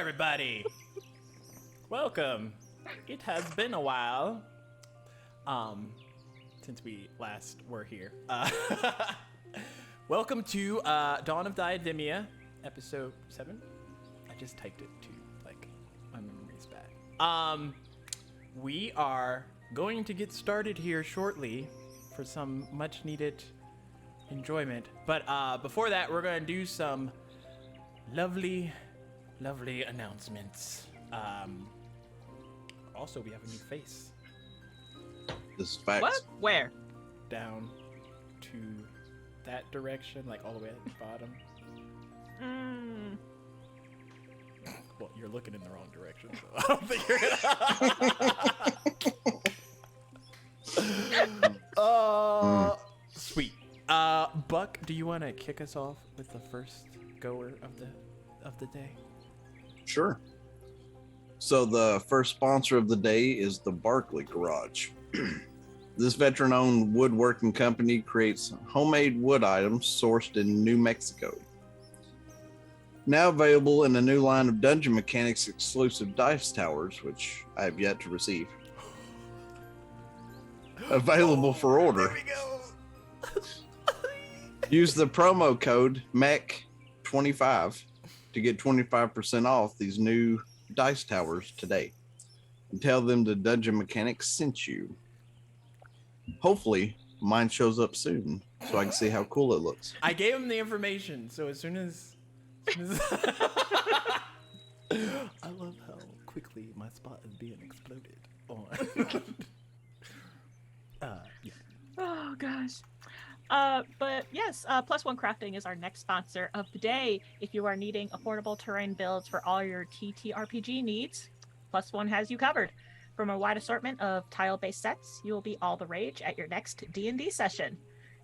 everybody. Welcome. It has been a while since we last were here. Welcome to Dawn of Diademia, episode 7. I just typed it too, like my memory's bad. We are going to get started here shortly for some much needed enjoyment. But before that, we're going to do some lovely announcements. Also, we have a new face. This is facts. What? Where? Down to that direction, like all the way at the bottom. Well, you're looking in the wrong direction, so I don't think you're gonna. Sweet. Buck, do you want to kick us off with the first goer of the day? Sure. So the first sponsor of the day is the Barkley Garage. This veteran-owned woodworking company creates homemade wood items sourced in New Mexico. Now available in a new line of Dungeon Mechanics exclusive dice towers, which I have yet to receive. Available for order. There we go. Use the promo code MEC25 to get 25% off these new dice towers today. And tell them the Dungeon Mechanics sent you. Hopefully, mine shows up soon so I can see how cool it looks. I gave him the information, so as soon as I love how quickly my spot is being exploded on. Yeah. Oh gosh. But yes, Plus One Crafting is our next sponsor of the day. If you are needing affordable terrain builds for all your TTRPG needs, Plus One has you covered. From a wide assortment of tile-based sets, you will be all the rage at your next D&D session.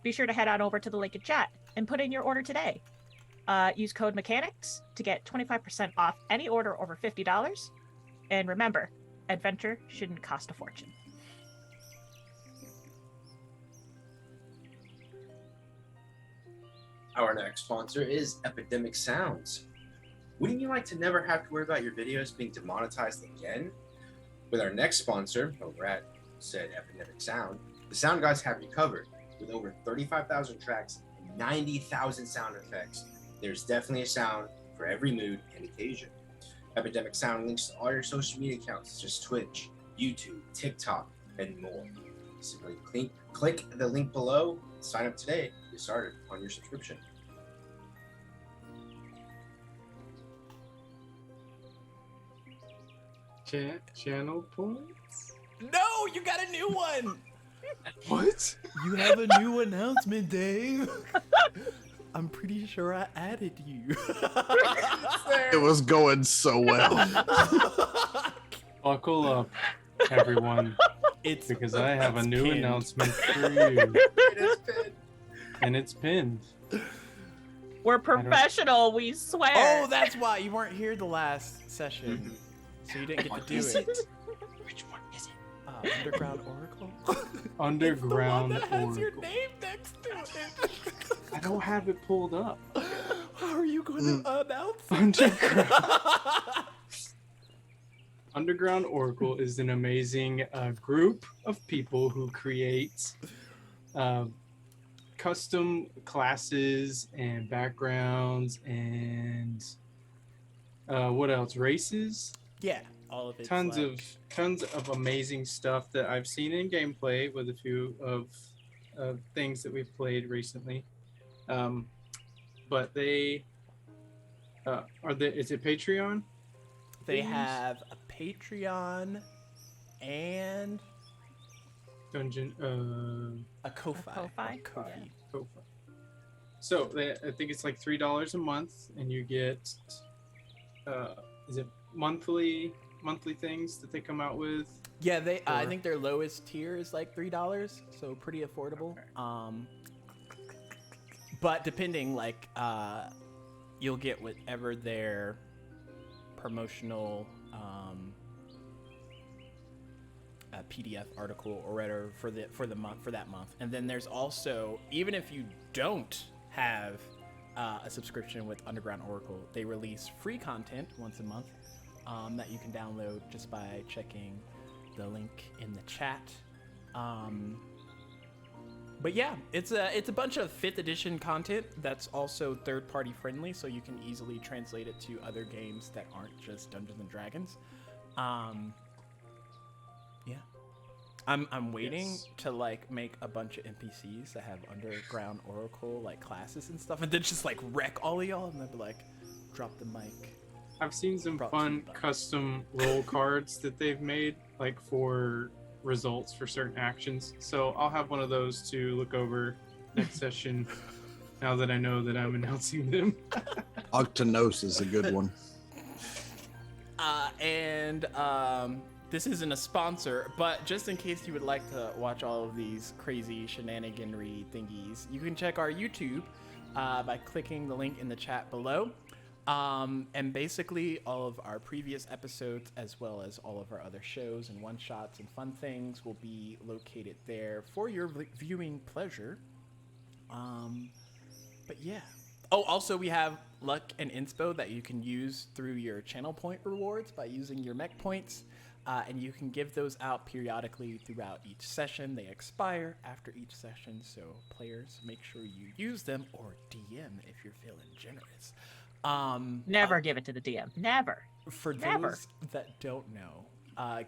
Be sure to head on over to the link in chat and put in your order today. Use code MECHANICS to get 25% off any order over $50. And remember, adventure shouldn't cost a fortune. Our next sponsor is Epidemic Sounds. Wouldn't you like to never have to worry about your videos being demonetized again? With our next sponsor, over at said Epidemic Sound, the sound guys have you covered. With over 35,000 tracks and 90,000 sound effects, there's definitely a sound for every mood and occasion. Epidemic Sound links to all your social media accounts such as Twitch, YouTube, TikTok, and more. Simply click the link below, sign up today, and get started on your subscription. Channel points? No, you got a new one. What? You have a new announcement, Dave. I'm pretty sure I added you. It was going so well. Buckle up, everyone, It's because I have a new pinned. announcement for you. It is pinned. And it's pinned. We're professional, we swear. Oh, that's why you weren't here the last session, so you didn't get to do Is it. Which one is it? Underground Oracle. Underground It's the one that has your Oracle. name next to it. I don't have it pulled up. How are you going to announce it? Underground Oracle is an amazing group of people who create custom classes and backgrounds and what else? Races? Yeah, all of it. Tons of amazing stuff that I've seen in gameplay with a few of things that we've played recently. But they is it Patreon? They have a Patreon and Dungeon a Ko-Fi. Ko-Fi? Ko-Fi. Ko-Fi. So I think it's like $3 a month, and you get is it monthly things that they come out with? Yeah, they. I Or- think their lowest tier is like $3, so pretty affordable. But depending, like, you'll get whatever their promotional PDF article or whatever for that month, and then there's also, even if you don't have a subscription with Underground Oracle. They release free content once a month that you can download just by checking the link in the chat. But yeah, it's a bunch of 5th edition content that's also third-party friendly, so you can easily translate it to other games that aren't just Dungeons and Dragons. Yeah. I'm waiting to like make a bunch of NPCs that have Underground Oracle like classes and stuff, and then just like wreck all of y'all, and then be like, drop the mic. I've seen some Brought to you fun by- custom roll cards that they've made, like for results for certain actions. So I'll have one of those to look over next session. Now that I know that I'm announcing them. Octanos is a good one. This isn't a sponsor, but just in case you would like to watch all of these crazy shenaniganry thingies, you can check our YouTube by clicking the link in the chat below. And basically all of our previous episodes, as well as all of our other shows and one-shots and fun things, will be located there for your viewing pleasure. But yeah. Oh, also we have luck and inspo that you can use through your channel point rewards by using your mech points. And you can give those out periodically throughout each session. They expire after each session, so players, make sure you use them, or DM if you're feeling generous. Never give it to the DM. Never. For Never. those that don't know,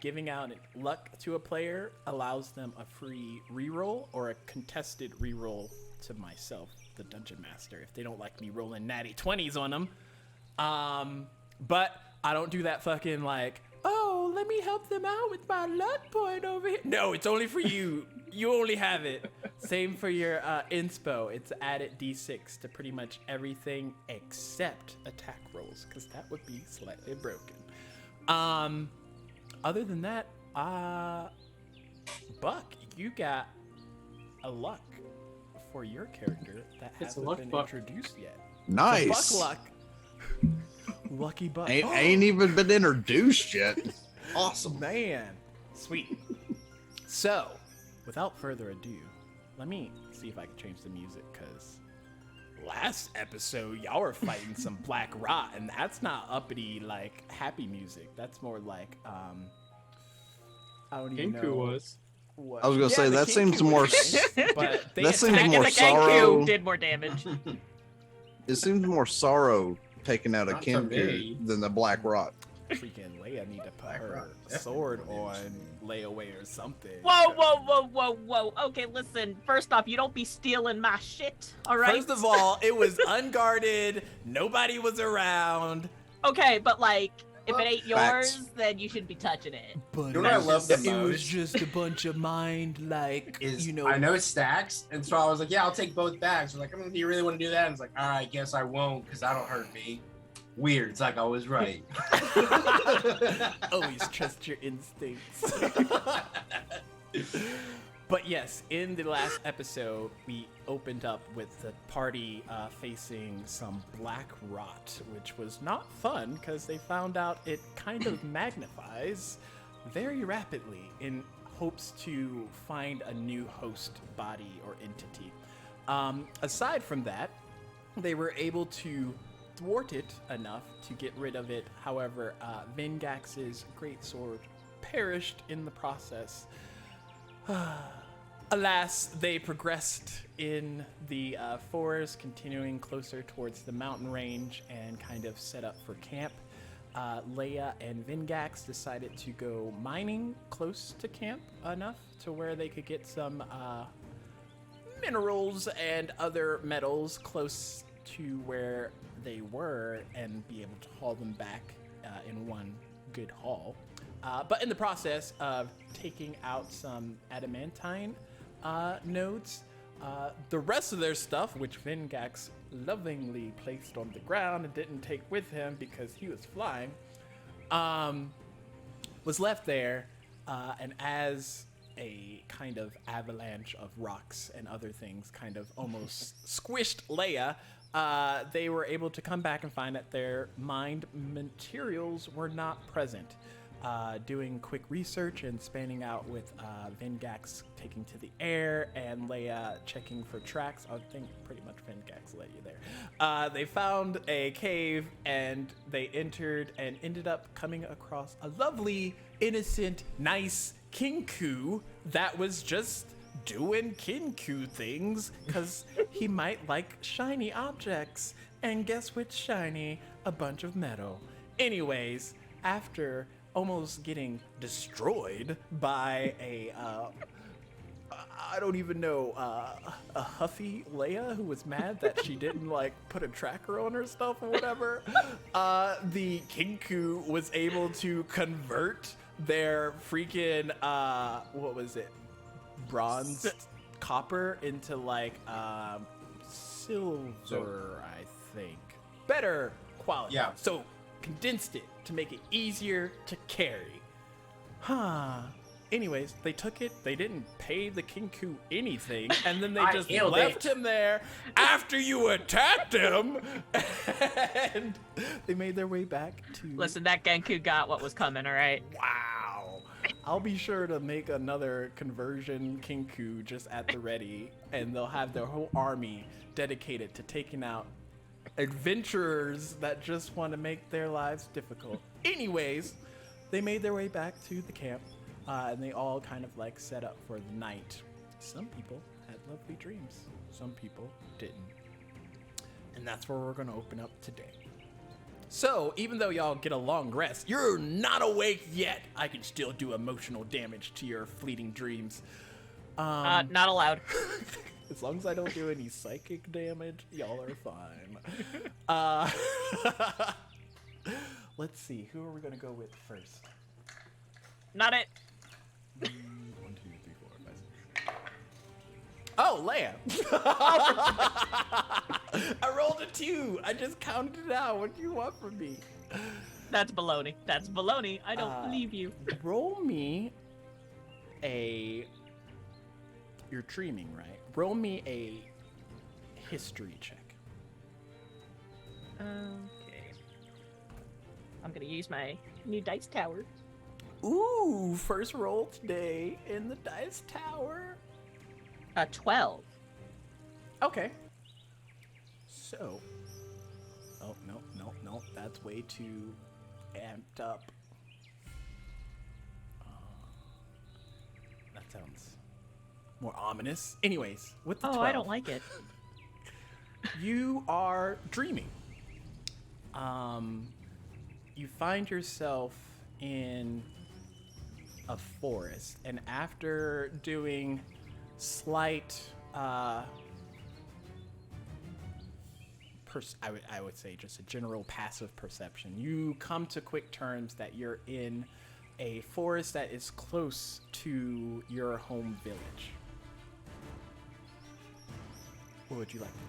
giving out luck to a player allows them a free reroll or a contested reroll to myself, the Dungeon Master, if they don't like me rolling natty 20s on them. But I don't do that fucking like, oh, let me help them out with my luck point over here. No, it's only for you. You only have it. Same for your inspo. It's added D6 to pretty much everything except attack rolls, because that would be slightly broken. Other than that, Buck, you got a luck for your character that It's a hasn't luck been buck. introduced yet. Nice. Buck luck. Lucky Buck. Ain't even been introduced yet. Awesome. Man, sweet. So, without further ado, let me see if I can change the music, because last episode y'all were fighting some black rot, and that's not uppity like happy music. That's more like I don't even Kenku know. was. What. I was gonna say, the that Kenku seems more was nice, but they that seems attacked more the it. sorrow. Kenku did more damage. It seems more sorrow taking out a Not to Kenku me. than the Black Rot. Freaking Leia need to put Black her Rock definitely sword more on damage. layaway or something. Whoa. Okay, listen. First off, you don't be stealing my shit, all right? First of all, it was unguarded. Nobody was around. Okay, but like, if it ain't Facts. yours, then you shouldn't be touching it. But You know what I love the it was most? just a bunch of mind, like, Is you know. I know stacks, and so I was like, yeah, I'll take both bags. We're like, do you really want to do that? And it's like, all right, guess I won't, because that'll hurt me. Weird. It's like I was right. Always trust your instincts. But yes, in the last episode, we opened up with the party facing some black rot, which was not fun because they found out it kind of magnifies very rapidly in hopes to find a new host body or entity. Aside from that, they were able to thwart it enough to get rid of it. However, Vingax's greatsword perished in the process. Alas, they progressed in the forest, continuing closer towards the mountain range and kind of set up for camp. Leia and Vingax decided to go mining close to camp enough to where they could get some minerals and other metals close to where they were and be able to haul them back in one good haul. But in the process of taking out some adamantine nodes, the rest of their stuff, which Vingax lovingly placed on the ground and didn't take with him because he was flying, was left there. And as a kind of avalanche of rocks and other things kind of almost squished Leia, they were able to come back and find that their mined materials were not present. doing quick research and spanning out with Vengax taking to the air and Leia checking for tracks. I think pretty much Vengax led you there. They found a cave and they entered and ended up coming across a lovely, innocent, nice Kinku that was just doing Kinku things because he might like shiny objects. And guess which shiny? A bunch of metal. Anyways, after almost getting destroyed by a, I don't even know, a huffy Leia who was mad that she didn't like put a tracker on her stuff or whatever, the Kinku was able to convert their freaking, what was it? Bronze copper into like, silver, I think. Better quality. Yeah. So condensed it to make it easier to carry. Anyways, they took it. They didn't pay the Kinku anything, and then they I just nailed left it. him there after you attacked him, and they made their way back to. Listen, that Genku got what was coming, all right? Wow. I'll be sure to make another conversion Kinku just at the ready, and they'll have their whole army dedicated to taking out adventurers that just want to make their lives difficult. Anyways, they made their way back to the camp, and they all kind of like set up for the night. Some people had lovely dreams. Some people didn't. And that's where we're going to open up today. So, even though y'all get a long rest, you're not awake yet. I can still do emotional damage to your fleeting dreams. Not allowed. As long as I don't do any psychic damage, y'all are fine. Let's see. Who are we going to go with first? Not it. 1, 2, 3, 4, 5, 6. Oh, Leia. I rolled a 2. I just counted it out. What do you want from me? That's baloney. That's baloney. I don't believe you. Roll me a... You're dreaming, right? Roll me a history check. Okay. I'm gonna use my new dice tower. Ooh, first roll today in the dice tower. 12. Okay. So. Oh, no. That's way too amped up. That sounds more ominous. Anyways, with the 12. I don't like it. You are dreaming. You find yourself in a forest, and after doing slight, I would say just a general passive perception, you come to quick terms that you're in a forest that is close to your home village. What would you like to do?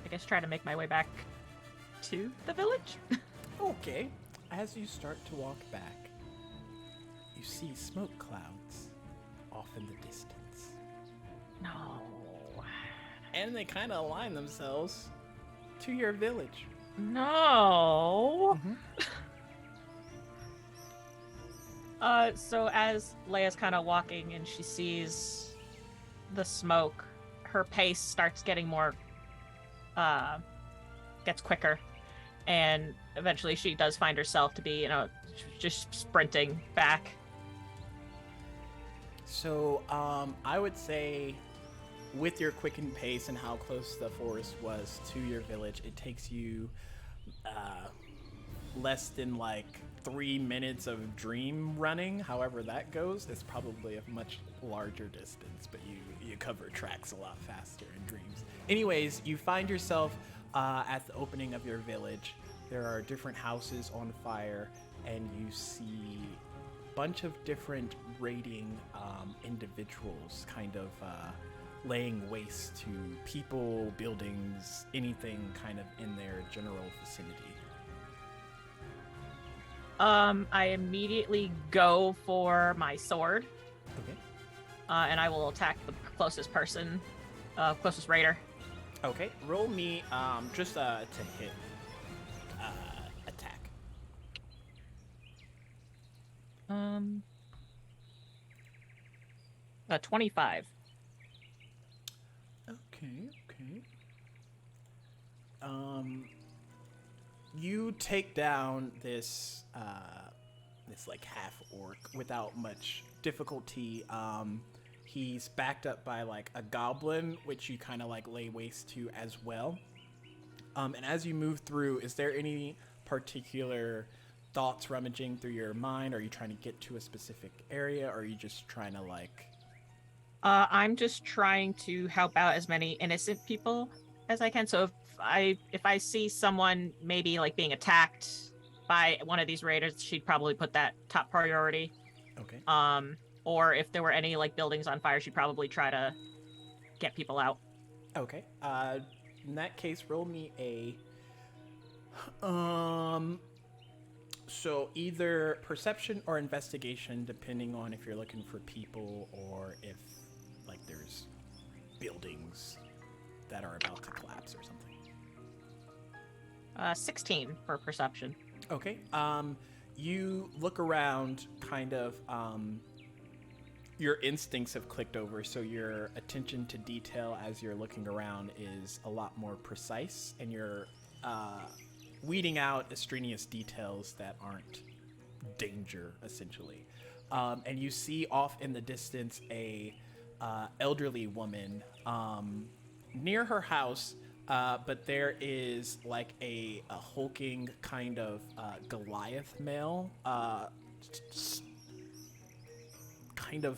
I guess try to make my way back to the village. Okay. As you start to walk back, you see smoke clouds off in the distance. No. And they kind of align themselves to your village. No. So as Leia's kind of walking and she sees the smoke, her pace starts getting more, gets quicker. And eventually she does find herself to be, just sprinting back. So, I would say with your quickened pace and how close the forest was to your village, it takes you less than like 3 minutes of dream running. However that goes, it's probably a much larger distance, but you cover tracks a lot faster in dreams. Anyways, you find yourself at the opening of your village. There are different houses on fire, and you see a bunch of different raiding individuals kind of laying waste to people, buildings, anything kind of in their general vicinity. I immediately go for my sword. Okay. And I will attack the closest person, closest raider. Okay, roll me just to hit attack. 25. Okay. You take down this like half orc without much difficulty. He's backed up by like a goblin, which you kind of like lay waste to as well. And as you move through, is there any particular thoughts rummaging through your mind? Are you trying to get to a specific area, or are you just trying to like? I'm just trying to help out as many innocent people as I can. So if I see someone maybe like being attacked by one of these raiders, she'd probably put that top priority. Okay. Or if there were any like buildings on fire, she'd probably try to get people out. Okay. In that case, roll me a. So either perception or investigation, depending on if you're looking for people or if like there's buildings that are about to collapse or something. 16 for perception. Okay. You look around, kind of. Your instincts have clicked over, so your attention to detail as you're looking around is a lot more precise, and you're weeding out extraneous details that aren't danger, essentially. And you see off in the distance a elderly woman near her house, but there is like a hulking kind of Goliath male, kind of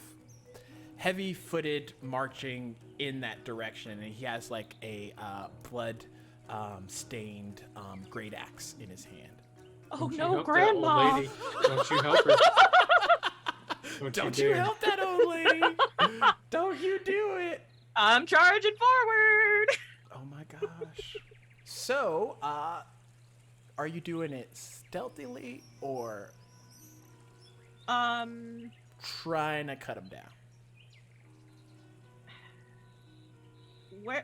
heavy-footed, marching in that direction, and he has like a blood stained great axe in his hand. Oh Don't you no, help that Grandma! old lady. Don't you help her. Don't you dare. help that old lady! Don't you do it! I'm charging forward! Oh my gosh. So, are you doing it stealthily or trying to cut him down?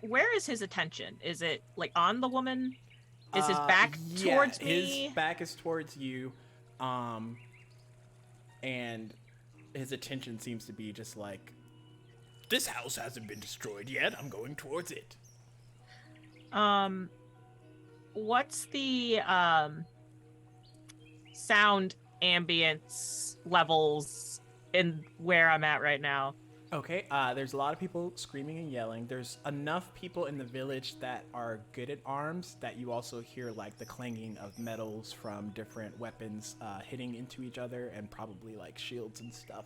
Where is his attention? Is it like on the woman? Is his back towards me? His back is towards you, and his attention seems to be just like, this house hasn't been destroyed yet. I'm going towards it. What's the sound ambience levels in where I'm at right now? Okay, there's a lot of people screaming and yelling. There's enough people in the village that are good at arms that you also hear like the clanging of metals from different weapons hitting into each other, and probably like shields and stuff.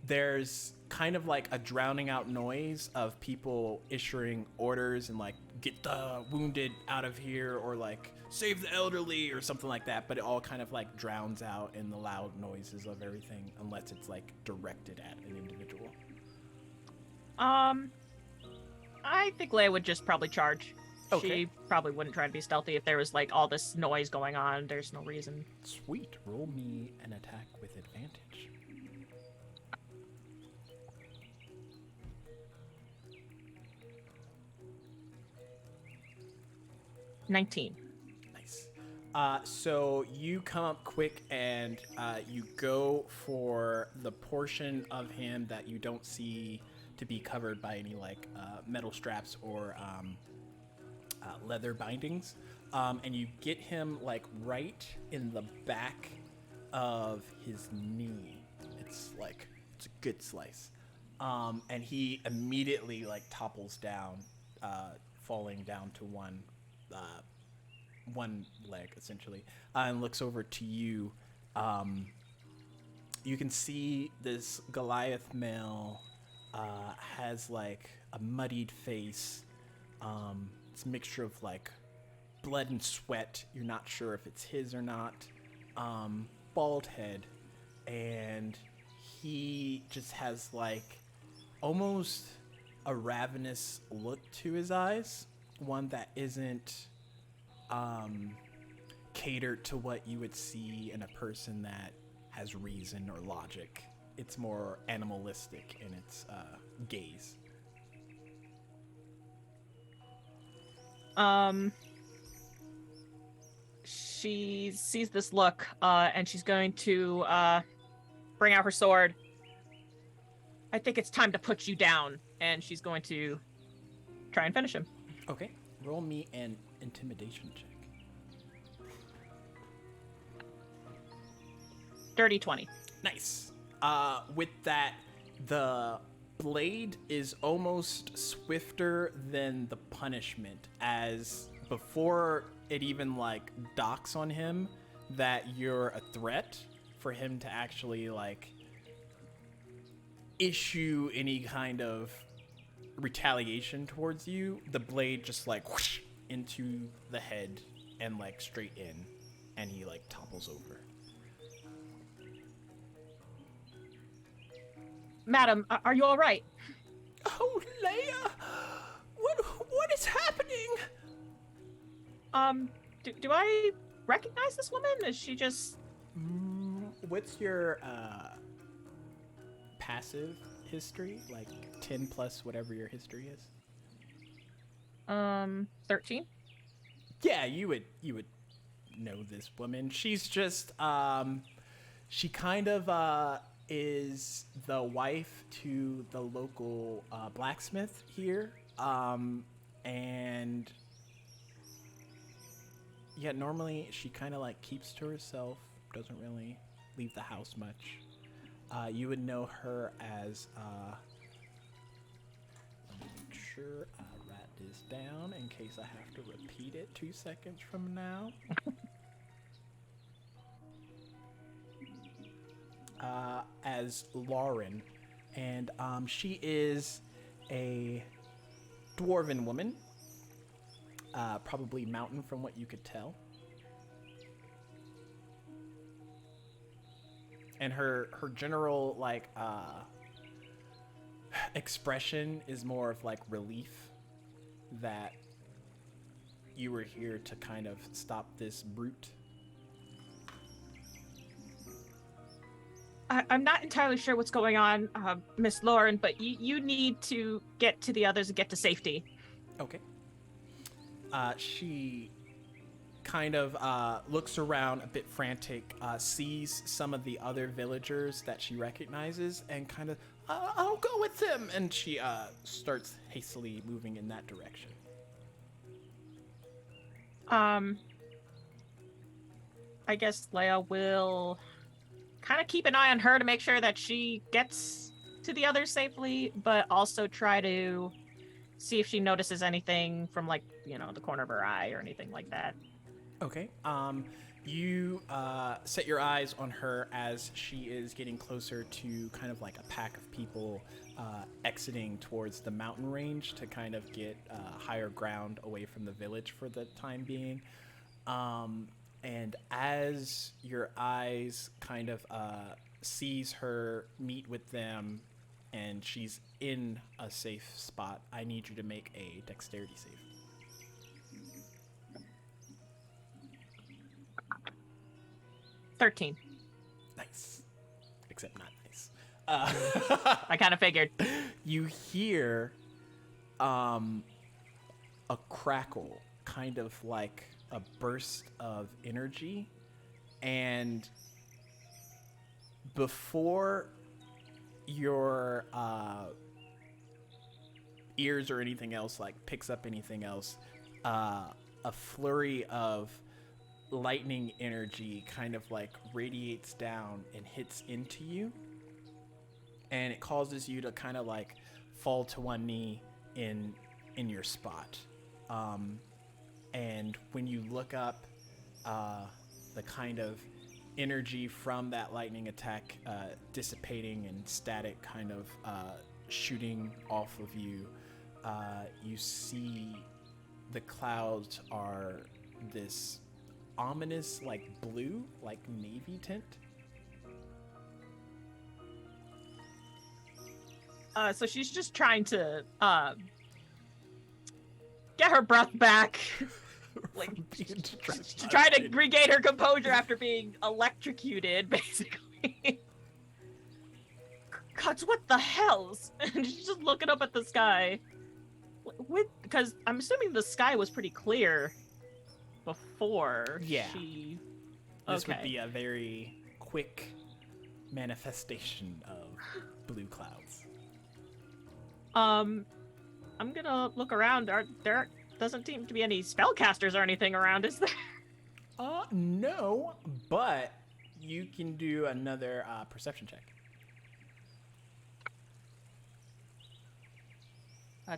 There's kind of like a drowning out noise of people issuing orders and like, get the wounded out of here, or like save the elderly or something like that, but it all kind of like drowns out in the loud noises of everything, unless it's like directed at an individual. I think Leia would just probably charge. Okay. She probably wouldn't try to be stealthy if there was like all this noise going on. There's no reason. Sweet. Roll me an attack with advantage. 19. Nice. So you come up quick and you go for the portion of him that you don't see to be covered by any like metal straps or leather bindings, and you get him like right in the back of his knee. It's a good slice, and he immediately like topples down, falling down to one leg essentially, and looks over to you. You can see this Goliath male has like a muddied face. It's a mixture of like blood and sweat. You're not sure if it's his or not. Bald head, and he just has like almost a ravenous look to his eyes, one that isn't catered to what you would see in a person that has reason or logic. It's more animalistic in its gaze. She sees this look, and she's going to bring out her sword. I think it's time to put you down, and she's going to try and finish him. Okay. Roll me an intimidation check. Dirty 20. Nice. With that, the blade is almost swifter than the punishment, as before it even like docks on him that you're a threat for him to actually like issue any kind of retaliation towards you, the blade just like whoosh into the head and like straight in, and he like topples over. Madam, are you all right? Oh, Leia! What is happening? Do I recognize this woman? Is she just... What's your passive history? Like 10 plus whatever your history is? 13? Yeah, you would know this woman. She's just she kind of is the wife to the local blacksmith here. And yeah, normally she kind of like keeps to herself, doesn't really leave the house much. You would know her as let me make sure I write this down in case I have to repeat it 2 seconds from now. As Lauren, and she is a dwarven woman, probably mountain from what you could tell, and her general like expression is more of like relief that you were here to kind of stop this brute. I'm not entirely sure what's going on, Miss Lauren, but you need to get to the others and get to safety. Okay. She kind of looks around a bit frantic, sees some of the other villagers that she recognizes, and kind of, I'll go with them. And she starts hastily moving in that direction. I guess Leia will kind of keep an eye on her to make sure that she gets to the others safely, but also try to see if she notices anything from, like, you know, the corner of her eye or anything like that. Okay. You set your eyes on her as she is getting closer to kind of like a pack of people exiting towards the mountain range to kind of get higher ground away from the village for the time being. And as your eyes kind of sees her meet with them and she's in a safe spot, I need you to make a dexterity save. $13. Nice. Except not nice. I kind of figured. You hear a crackle, kind of like a burst of energy, and before your ears or anything else like picks up anything else, a flurry of lightning energy kind of like radiates down and hits into you, and it causes you to kind of like fall to one knee in your spot. And when you look up, the kind of energy from that lightning attack dissipating and static kind of shooting off of you, you see the clouds are this ominous, like blue, like navy tint. So she's just trying to get her breath back. Like, to try to regain her composure after being electrocuted, basically. God, what the hells? And she's just looking up at the sky. because I'm assuming the sky was pretty clear before Yeah. she. This would Okay. be a very quick manifestation of blue clouds. I'm gonna look around. There doesn't seem to be any spellcasters or anything around, is there? No, but you can do another perception check.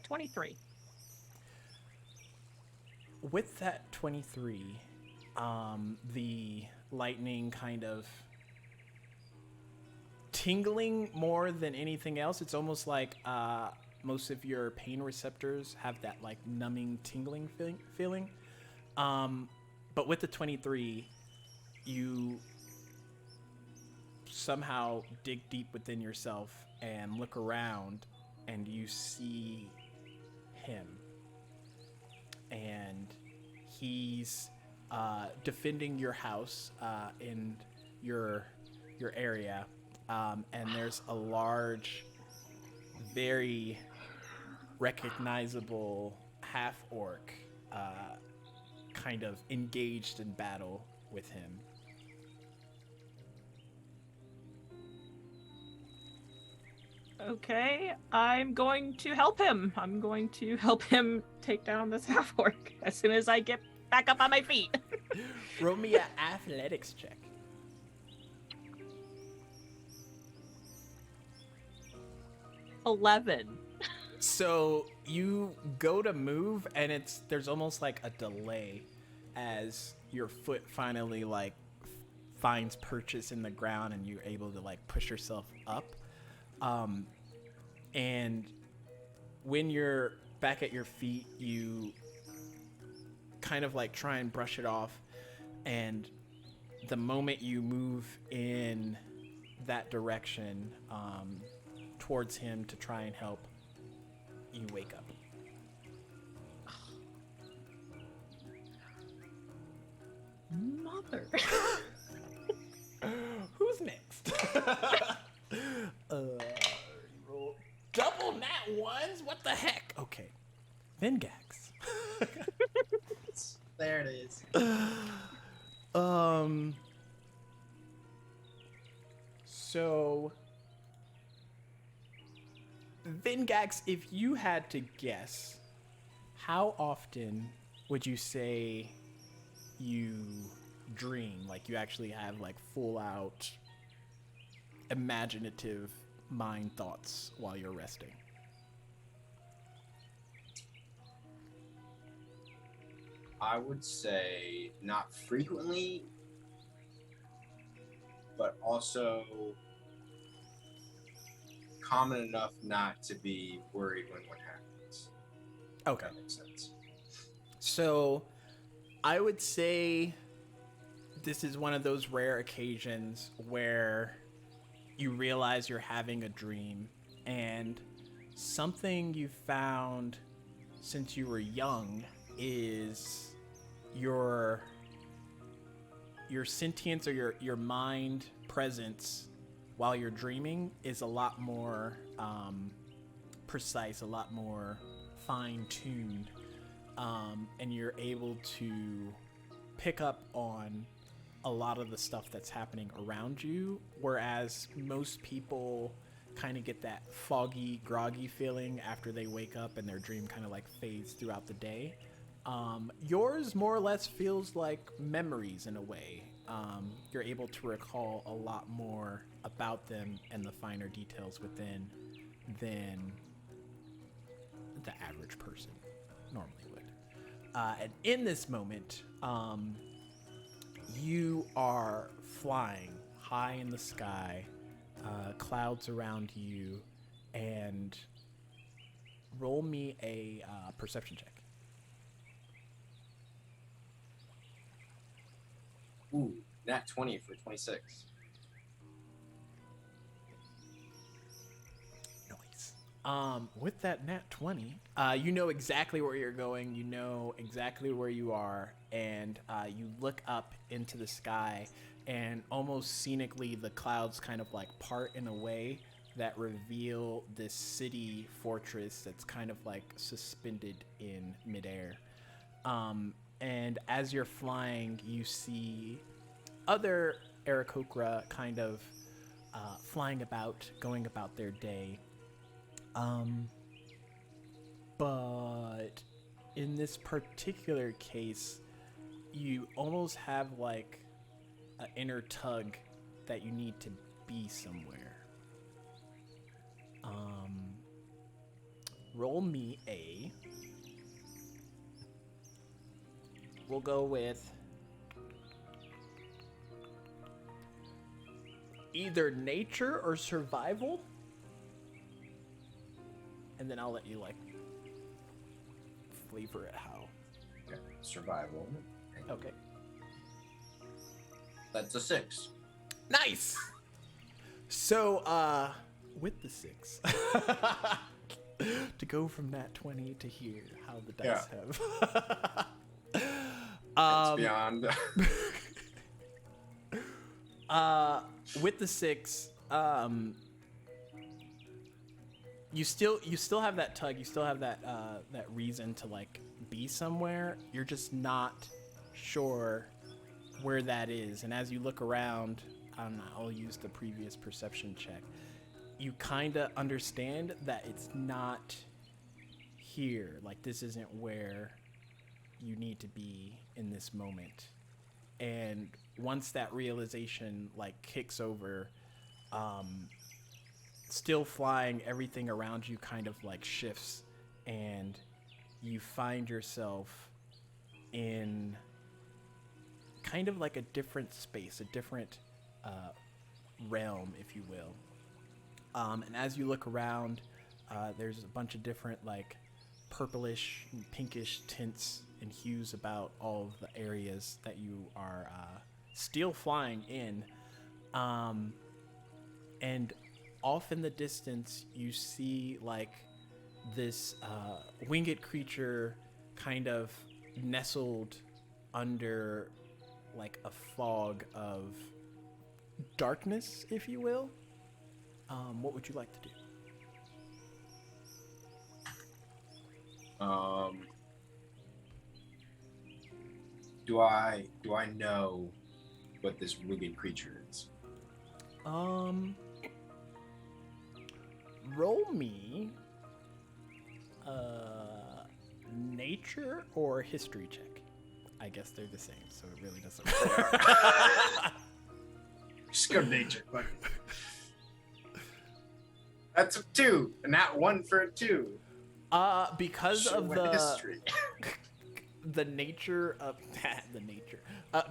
23. With that 23, the lightning kind of tingling more than anything else. It's almost like most of your pain receptors have that like numbing, tingling feeling. But with the 23, you somehow dig deep within yourself and look around, and you see him. And he's defending your house in your area, and there's a large, very recognizable half-orc kind of engaged in battle with him. Okay, I'm going to help him. I'm going to help him take down this half-orc as soon as I get back up on my feet. Roll me an athletics check. 11. So you go to move, and there's almost like a delay as your foot finally like finds purchase in the ground, and you're able to like push yourself up. And when you're back at your feet, you kind of like try and brush it off, and the moment you move in that direction towards him to try and help, you wake up. Mother. Who's next? Roll double nat ones? What the heck? Okay. Vengax. There it is. So Vengax, if you had to guess, how often would you say you dream? Like you actually have like full out imaginative mind thoughts while you're resting? I would say not frequently, but also common enough not to be worried when one happens. Okay. If that makes sense. So I would say this is one of those rare occasions where you realize you're having a dream, and something you found since you were young is your sentience, or your mind presence while you're dreaming is a lot more precise, a lot more fine-tuned, and you're able to pick up on a lot of the stuff that's happening around you, whereas most people kind of get that foggy, groggy feeling after they wake up and their dream kind of like fades throughout the day. Yours more or less feels like memories in a way. You're able to recall a lot more about them and the finer details within than the average person normally would. And in this moment, you are flying high in the sky, clouds around you, and roll me a perception check. Ooh, nat 20 for 26. Nice. With that nat 20, you know exactly where you're going, you know exactly where you are, and you look up into the sky, and almost scenically the clouds kind of like part in a way that reveal this city fortress that's kind of like suspended in midair. And as you're flying, you see other Aarakocra kind of flying about, going about their day. But in this particular case, you almost have like an inner tug that you need to be somewhere. Roll me a... We'll go with either nature or survival. And then I'll let you, like, flavor it how. Okay. Survival. Okay. That's a 6. Nice! So, with the 6, to go from that 20 to here, how the dice have. It's beyond. With the 6, you still have that tug. You still have that that reason to like be somewhere. You're just not sure where that is. And as you look around, I'll use the previous perception check. You kind of understand that it's not here. Like, this isn't where you need to be in this moment. And once that realization like kicks over, still flying, everything around you kind of like shifts, and you find yourself in kind of like a different space, a different realm, if you will. And as you look around, there's a bunch of different like purplish and pinkish tints and hues about all of the areas that you are still flying in. And off in the distance, you see like this winged creature kind of nestled under like a fog of darkness, if you will. What would you like to do? Do I know what this winged creature is? Roll me nature or history check. I guess they're the same, so it really doesn't matter. Just go nature. That's a 2, and that 1 for a 2. Because Show of my the history. the nature of the nature,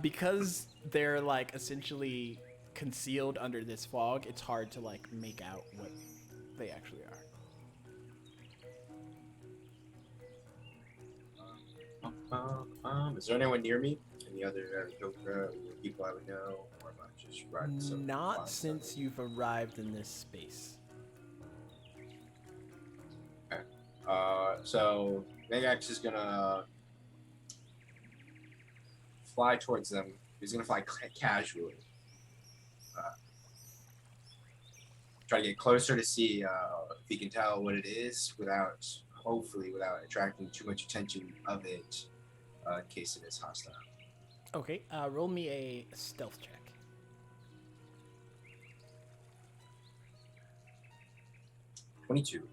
because they're like essentially concealed under this fog, it's hard to like make out what they actually are. Is there anyone near me? Any other people I would know, or am I just riding some? Not since you've arrived in this space. Okay. So Megax is gonna fly towards them. He's gonna fly casually. Try to get closer to see if he can tell what it is hopefully without attracting too much attention of it in case it is hostile. Okay, roll me a stealth check. 22.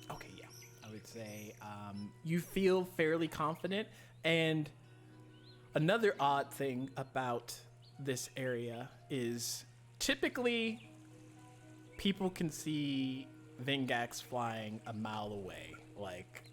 Okay, yeah. I would say you feel fairly confident. And another odd thing about this area is typically people can see Vengax flying a mile away. Like,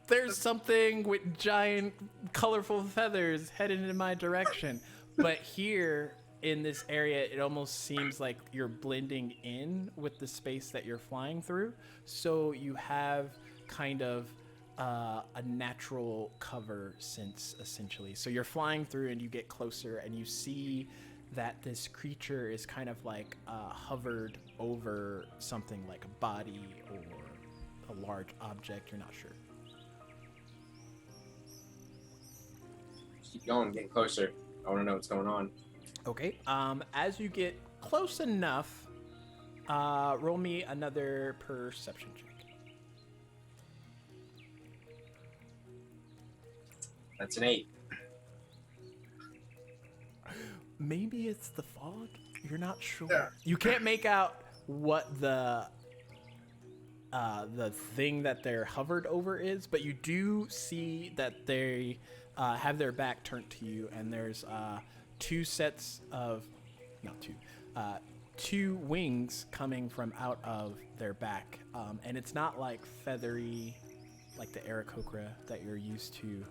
there's something with giant colorful feathers headed in my direction. But here in this area, it almost seems like you're blending in with the space that you're flying through. So you have kind of a natural cover sense, essentially. So you're flying through and you get closer and you see that this creature is kind of like hovered over something like a body or a large object. You're not sure. Just keep going, getting closer. I want to know what's going on. Okay. As you get close enough, Roll me another perception check. That's an 8. Maybe it's the fog. You're not sure. Yeah. You can't make out what the thing that they're hovered over is, but you do see that they have their back turned to you, and there's two sets of, not two, two wings coming from out of their back, and it's not like feathery, like the Aarakocra that you're used to.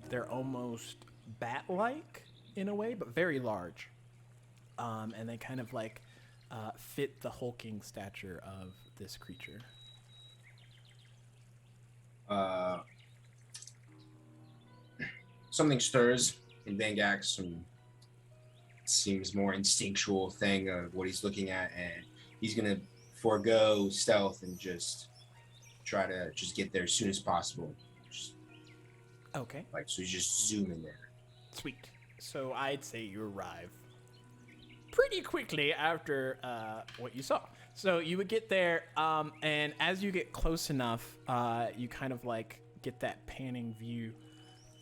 They're almost bat-like in a way, but very large, and they kind of like fit the hulking stature of this creature. Something stirs in Vangax, some seems more instinctual thing of what he's looking at, and he's gonna forego stealth and just try to just get there as soon as possible. Just, Okay, like, so he's just zooming there. sweet. So I'd say you arrive pretty quickly after what you saw. So you would get there, and as you get close enough, you kind of like get that panning view,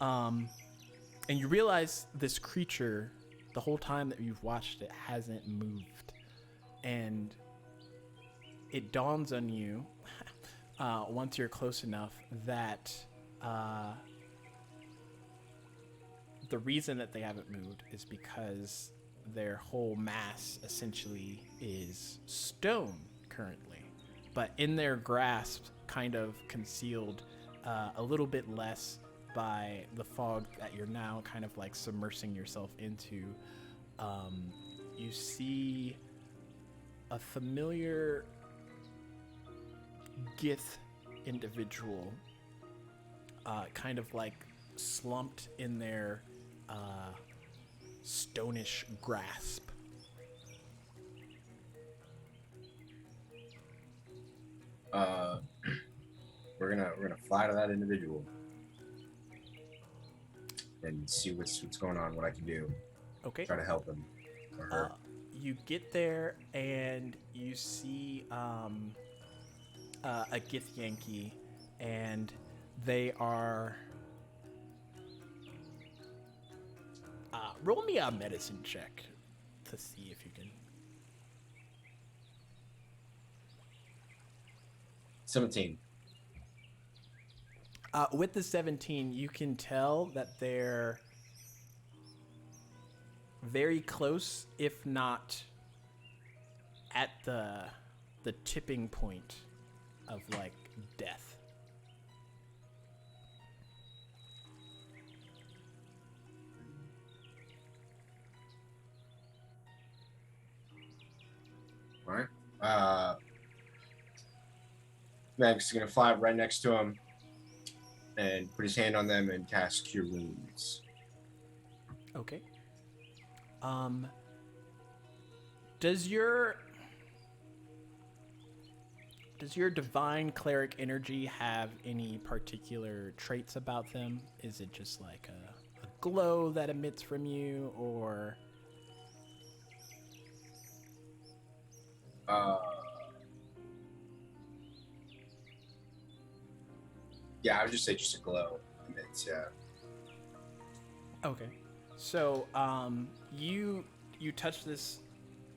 and you realize this creature, the whole time that you've watched it, hasn't moved. And it dawns on you, once you're close enough, that the reason that they haven't moved is because their whole mass essentially is stone currently, but in their grasp, kind of concealed a little bit less by the fog that you're now kind of like submersing yourself into. You see a familiar Gith individual, kind of like slumped in their stonish grasp. We're gonna fly to that individual and see what's going on, what I can do. Okay. Try to help him or her. You get there and you see a Gith Yankee, and they are. Roll me a medicine check to see if you can. 17. With the 17, you can tell that they're very close, if not at the tipping point of like death. All right. Max is gonna fly up right next to him and put his hand on them and cast Cure Wounds. Okay. Does your divine cleric energy have any particular traits about them? Is it just like a glow that emits from you, or? Yeah, I would just say just a glow. It's Okay. So, you touch this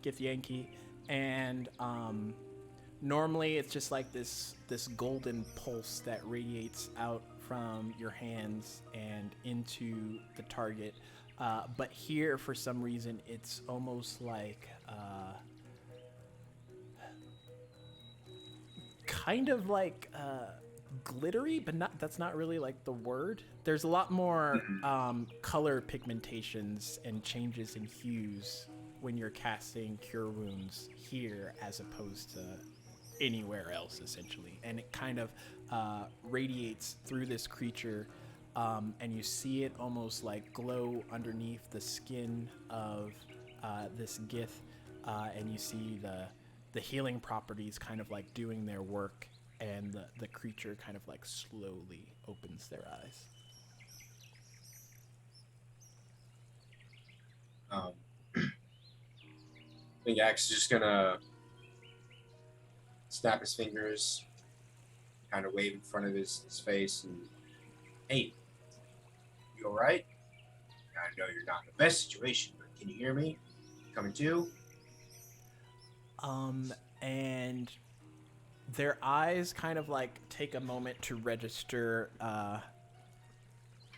Gith Yankee, and normally it's just like this golden pulse that radiates out from your hands and into the target. But here, for some reason, it's almost like kind of like glittery, but that's not really like the word. There's a lot more color pigmentations and changes in hues when you're casting Cure Wounds here as opposed to anywhere else, essentially. And it kind of radiates through this creature, and you see it almost like glow underneath the skin of this Gith, and you see the healing properties kind of like doing their work, and the creature kind of like slowly opens their eyes. I think Axe is just gonna snap his fingers, kind of wave in front of his face, and hey, you all right? I know you're not in the best situation, but can you hear me? Coming to? And their eyes kind of like take a moment to register.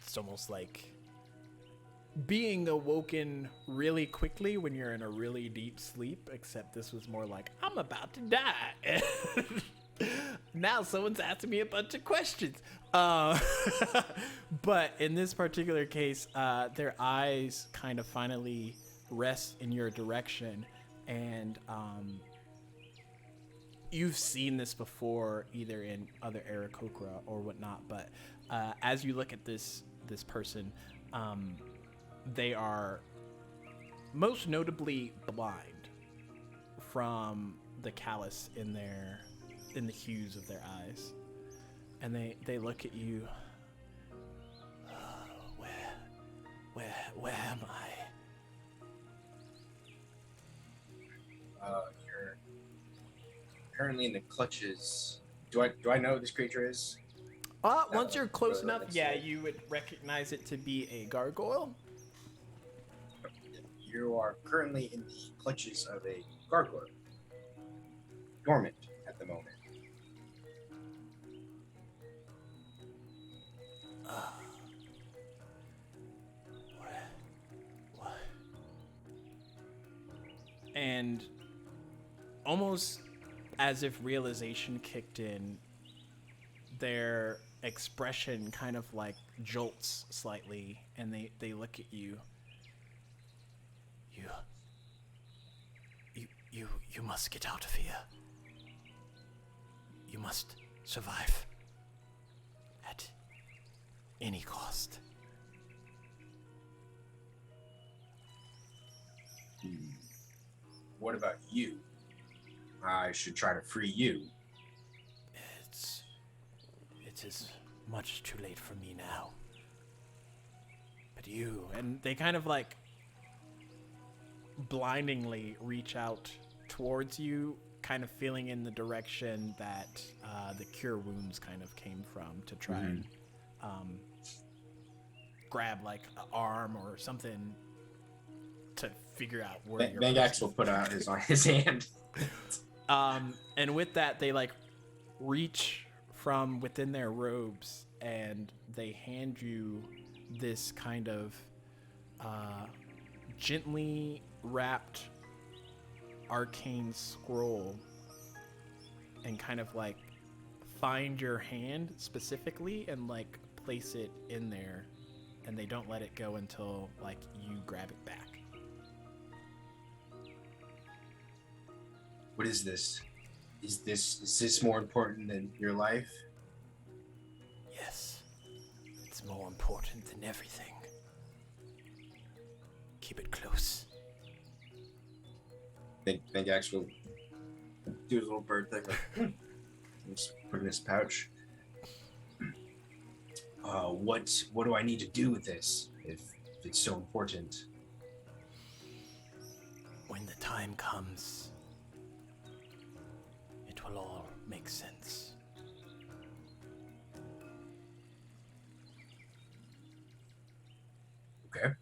It's almost like being awoken really quickly when you're in a really deep sleep, except this was more like, I'm about to die. Now someone's asking me a bunch of questions. But in this particular case, their eyes kind of finally rest in your direction. And you've seen this before, either in other Aarakocra or whatnot. But as you look at this person, they are most notably blind from the callus in the hues of their eyes, and they look at you. Where am I? You're currently in the clutches. Do I know who this creature is? Once you're close really enough, next yeah, to it. you would recognize it to be a gargoyle. You are currently in the clutches of a gargoyle, dormant at the moment. What? And almost as if realization kicked in, their expression kind of like jolts slightly, and they look at you. You must get out of here. You must survive at any cost. What about you? I should try to free you. It is much too late for me now. But you, and they kind of like blindingly reach out towards you, kind of feeling in the direction that the cure wounds kind of came from, to try and grab like an arm or something to figure out where your Bangax will put out his hand. And with that, they like reach from within their robes and they hand you this kind of gently wrapped arcane scroll, and kind of like find your hand specifically and like place it in there, and they don't let it go until like you grab it back. What is this? Is this more important than your life? Yes, it's more important than everything. Keep it close. Bangax will do his little bird thing. Like, just put it in his pouch. What do I need to do with this if it's so important? When the time comes, it will all make sense. Okay.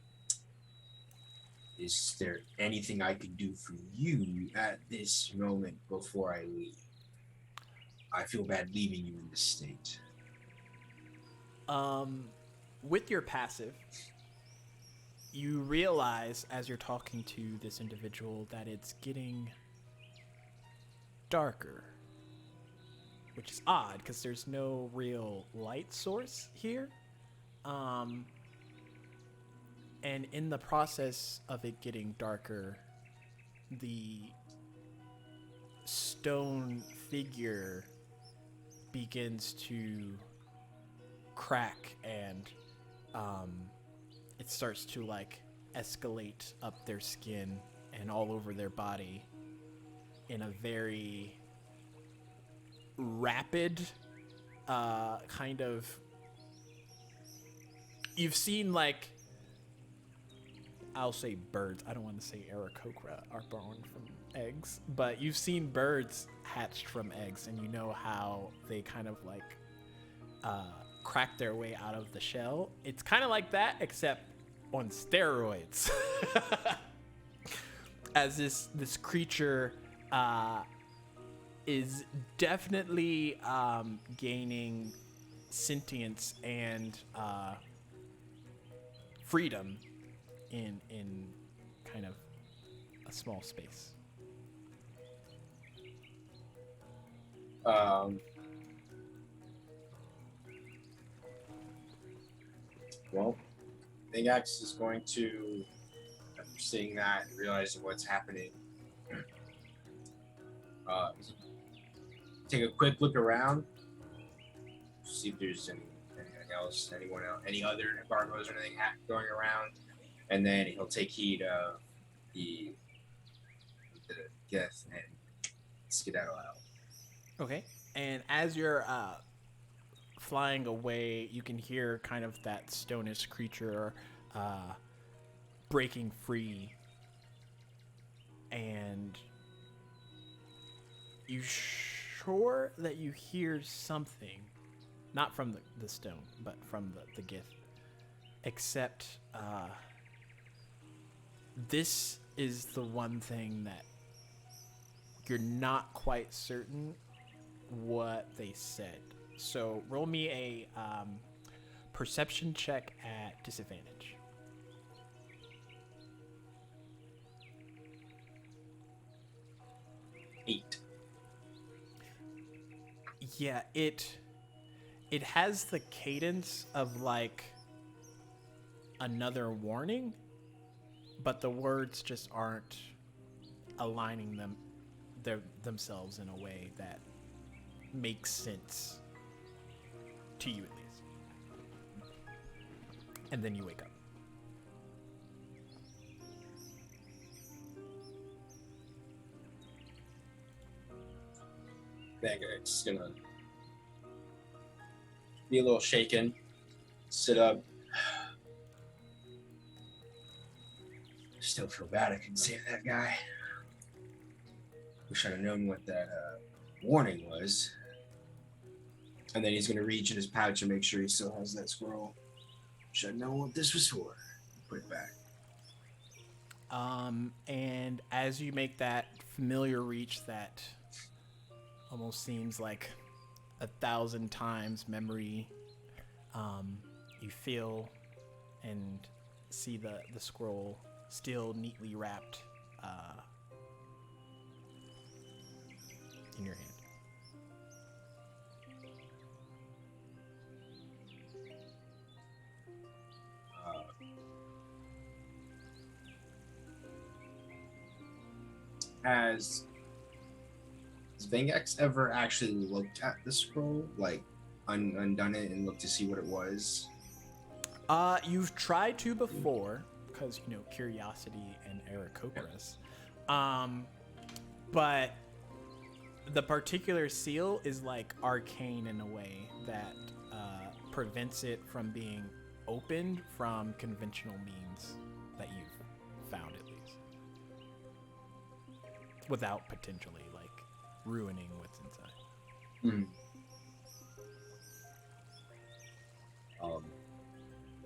Is there anything I can do for you at this moment before I leave? I feel bad leaving you in this state. With your passive, you realize as you're talking to this individual that it's getting darker, which is odd because there's no real light source here. And in the process of it getting darker, the stone figure begins to crack, and it starts to like escalate up their skin and all over their body in a very rapid kind of, you've seen like I'll say birds. I don't want to say Aarakocra are born from eggs, but you've seen birds hatched from eggs, and you know how they kind of like crack their way out of the shell. It's kind of like that, except on steroids. As this creature is definitely gaining sentience and freedom in kind of a small space. Well, Bingax is going to, after seeing that and realizing what's happening, take a quick look around, see if there's anything else, anyone else, any other embargoes or anything going around, and then he'll take heed of the guest and skedaddle out. Okay. And as you're flying away, you can hear kind of that stonish creature breaking free. And you sure that you hear something, not from the stone, but from the gift. Except this is the one thing that you're not quite certain what they said. So roll me a perception check at disadvantage. Eight. Yeah, it has the cadence of like another warning, but the words just aren't aligning themselves in a way that makes sense to you, at least. And then you wake up. Bingax is gonna be a little shaken, sit up. Still feel bad I couldn't save that guy. Wish I'd have known what that warning was. And then he's going to reach in his pouch and make sure he still has that scroll. Should have known what this was for. Put it back. And as you make that familiar reach that almost seems like 1,000 times memory, you feel and see the scroll still neatly wrapped in your hand. Has Bingax ever actually looked at the scroll? Like, undone it and looked to see what it was? You've tried to before, because, you know, curiosity and Aarakocras. But the particular seal is like arcane in a way that prevents it from being opened from conventional means that you've found, at least. Without potentially, like, ruining what's inside.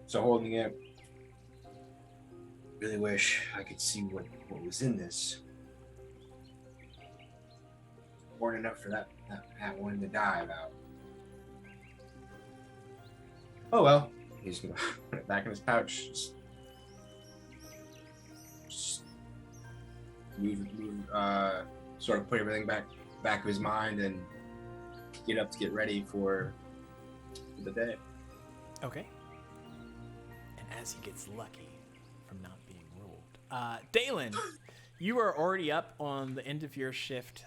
So holding it, really wish I could see what was in this. Weren't enough for that one to die about. Oh well, he's gonna put it back in his pouch. Just sort of put everything back of his mind and get up to get ready for the day. Okay. And as he gets lucky from not being rolled, Dalen, you are already up on the end of your shift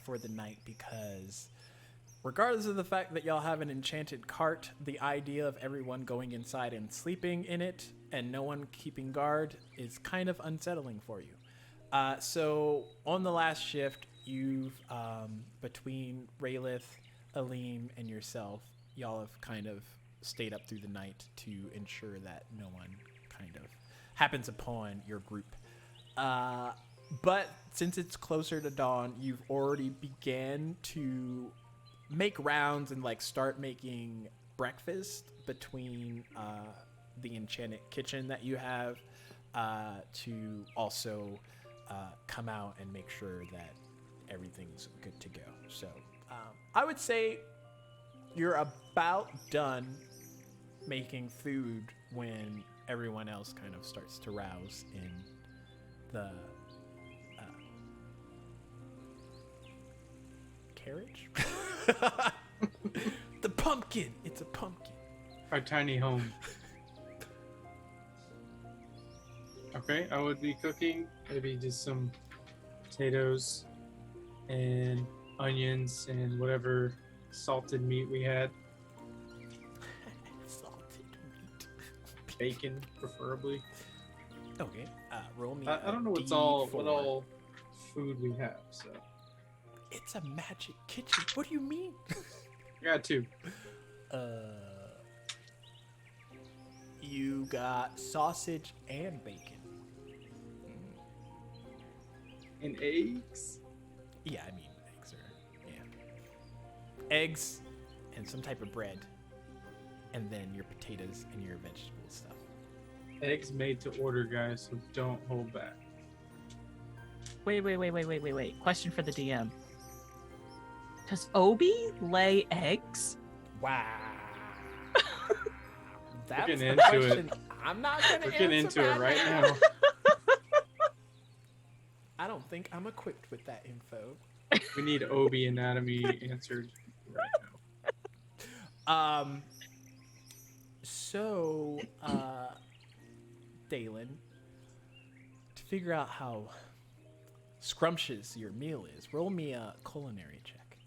for the night, because regardless of the fact that y'all have an enchanted cart, the idea of everyone going inside and sleeping in it and no one keeping guard is kind of unsettling for you. So on the last shift, you've, between Raylith, Aleem, and yourself, y'all have kind of stayed up through the night to ensure that no one kind of happens upon your group. But since it's closer to dawn, you've already began to make rounds and like start making breakfast between the enchanted kitchen that you have to also come out and make sure that everything's good to go. So I would say you're about done making food when everyone else kind of starts to rouse in the carriage. The pumpkin. It's a pumpkin. Our tiny home. Okay, I would be cooking maybe just some potatoes and onions and whatever salted meat we had. Salted meat. Bacon, preferably. Okay. Roll me. I don't know what D4. all food we have, so It's a magic kitchen. What do you mean? I got 2. You got sausage and bacon. And eggs. Yeah, I mean eggs are eggs and some type of bread, and then your potatoes and your vegetable stuff. Eggs made to order, guys, so don't hold back. Wait. Question for the DM. Does Obi lay eggs? Wow. That's getting the into it. question. I'm not gonna We're getting answer into that it right now. I don't think I'm equipped with that info. We need Obi anatomy answered right now. So, Dalen, to figure out how scrumptious your meal is, roll me a culinary check.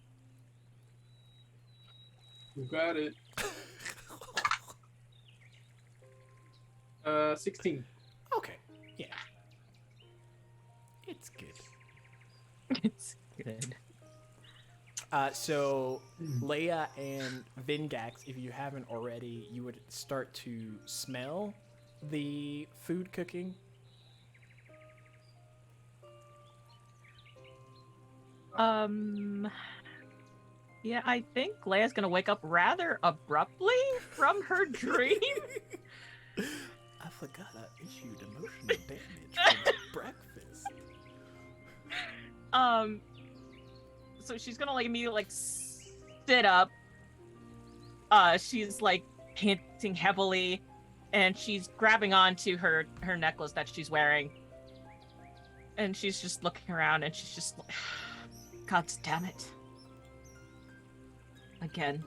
You got it. 16. Okay, yeah. It's good. It's good. So Leia and Vingax, if you haven't already, you would start to smell the food cooking. Yeah, I think Leia's gonna wake up rather abruptly from her dream. I forgot I issued emotional damage from breakfast. So she's gonna like immediately like sit up. She's like panting heavily, and she's grabbing onto her necklace that she's wearing. And she's just looking around, and she's just like, God damn it. Again.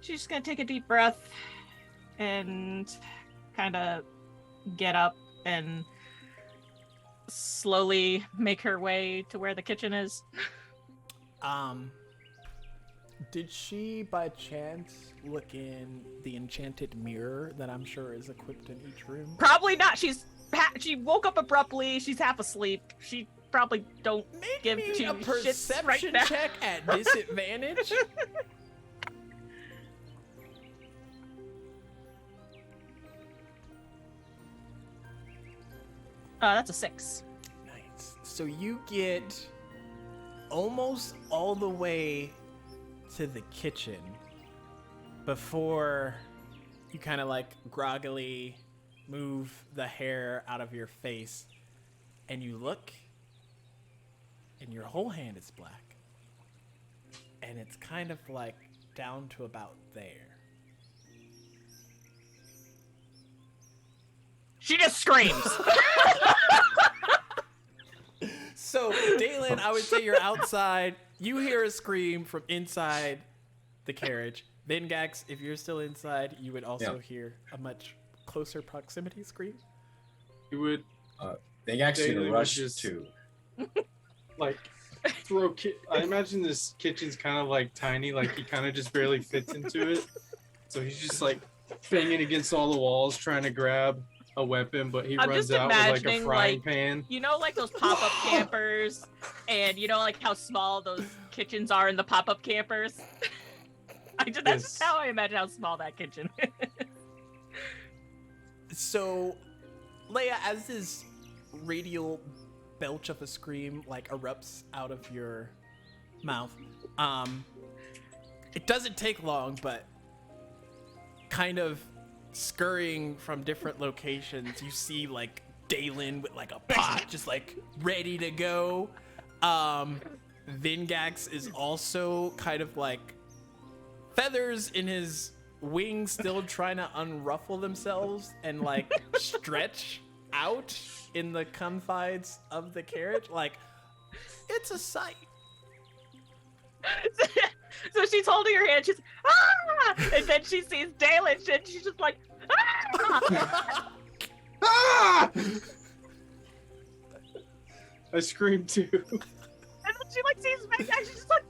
She's just gonna take a deep breath and kind of get up and slowly make her way to where the kitchen is. Did she by chance look in the enchanted mirror that I'm sure is equipped in each room? Probably not. She woke up abruptly. She's half asleep. She probably don't give me two a shits perception right now. check at disadvantage. That's a 6. Nice. So you get almost all the way to the kitchen before you kind of like groggily move the hair out of your face, and you look, and your whole hand is black, and it's kind of like down to about there. She just screams. So, Dalen, I would say you're outside. You hear a scream from inside the carriage. Vingax, if you're still inside, you would also hear a much closer proximity scream. You would They actually Daily rush was just- to. like throw I imagine this kitchen's kind of like tiny, like he kind of just barely fits into it. So he's just like banging against all the walls trying to grab a weapon, but he I'm runs just out with like a imagining, frying like, pan. You know, like those pop-up campers, and you know, like how small those kitchens are in the pop-up campers. That's Yes. how I imagine how small that kitchen is. So, Leia, as this radial belch of a scream like erupts out of your mouth, it doesn't take long, but kind of scurrying from different locations, you see like Dalen with like a pot just like ready to go. Vingax is also kind of like feathers in his wings still trying to unruffle themselves and like stretch out in the confines of the carriage. Like, it's a sight. So she's holding her hand, she's ah! And then she sees Dalen and she's just like ah! Ah! I scream too. And then she like sees Meg and she's just like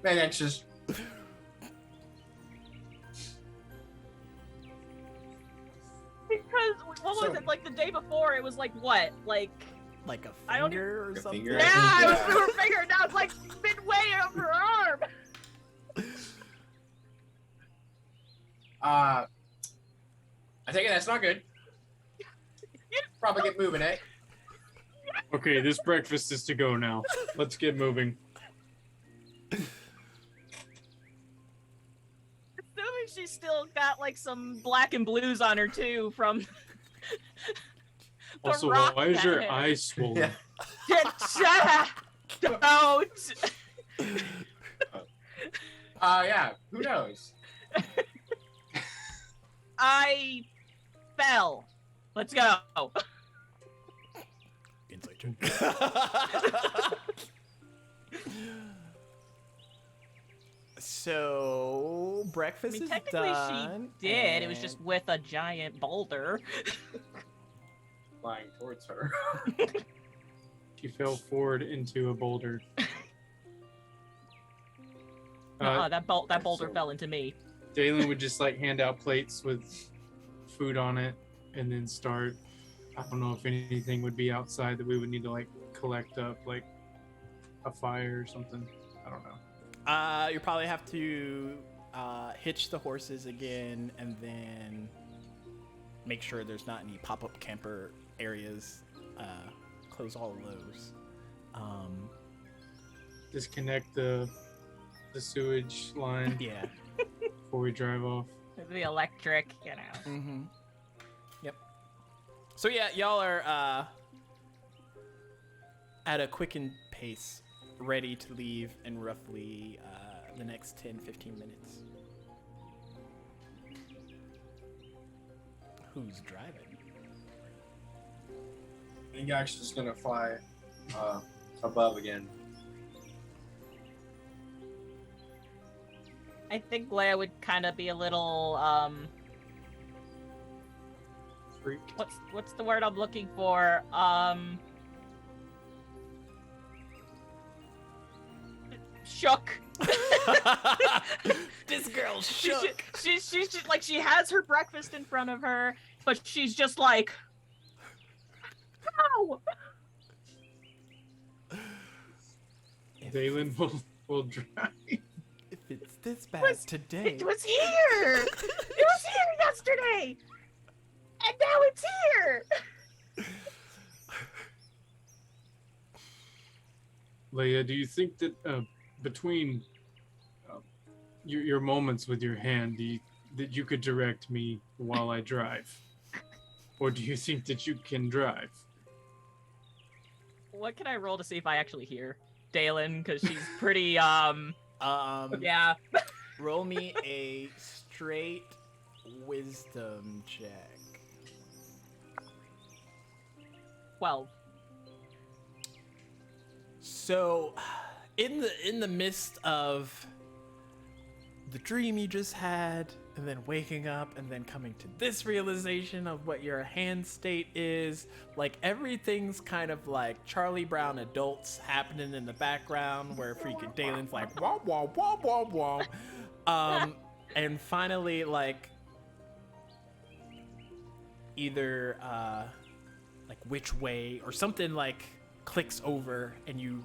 Man, that's just because what was it like the day before? It was like what? Like Like a I don't finger or a something. finger. yeah, it was Yeah. her finger. Now it's like midway of her arm. I take it that's not good. Probably get moving, eh? Okay, this breakfast is to go now. Let's get moving. Assuming she's still got like some black and blues on her too from the Also, rock why is your that eye swollen? Yeah. Don't. Yeah. Who knows? I fell. Let's go. Insight check. So I breakfast mean, is technically done. she did. It was and- just with a giant boulder. Flying towards her. She fell forward into a boulder. That boulder so- fell into me. Dalen would just like hand out plates with food on it and then start. I don't know if anything would be outside that we would need to like collect up, like a fire or something. I don't know. You probably have to hitch the horses again, and then make sure there's not any pop-up camper areas. Close all of those. Disconnect the sewage line Yeah. before we drive off. The electric, you know. Mm-hmm. Yep. So yeah, y'all are at a quickened pace, ready to leave in roughly the next 10-15 minutes. Who's driving? I think actually just gonna fly above again. I think Leia would kind of be a little Freak. what's the word I'm looking for? Shook. This girl's She shook. she's like she has her breakfast in front of her, but she's just like, how? Dalen will drive. If it's this bad Was- today. It was here. It was here yesterday, and now it's here. Leia, do you think that between your moments with your hand, that you could direct me while I drive? Or do you think that you can drive? What can I roll to see if I actually hear Dalen? Because she's pretty yeah. Roll me a straight wisdom check. 12. So, in the midst of the dream you just had, and then waking up, and then coming to this realization of what your hand state is, like everything's kind of like Charlie Brown adults happening in the background, where freaking Dalen's like wah wah wah wah wah, and finally like either like which way or something like clicks over, and you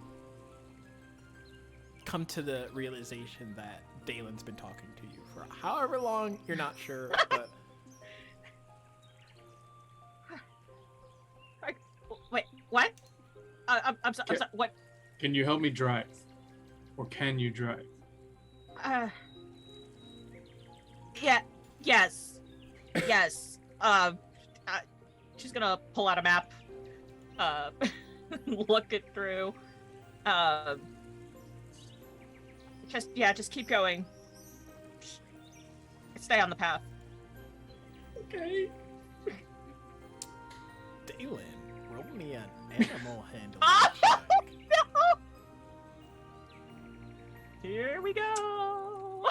come to the realization that Dalen's been talking to you for however long, you're not sure, but Wait, what? I'm sorry. What? Can you help me drive? Or can you drive? Yeah. Yes. Yes. She's gonna pull out a map. Look it through. Just keep going. Stay on the path. Okay. Dalen, roll me an animal handling Oh, check. no! Here we go.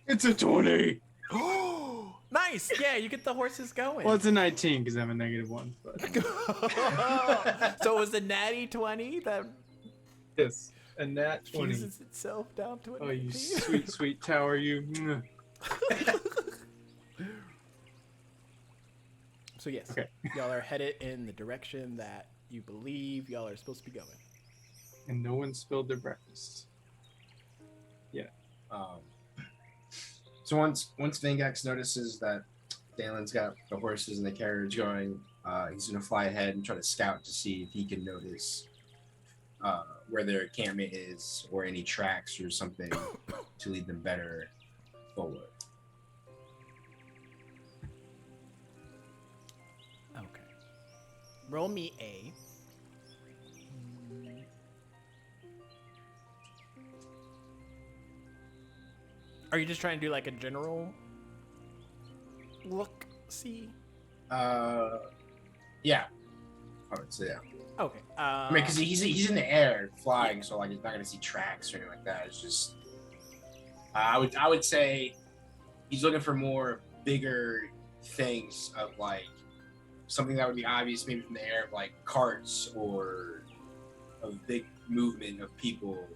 It's a 20. Nice. Yeah, you get the horses going. Well, it's a 19 because I'm a -1. But So it was the natty 20 that yes, a nat 20. fuses itself down to a Oh, you 19? sweet, sweet tower, you. Mwah. So yes, Okay. y'all are headed in the direction that you believe y'all are supposed to be going. And no one spilled their breakfast. So once Vingax notices that Dalen's got the horses and the carriage going, he's gonna fly ahead and try to scout to see if he can notice where their encampment is or any tracks or something to lead them better forward. Okay. Roll me a. Are you just trying to do like a general look? See? Yeah. I would say yeah. Okay. I mean, because he's in the air flying, so like he's not gonna see tracks or anything like that. It's just I would say he's looking for more bigger things of like something that would be obvious maybe from the air, like carts or a big movement of people.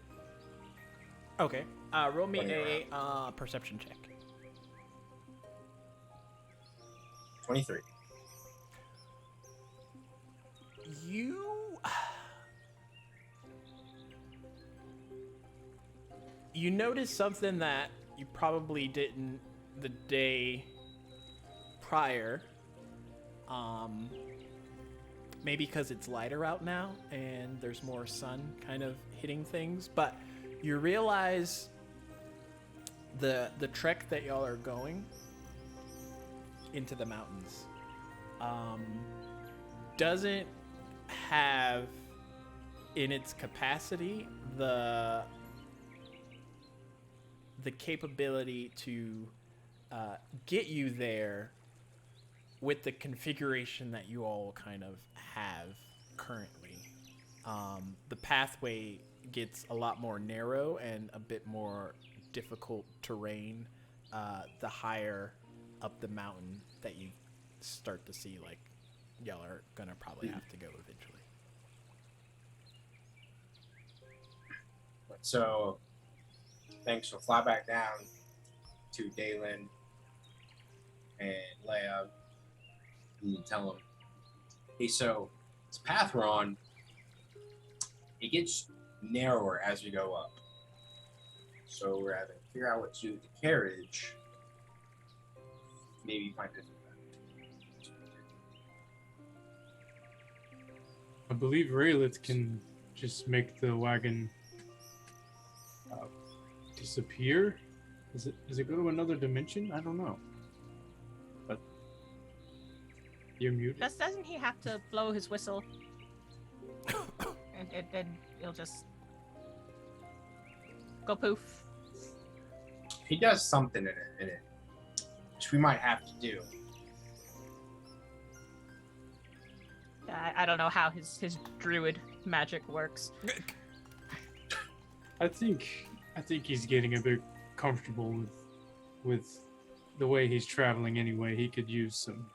Okay. Roll me Running a perception check. 23. You notice something that you probably didn't the day prior. Maybe because it's lighter out now and there's more sun kind of hitting things, but you realize the trek that y'all are going into the mountains doesn't have in its capacity the capability to get you there with the configuration that you all kind of have currently. The pathway gets a lot more narrow and a bit more difficult terrain the higher up the mountain that you start to see, like, y'all are gonna probably have to go eventually. So thanks. We'll fly back down to Dalen and Leia and tell them, hey, so this path we're on, it gets narrower as we go up. So we're having to figure out what to do with the carriage. Maybe find it. I believe Raylith can just make the wagon disappear. Does it go to another dimension? I don't know. But you're muted. Doesn't he have to blow his whistle? and he'll just go poof. He does something in it, which we might have to do. I don't know how his druid magic works. I think he's getting a bit comfortable with the way he's traveling anyway. He could use some,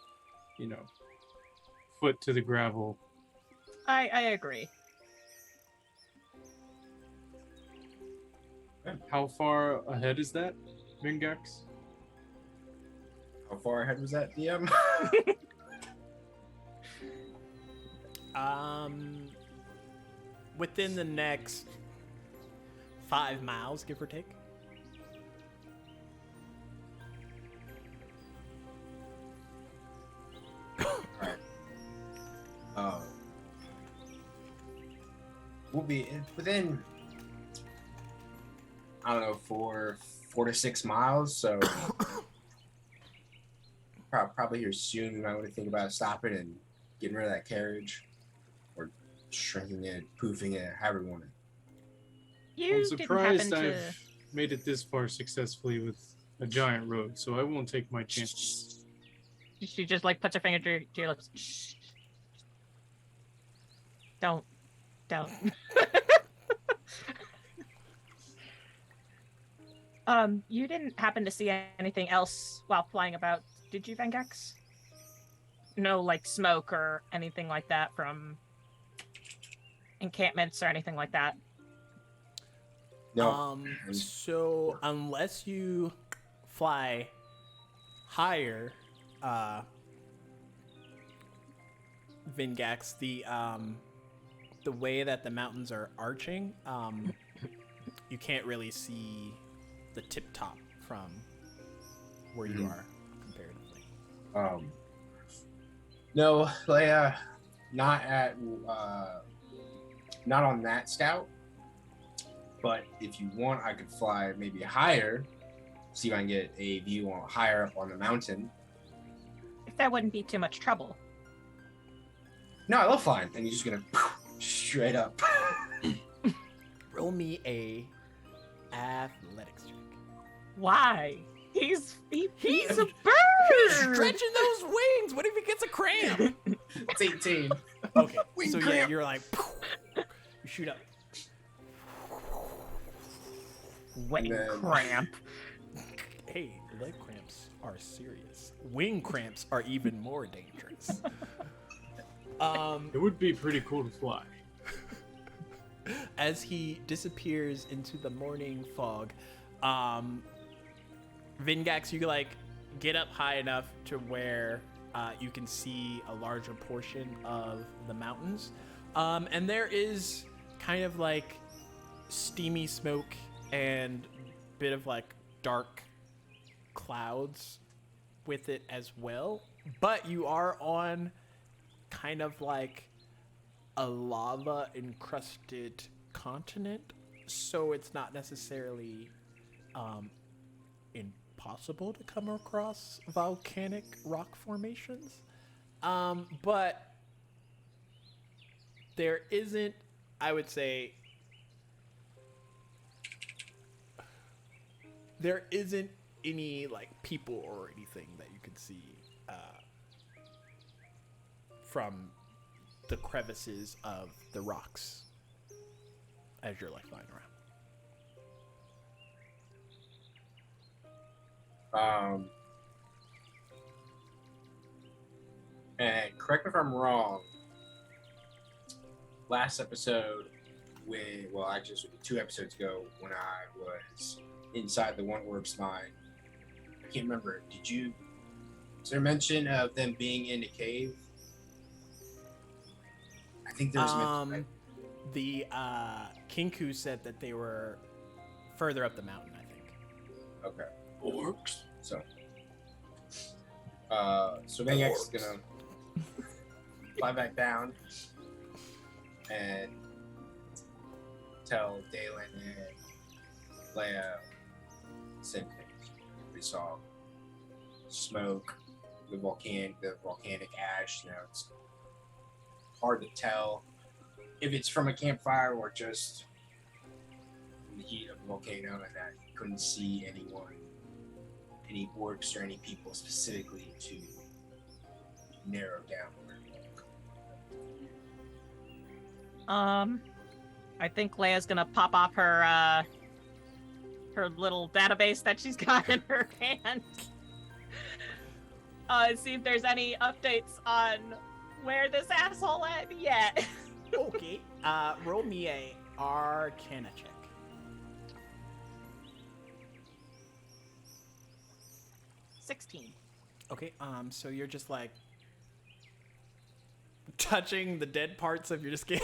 foot to the gravel. I agree. How far ahead is that, Vingax? How far ahead was that, DM? Within the next 5 miles, give or take. Alright. We'll be within, I don't know, 4 to 6 miles. So probably here soon. We might want to think about stopping and getting rid of that carriage, or shrinking it, poofing it, however you want it. You I'm didn't surprised happen to. I've made it this far successfully with a giant road, so I won't take my chances. She just like puts her finger to your lips. Shh. Don't. You didn't happen to see anything else while flying about, did you, Vengex? No, like smoke or anything like that from encampments or anything like that. No. So unless you fly higher, Vingax, the way that the mountains are arching, you can't really see the tip top from where you are comparatively. No, Leia, not on that scout. But if you want, I could fly maybe higher, see if I can get a view on higher up on the mountain. If that wouldn't be too much trouble. No, I love flying, and you're just gonna straight up. Roll me a athletics check. Why? He's a He's bird. stretching those wings. What if he gets a cramp? It's 18. Okay, Wing so yeah, cramp. you're like, you shoot up. Wing And then- cramp. Hey, leg cramps are serious. Wing cramps are even more dangerous. It would be pretty cool to fly. As he disappears into the morning fog, Vingax, you like get up high enough to where you can see a larger portion of the mountains, and there is kind of like steamy smoke and bit of like dark clouds with it as well. But you are on kind of like a lava encrusted continent, so it's not necessarily impossible to come across volcanic rock formations, but there isn't, I would say, there isn't any like people or anything that you can see from the crevices of the rocks as you're like flying around. And correct me if I'm wrong. Last episode, actually, this would be 2 episodes ago, when I was inside the One Orb's mine. I can't remember. Was there mention of them being in a cave? I think there was mention. The Kinku said that they were further up the mountain, I think. Okay. Orcs. So Maniac is gonna fly back down and tell Dalen and Leia same things. We saw smoke, the volcanic ash. Now it's hard to tell if it's from a campfire or just the heat of the volcano, and that you couldn't see anyone, any orcs or any people specifically to narrow down where to look. I think Leia's gonna pop off her little database that she's got in her hand. And see if there's any updates on where this asshole at yet. Okay. Roll me a Arcana check. 16. Okay. So you're just like touching the dead parts of your skin.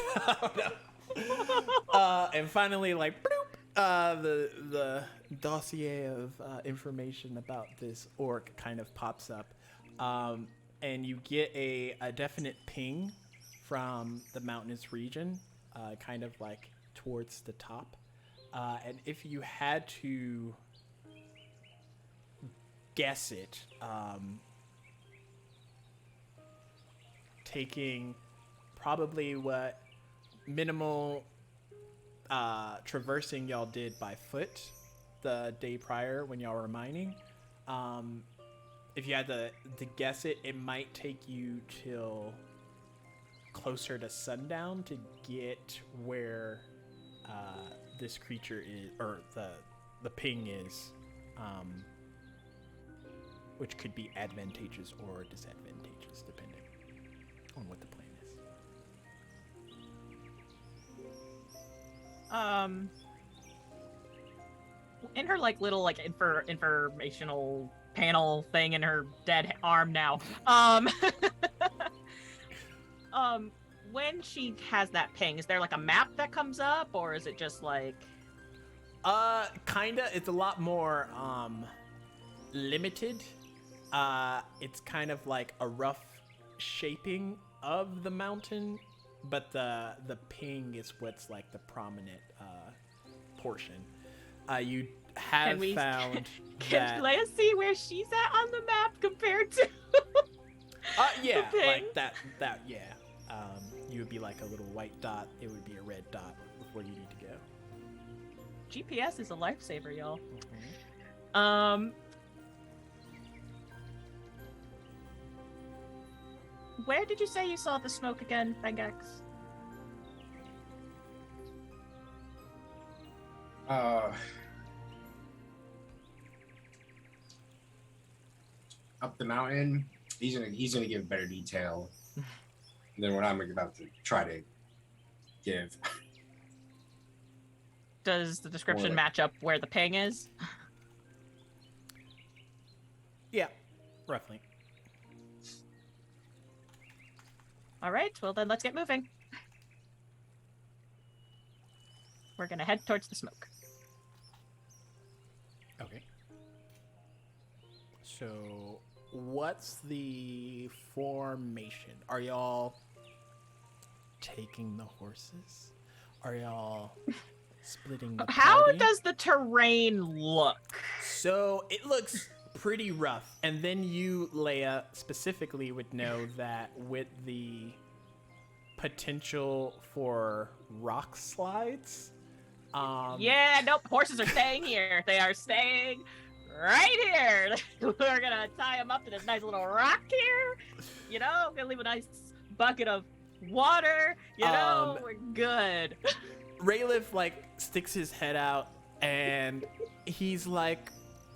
And finally, like, bloop, the dossier of information about this orc kind of pops up, and you get a definite ping from the mountainous region, kind of like towards the top. And if you had to guess it, taking probably what minimal traversing y'all did by foot the day prior when y'all were mining, if you had to guess it, it might take you till closer to sundown to get where this creature is, or the ping is, which could be advantageous or disadvantageous depending on what the plan is. In her like little like informational panel thing in her dead arm now, when she has that ping, is there like a map that comes up, or is it just like Kinda. It's a lot more limited. It's kind of like a rough shaping of the mountain, but the ping is what's like the prominent portion. You have found can that. Leia see where she's at on the map compared to Yeah, the ping? like that. Yeah. You would be like a little white dot. It would be a red dot where you need to go. GPS is a lifesaver, y'all. Mm-hmm. Where did you say you saw the smoke again, Bengax? Up the mountain. He's gonna give better detail than what I'm about to try to give. Does the description Or- match up where the ping is? Yeah, roughly. All right, well then let's get moving. We're gonna head towards the smoke. Okay. So, what's the formation? Are y'all taking the horses? Are y'all splitting the How party? does the terrain look? So, it looks pretty rough. And then you, Leia, specifically would know that with the potential for rock slides. Yeah, nope, horses are staying here. They are staying right here. We're gonna tie them up to this nice little rock here. You know, gonna leave a nice bucket of water. You know, we're good. Rayliff like sticks his head out and he's like,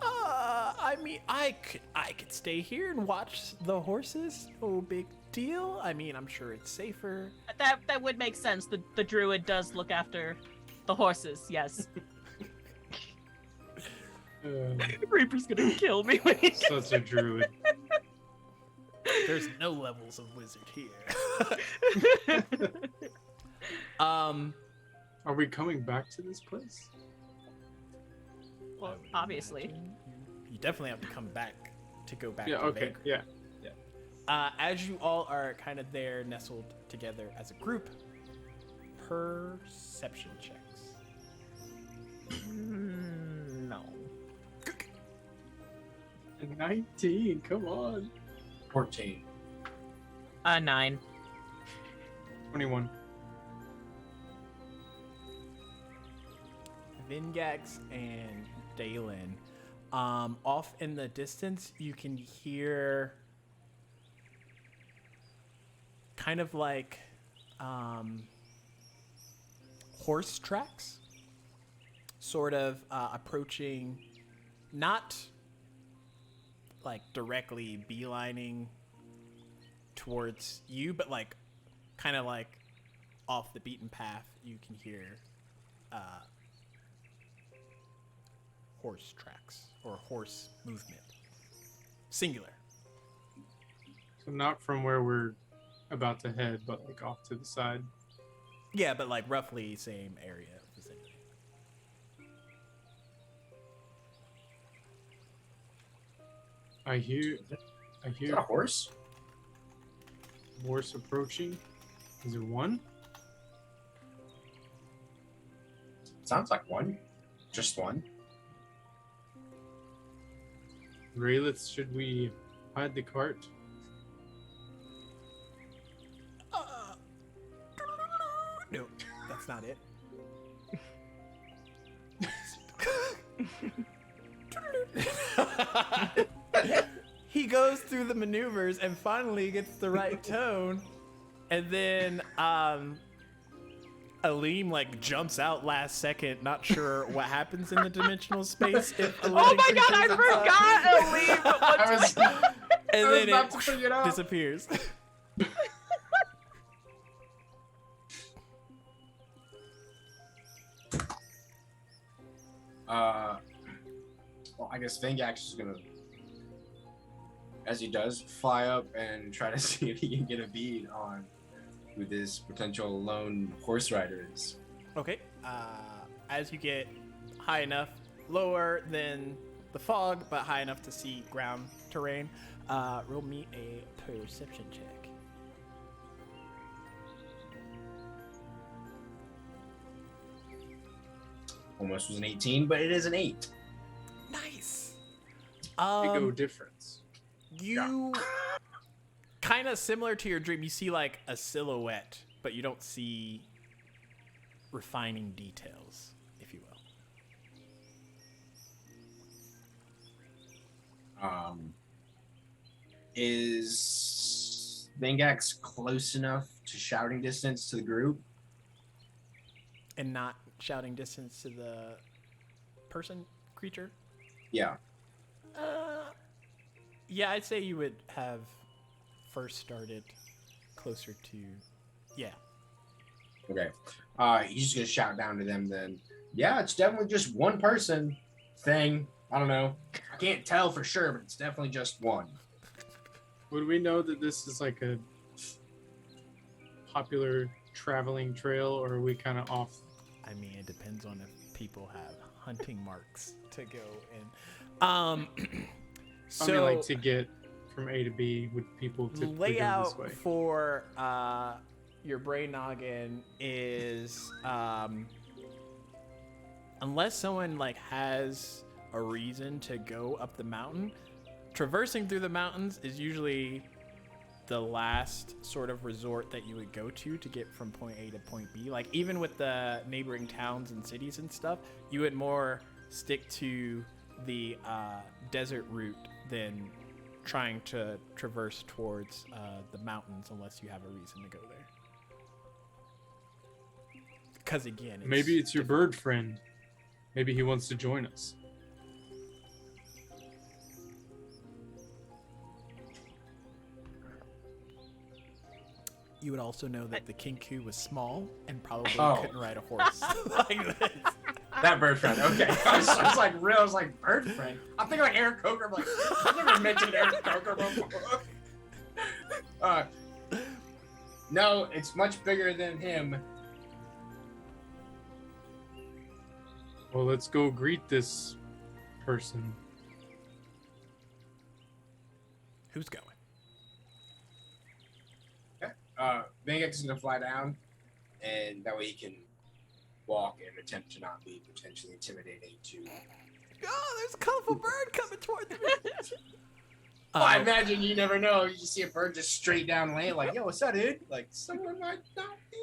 I mean, I could stay here and watch the horses. No big deal. I mean, I'm sure it's safer. That would make sense. The druid does look after the horses. Yes. Reaper's gonna kill me when he gets Such a druid. There's no levels of wizard here. Are we coming back to this place? Well, I would obviously. imagine you definitely have to come back to go back Yeah, to okay, Vagrant. yeah. As you all are kind of there nestled together as a group, perception checks. No. 19, come on. 14. 9. 21. Vingax and Dalen. Off in the distance, you can hear kind of like horse tracks, sort of approaching, not like directly beelining towards you, but like kind of like off the beaten path. You can hear horse tracks or horse movement. Singular. So not from where we're about to head, but like off to the side. Yeah, but like roughly same area. Vicinity. I hear Is that a horse? horse approaching. Is there one? Sounds like one. Just one. Raylith, should we hide the cart? No, that's not it. He goes through the maneuvers and finally gets the right tone, and then Aleem like jumps out last second, not sure what happens in the dimensional space. If a Oh my living god, I creature jumps out. forgot Aleem! I was, And I was then about it to bring it up. disappears. Well, I guess Vengax is gonna, as he does, fly up and try to see if he can get a bead on who this potential lone horse rider is. Okay. As you get high enough, lower than the fog, but high enough to see ground terrain, roll me a perception check. Almost was an 18, but it is an 8. Nice. Big O difference. You kind of similar to your dream. You see like a silhouette, but you don't see refining details, if you will. Is Vengax close enough to shouting distance to the group? And not shouting distance to the person, creature? Yeah. Yeah, I'd say you would have first started closer to, yeah. Okay. He's just gonna shout down to them then. Yeah, it's definitely just one person thing. I don't know. I can't tell for sure, but it's definitely just one. Would we know that this is like a popular traveling trail, or are we kind of off? I mean, it depends on if people have hunting marks to go in. So I mean, like to get from A to B, would people typically go this layout way? for your brain noggin is unless someone like has a reason to go up the mountain, traversing through the mountains is usually the last sort of resort that you would go to get from point A to point B. Like even with the neighboring towns and cities and stuff, you would more stick to the desert route than trying to traverse towards the mountains unless you have a reason to go there. Because again, Maybe it's your bird friend. Maybe he wants to join us. You would also know that the Kinku was small and probably Oh. couldn't ride a horse like this. That bird friend. Okay. I was like, real. I was like, bird friend. I'm thinking like Eric Coker. I'm like, I've never mentioned Eric Coker before. No, it's much bigger than him. Well, let's go greet this person. Who's going? Vengax is gonna fly down, and that way he can walk and attempt to not be potentially intimidating to. Oh, there's a colorful bird coming towards me. Well, I imagine you never know. You just see a bird just straight down lane, like, yo, what's up, dude? Like, someone might not be,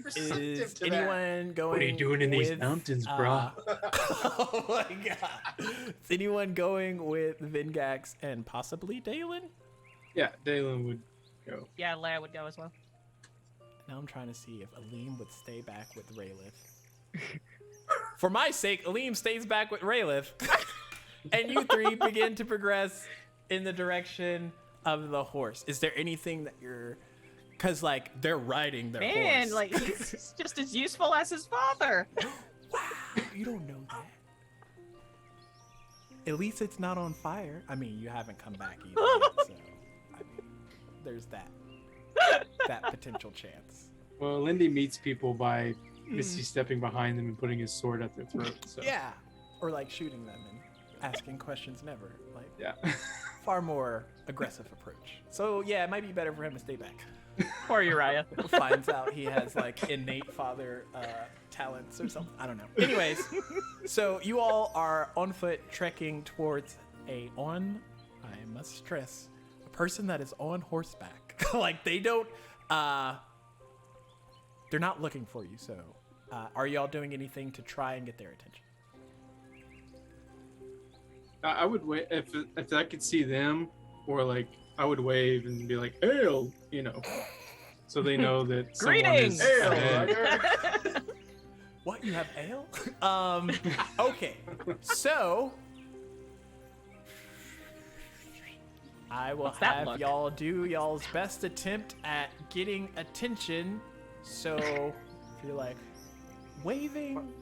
receptive Is to that. anyone going? What are you doing in these with, mountains, brah? Oh my god! Is anyone going with Vingax and possibly Dalen? Yeah, Dalen would go. Yeah, Lara would go as well. Now I'm trying to see if Aleem would stay back with Raylith. For my sake, Aleem stays back with Raylith, and you three begin to progress in the direction of the horse. Is there anything that you're? Cause like they're riding their Man, horse. like he's just as useful as his father. Wow, you don't know that. At least it's not on fire. I mean, you haven't come back either, yet, so I mean, there's that potential chance. Well, Lindy meets people by Misty stepping behind them and putting his sword at their throat. So. Yeah, or like shooting them. asking questions never. Like, Yeah. far more aggressive approach. So yeah, it might be better for him to stay back. Poor Uriah. Finds out he has like innate father talents or something. I don't know. Anyways, so you all are on foot trekking towards I must stress, a person that is on horseback. Like they don't, they're not looking for you. So are y'all doing anything to try and get their attention? I would wait if I could see them, or like I would wave and be like, "Ale," you know, so they know that someone Greetings! is ahead. What, you have ale? Okay. So I will What's that have look? y'all do y'all's best attempt at getting attention. So if you're like waving,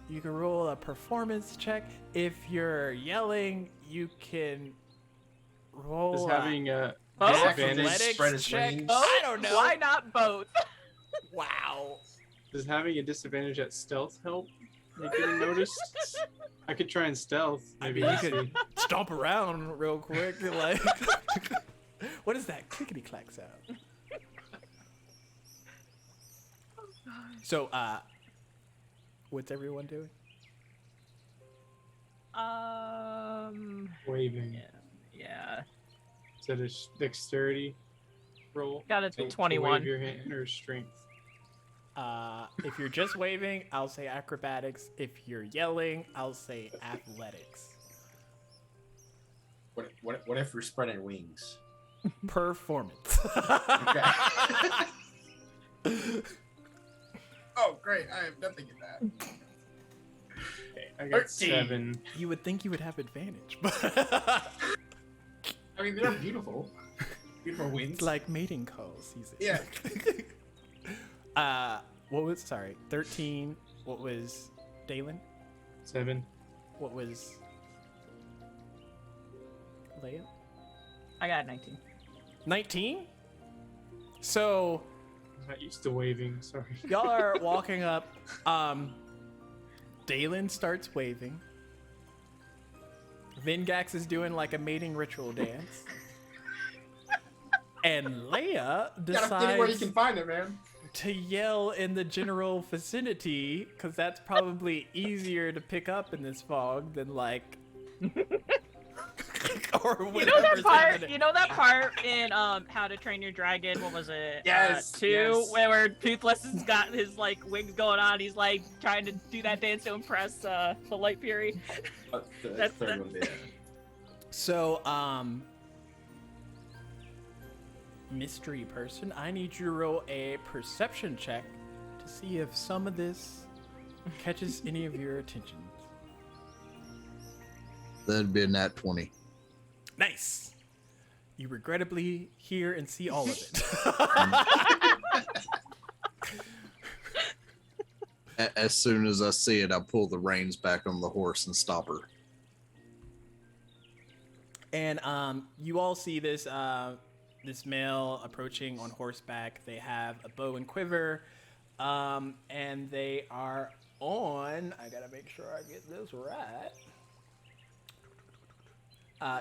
you can roll a performance check. If you're yelling, you can roll Is having a Both? disadvantage. athletics Spread his check. wings. I don't know. Why not both? Wow. Does having a disadvantage at stealth help? Like getting noticed? I could try and stealth. I Maybe mean, you that's could stomp around real quick. Like, what is that clickety clack sound? So, what's everyone doing? waving. Yeah. Is that a dexterity roll? Gotta be To 21. wave your hand or strength? If you're just waving, I'll say acrobatics. If you're yelling, I'll say athletics. What if we're spreading wings? Performance. Okay. Oh, great! I have nothing in that. Okay, I got 13. 7. You would think you would have advantage, but I mean, they're beautiful. Beautiful wings. it's like mating calls. Yeah. What was 13? What was Dalen? 7. What was Leia? I got 19. 19? So I'm not used to waving. Sorry. y'all are walking up. Dalen starts waving. Vingax is doing like a mating ritual dance. And Leia Gotta where you decides can find it, man. to yell in the general vicinity, because that's probably easier to pick up in this fog than like or You know that whatever's part? happening. You know that part in How to Train Your Dragon? What was it? Yes, 2, yes. where Toothless has got his like wings going on. He's like trying to do that dance to impress the Light Fury. The That's- third one did. So, mystery person, I need you to roll a perception check to see if some of this catches any of your attention. That'd be a nat 20. Nice. You regrettably hear and see all of it. As soon as I see it, I pull the reins back on the horse and stop her. And you all see this this male approaching on horseback. They have a bow and quiver, and they are on. I gotta make sure I get this right.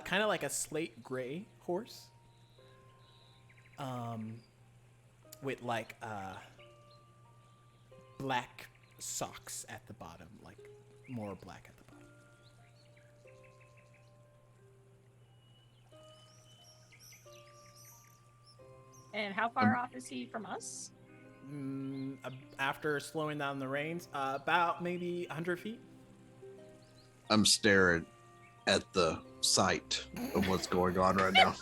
Kind of like a slate gray horse, with like black socks at the bottom, like more black at the bottom. And how far off is he from us? After slowing down the reins, about maybe 100 feet. I'm staring at the sight of what's going on right now.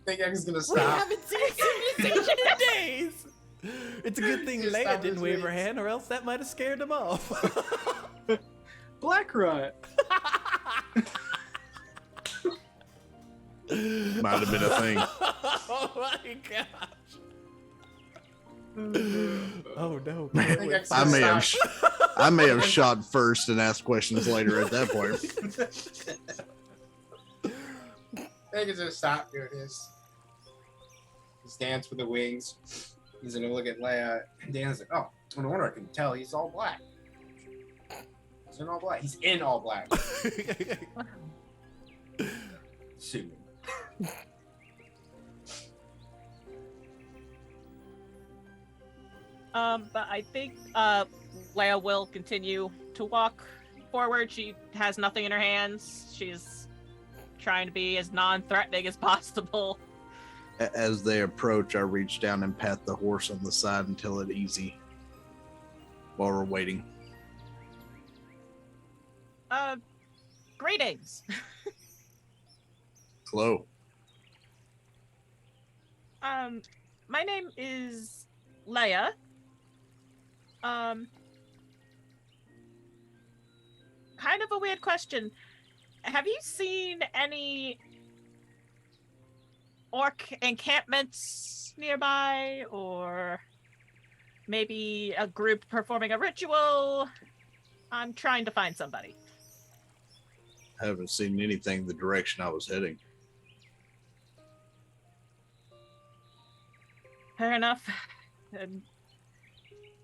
Think X is gonna We stop. haven't seen civilization in days. It's a good thing Just Leia stop didn't his wave her wings. hand, or else that might have scared him off. Black Rot. Might have been a thing. Oh my gosh. Oh no. I think X is I gonna may have, stop. I may have shot first and asked questions later at that point. I think it's gonna stop doing this. He's dance with the wings. He's gonna look at Leia, and Dan's like, "Oh, no wonder I can tell he's all black." He's in all black. He's in all black. Sue me. But I think Leia will continue to walk forward. She has nothing in her hands. She's trying to be as non-threatening as possible. As they approach, I reach down and pat the horse on the side and tell it easy while we're waiting. Greetings. Hello. My name is Leia. Kind of a weird question. Have you seen any orc encampments nearby, or maybe a group performing a ritual? I'm trying to find somebody. I haven't seen anything the direction I was heading. Fair enough. And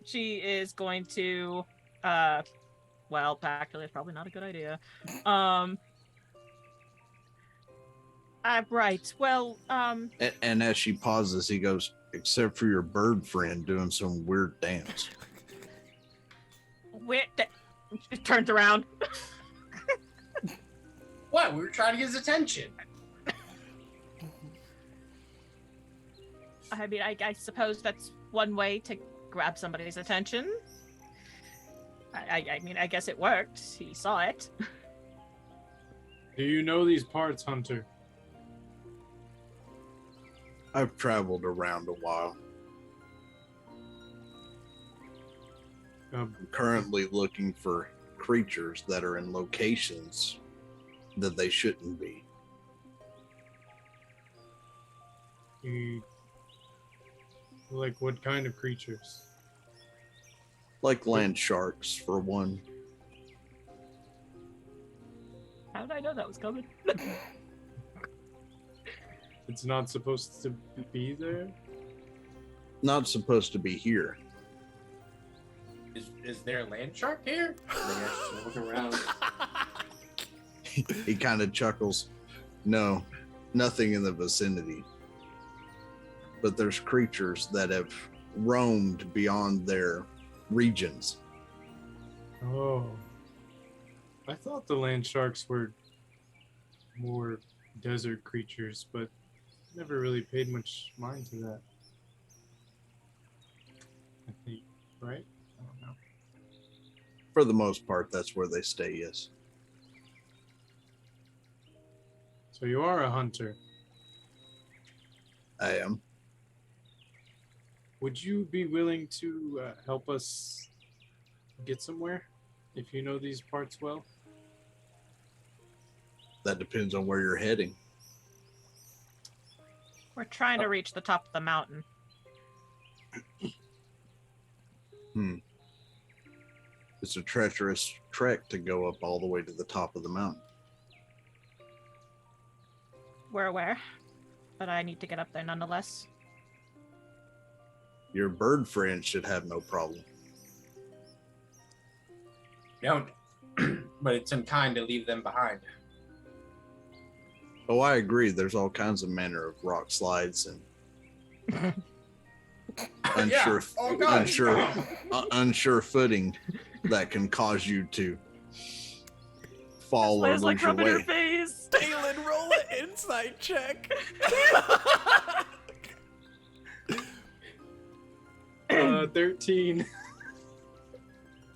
she is going to, well, actually, it's probably not a good idea. Right. Well, And as she pauses, he goes, except for your bird friend doing some weird dance. It turns around. What? We were trying to get his attention. I mean, I suppose that's one way to grab somebody's attention. I mean, I guess it worked. He saw it. Do you know these parts, Hunter? I've traveled around a while. I'm currently looking for creatures that are in locations that they shouldn't be. Like what kind of creatures? Like land sharks, for one. How did I know that was coming? It's not supposed to be there? Not supposed to be here. Is there a land shark here? Maybe I should look around. He kind of chuckles. No, nothing in the vicinity. But there's creatures that have roamed beyond their regions. Oh. I thought the land sharks were more desert creatures, but never really paid much mind to that. I think, right? I don't know. For the most part, that's where they stay, yes. So you are a hunter. I am. Would you be willing to help us get somewhere if you know these parts well? That depends on where you're heading. We're trying to reach the top of the mountain. It's a treacherous trek to go up all the way to the top of the mountain. We're aware, but I need to get up there nonetheless. Your bird friend should have no problem. Don't. But it's unkind to leave them behind. Oh, I agree. There's all kinds of manner of rock slides and unsure, Yeah. Oh, God. unsure footing that can cause you to fall or Leia's lose like your rubbing her way. face. Talon, roll an insight check. 13.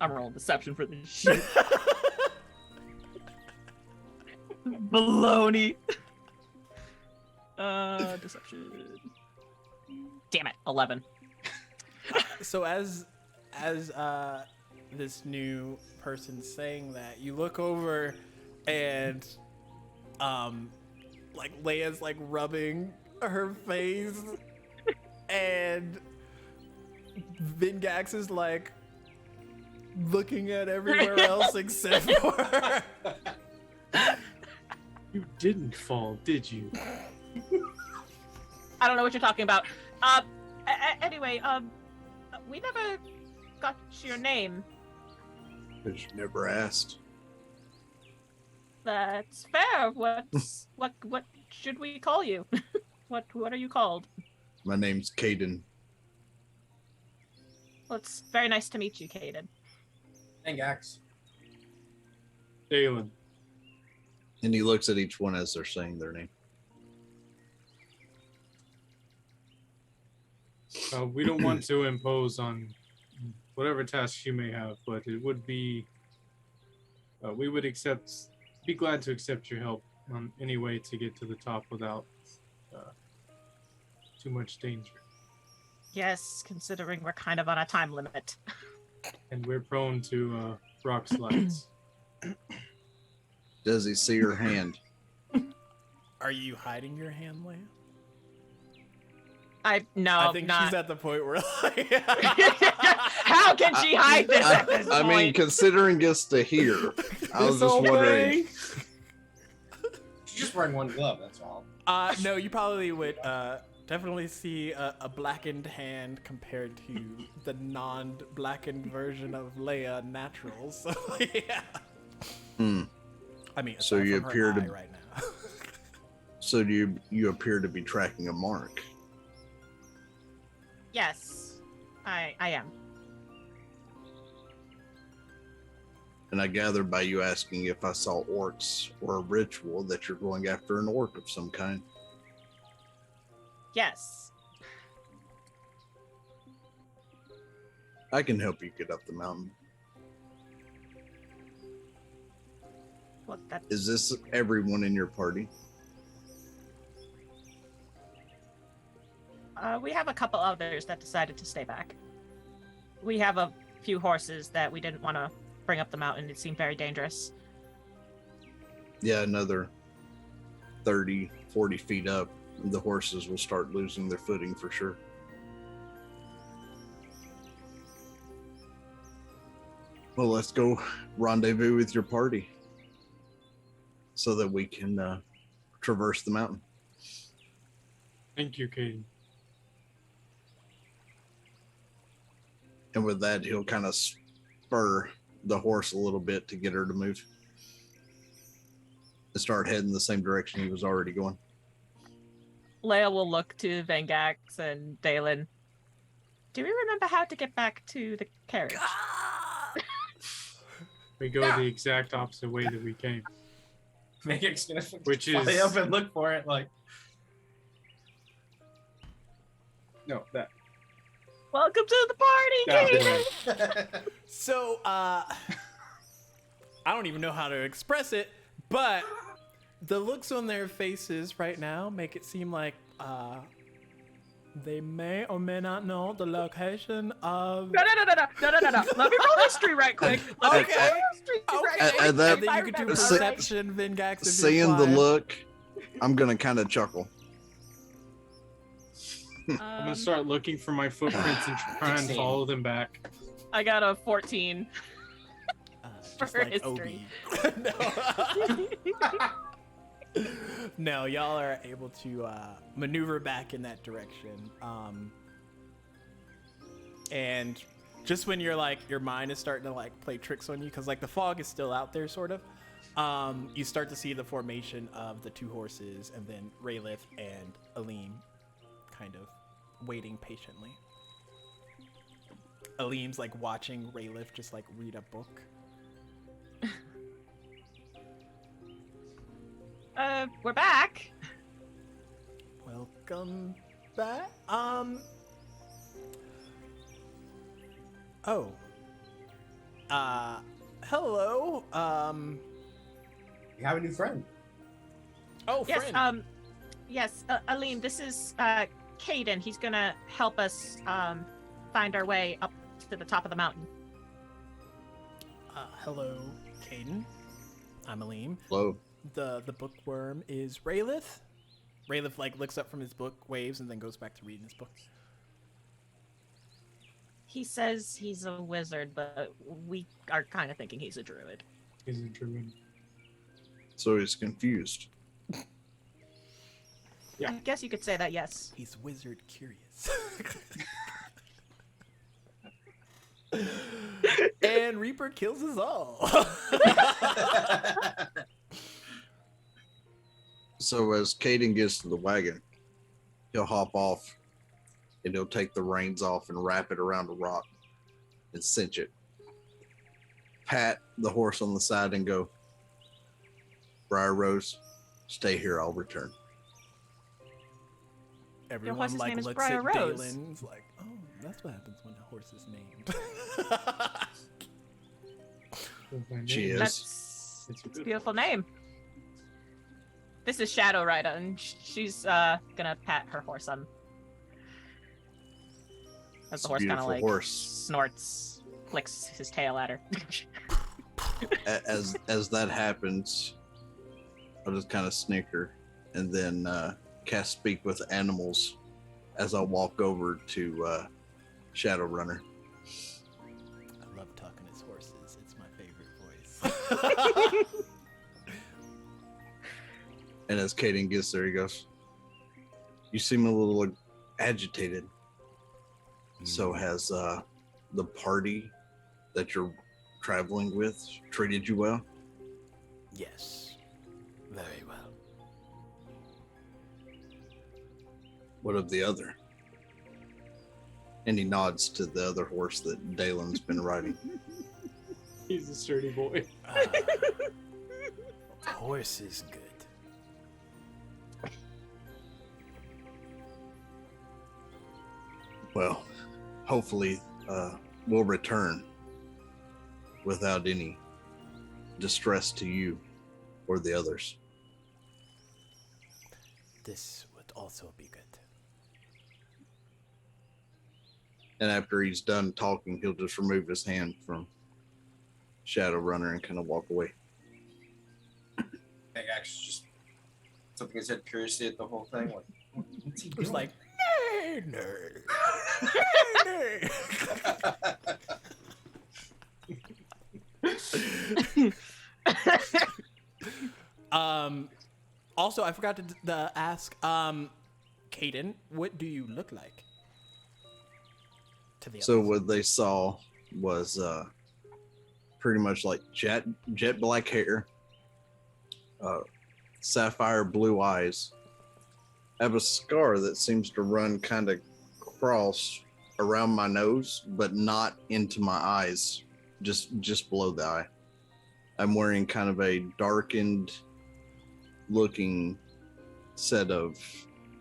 I'm rolling deception for this shit. Baloney. Deception. Damn it, 11. So as this new person's saying that, you look over and like Leia's like rubbing her face and Vingax is like looking at everywhere else except for her. You didn't fall, did you? I don't know what you're talking about. Anyway, we never got your name. Because you never asked. That's fair. What should we call you? What are you called? My name's Caden. Well, it's very nice to meet you, Caden. Axe. Dalen. And he looks at each one as they're saying their name. We don't want to impose on whatever tasks you may have, but it would be. We would be glad to accept your help on any way to get to the top without too much danger. Yes, considering we're kind of on a time limit. And we're prone to rock slides. Does he see her hand? Are you hiding your hand, Leia? I think not. she's at the point where like How can she hide this at this I mean, point? considering gets to here, I was just wondering. She's just wearing one glove, that's all. No, you probably would definitely see a blackened hand compared to the non-blackened version of Leia natural. So yeah. I mean, So aside you from her appear to- eye right now. So you appear to be tracking a mark. Yes, I am. And I gather by you asking if I saw orcs or a ritual that you're going after an orc of some kind. Yes. I can help you get up the mountain. Well, that Is this everyone in your party? we have a couple others that decided to stay back. We have a few horses that we didn't want to bring up the mountain. It seemed very dangerous. Yeah, another 30, 40 feet up, the horses will start losing their footing for sure. Well, let's go rendezvous with your party so that we can traverse the mountain. Thank you, Caden. And with that, he'll kind of spur the horse a little bit to get her to move and start heading the same direction he was already going. Leia will look to Vengax and Dalen. Do we remember how to get back to the carriage? We go the exact opposite way that we came. Megic's gonna Which fly is- up and look for it, like. No, that. Welcome to the party, That Caden! way. So, I don't even know how to express it, but the looks on their faces right now make it seem like they may or may not know the location of. No. Let me roll history right quick. Let me Okay. roll history right Okay. quick. And that- And then you could do If I remember perception, Vengax. if you're Seeing the flying. look, I'm going to kind of chuckle. right. I'm gonna start looking for my footprints and try and 16. follow them back. I got a 14. Just for like history. Obi. No, y'all are able to maneuver back in that direction. And just when you're like, your mind is starting to like play tricks on you, because like the fog is still out there, sort of. You start to see the formation of the two horses, and then Raylith and Aleem kind of waiting patiently. Aleem's like watching Raylith just like read a book. We're back. Welcome back. Oh. Hello. We have a new friend. Oh, Yes, friend. Aleem, this is Caden. He's gonna help us find our way up to the top of the mountain. Hello, Caden. I'm Aleem. Hello. The bookworm is Raylith. Raylith like looks up from his book, waves, and then goes back to reading his book. He says he's a wizard, but we are kind of thinking he's a druid. Is it true? So he's confused. Yeah. I guess you could say that, yes. He's wizard curious. and Reaper kills us all. So as Caden gets to the wagon, he'll hop off and he'll take the reins off and wrap it around a rock and cinch it. Pat the horse on the side and go, Briar Rose, stay here, I'll return. Everyone horse's like name is looks Briar at Rose. Dalen's like, oh, that's what happens when a horse is named. She is. That's it's a beautiful name. This is Shadow Rider, and she's gonna pat her horse on. As the horse kind of like snorts, flicks his tail at her. As that happens, I'll just kind of snicker and then cast Speak with Animals as I walk over to Shadowrunner. I love talking as horses. It's my favorite voice. And as Caden gets there, he goes, you seem a little agitated. So has the party that you're traveling with treated you well? Yes, very well. What of the other? And he nods to the other horse that Dalen's been riding. He's a sturdy boy. Horse is good. Well, hopefully we'll return without any distress to you or the others. This would also be good. And after he's done talking, he'll just remove his hand from Shadowrunner and kind of walk away. Hey, actually, just something I said curiously at the whole thing. Like, what's he It was doing? like, nay. Also, I forgot to ask, Caden, what do you look like? To the So others? what they saw was pretty much like jet black hair, sapphire blue eyes. I have a scar that seems to run kind of cross around my nose, but not into my eyes, just below the eye. I'm wearing kind of a darkened looking set of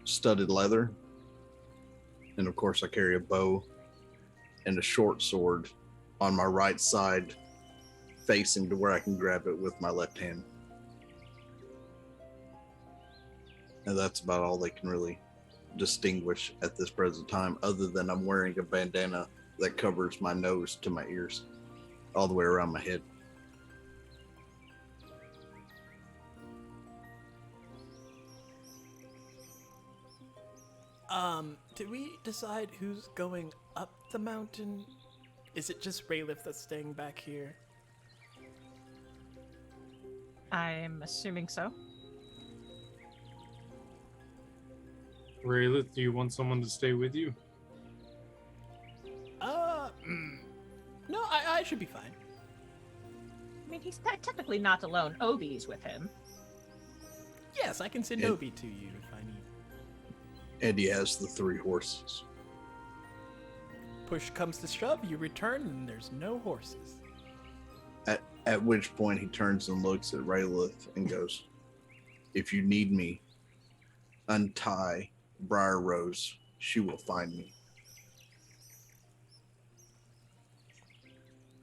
studded leather. And of course I carry a bow and a short sword on my right side, facing to where I can grab it with my left hand. And that's about all they can really distinguish at this present time, other than I'm wearing a bandana that covers my nose to my ears, all the way around my head. Did we decide who's going up the mountain? Is it just Raylith that's staying back here? I'm assuming so. Raylith, do you want someone to stay with you? No, I should be fine. I mean, he's technically not alone. Obi's with him. Yes, I can send It- Obi to you if I need. And he has the 3 horses. Push comes to shove, you return, and there's no horses. At which point he turns and looks at Raylith and goes, if you need me, untie Briar Rose. She will find me.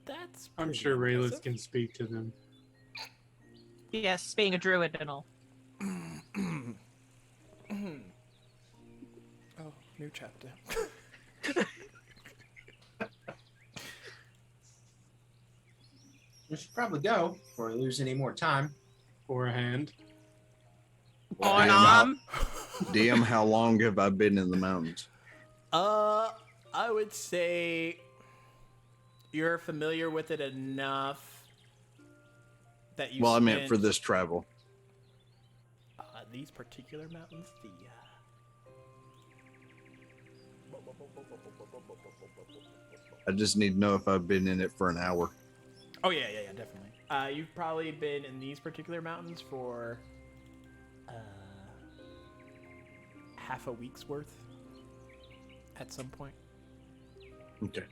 That's I'm pretty sure Raylith impressive. can speak to them. Yes, being a druid and all. Oh, new chapter. We should probably go before we lose any more time. Or a hand. On Damn. arm. DM, how long have I been in the mountains? I would say you're familiar with it enough that you. Well, I meant spent- for this travel. These particular mountains, I just need to know if I've been in it for an hour. Oh yeah, definitely. You've probably been in these particular mountains for half a week's worth at some point. Okay.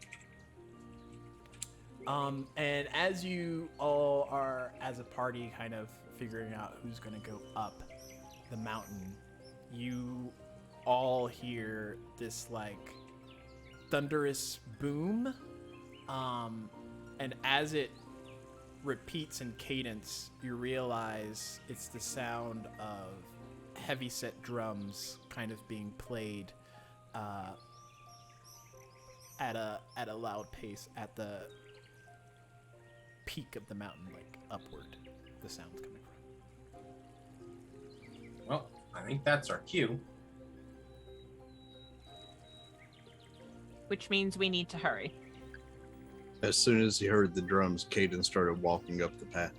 And as you all are, as a party, kind of figuring out who's going to go up the mountain, you all hear this, like, thunderous boom. And as it repeats in cadence, you realize it's the sound of heavyset drums kind of being played at a loud pace at the peak of the mountain, like upward, the sound's coming from. Well, I think that's our cue. Which means we need to hurry. As soon as he heard the drums, Caden started walking up the path.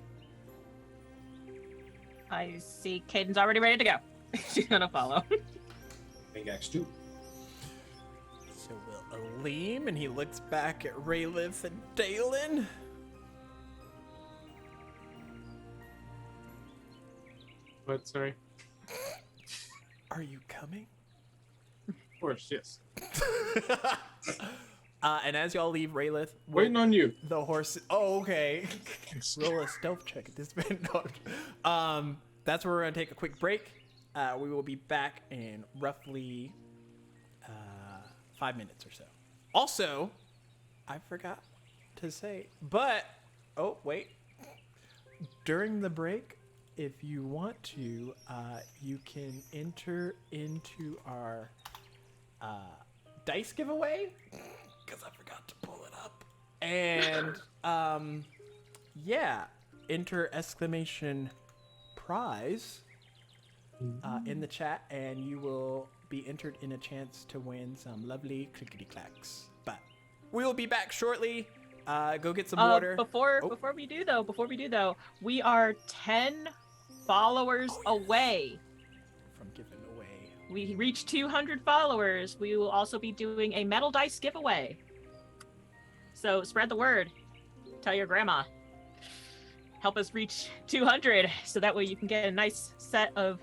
I see Caden's already ready to go. She's gonna follow. Big X 2. So will Aleem, and he looks back at Raylith and Dalen. What? Sorry. Are you coming? Of course, yes. And as y'all leave Raylith, Waiting on you. the horse. Oh, okay. Roll a stealth check at this point. That's where we're gonna take a quick break. We will be back in roughly 5 minutes or so. Also, I forgot to say, but oh wait, during the break, if you want to, you can enter into our dice giveaway, because I forgot to pull it up. And yeah, enter exclamation prize in the chat, and you will be entered in a chance to win some lovely clickety clacks. But we will be back shortly. Go get some water. Before we do though, we are 10 followers away. From giving away. We reached 200 followers. We will also be doing a metal dice giveaway. So spread the word. Tell your grandma. Help us reach 200, so that way you can get a nice set of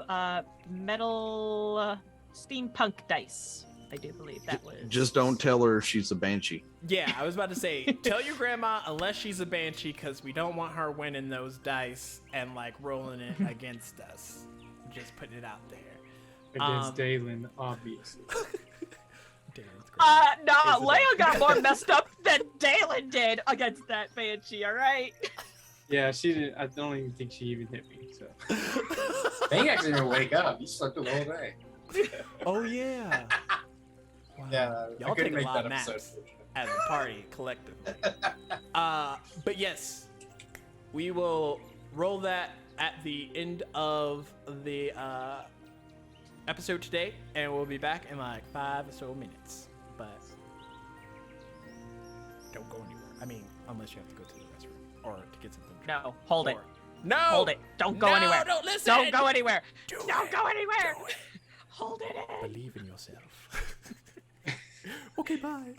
metal steampunk dice. I do believe that was. Just don't tell her she's a banshee. Yeah, I was about to say, tell your grandma unless she's a banshee, because we don't want her winning those dice and like rolling it against us. Just putting it out there. Against Dalen, obviously. No, Leia got more messed up than Dalen did against that banshee. All right. Yeah, she didn't. I don't even think she even hit me. So. Big X didn't even wake up. You slept the whole day. Oh yeah. Wow. Yeah, Y'all take a lot of naps as a party collectively. But yes, we will roll that at the end of the episode today, and we'll be back in like 5 or so minutes. But don't go anywhere. I mean, unless you have to go to the restroom or to get something. No, hold it. No, Hold it. Don't go anywhere. Don't listen. Don't go anywhere. Do Don't it. go anywhere. Do it. Hold it in. Believe in yourself. Okay, bye.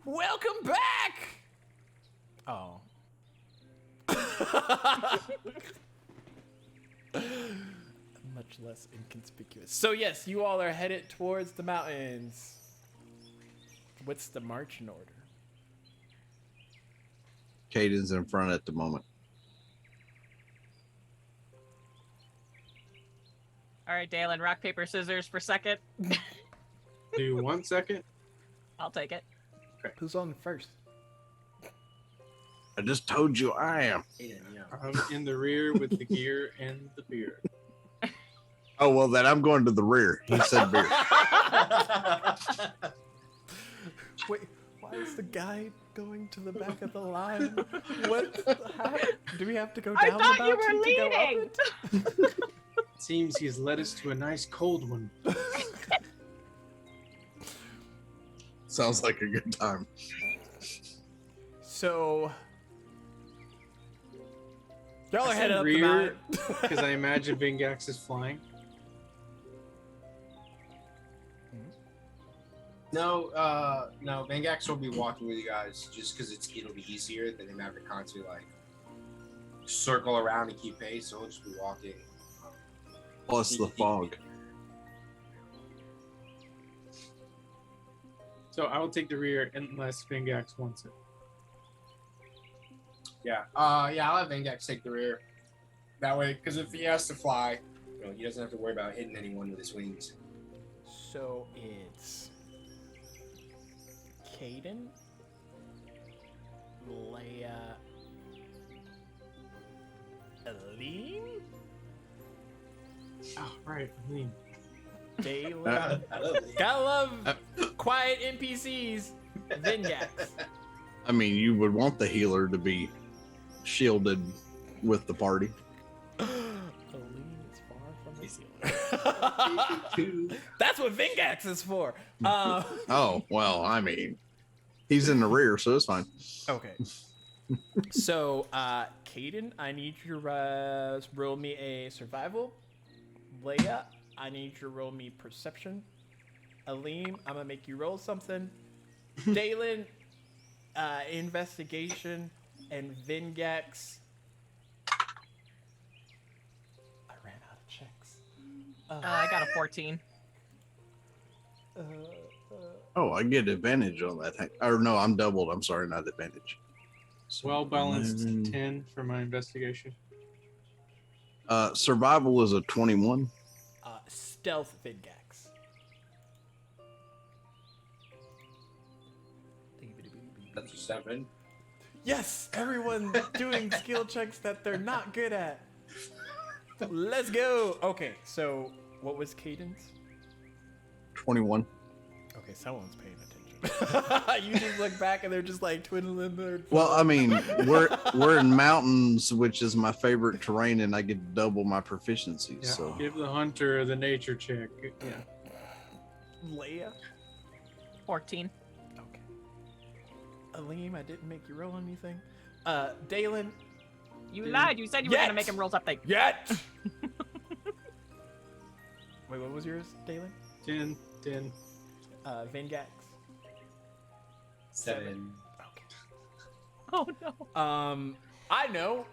Welcome back! Oh. Much less inconspicuous. So yes, you all are headed towards the mountains. What's the marching order? Caden's in front at the moment. All right, Dalen, rock, paper, scissors for second. Do 1 second. I'll take it. Who's on first? I just told you I am. Aiden, yeah. I'm in the rear with the gear and the beer. Oh, well, then I'm going to the rear. He said beer. Wait, why is the guy going to the back of the line? What? How? Do we have to go down I thought the you mountain were to go up leading. it? Seems he's led us to a nice cold one. Sounds like a good time. So y'all are I headed said up the rear mountain. because I imagine Vingax is flying. No, Vangax will be walking with you guys just because it'll be easier than him having to constantly like circle around and keep pace. So he'll just be walking. Plus the fog. So I will take the rear unless Vingax wants it. Yeah. Yeah, I'll have Vangax take the rear. That way, because if he has to fly, he doesn't have to worry about hitting anyone with his wings. So it's Caden, Leia, Aline, Oh, right. I mean, Dalen. I love it. Gotta love quiet NPCs. Vingax. I mean, you would want the healer to be shielded with the party. Aline is far from the healer. That's what Vingax is for. Oh, well, I mean, he's in the rear, so it's fine. Okay. So, Caden, I need you to roll me a survival. Leia, I need you to roll me perception. Aleem, I'm gonna make you roll something. Dalen, investigation, and Vingax. I ran out of checks. I got a 14. Oh, I get advantage on that thing. Or no, I'm doubled. I'm sorry, not advantage. So well balanced 11. 10 for my investigation. Survival is a 21. Stealth Vingax. That's a 7. Yes, everyone doing skill checks that they're not good at. Let's go. Okay, so what was Cadence? 21. Okay, someone's paying attention. You just look back and they're just like twiddling their. Well, I mean, we're in mountains, which is my favorite terrain, and I get double my proficiency. Yeah, So give the hunter the nature check. Yeah. Leia. 14. Okay. Aleem, I didn't make you roll anything. Dalen. You lied. You said you were Yet. gonna make him roll something. Yet. Wait, what was yours, Dalen? 10. Vingax. 7. Okay. Oh no. I know.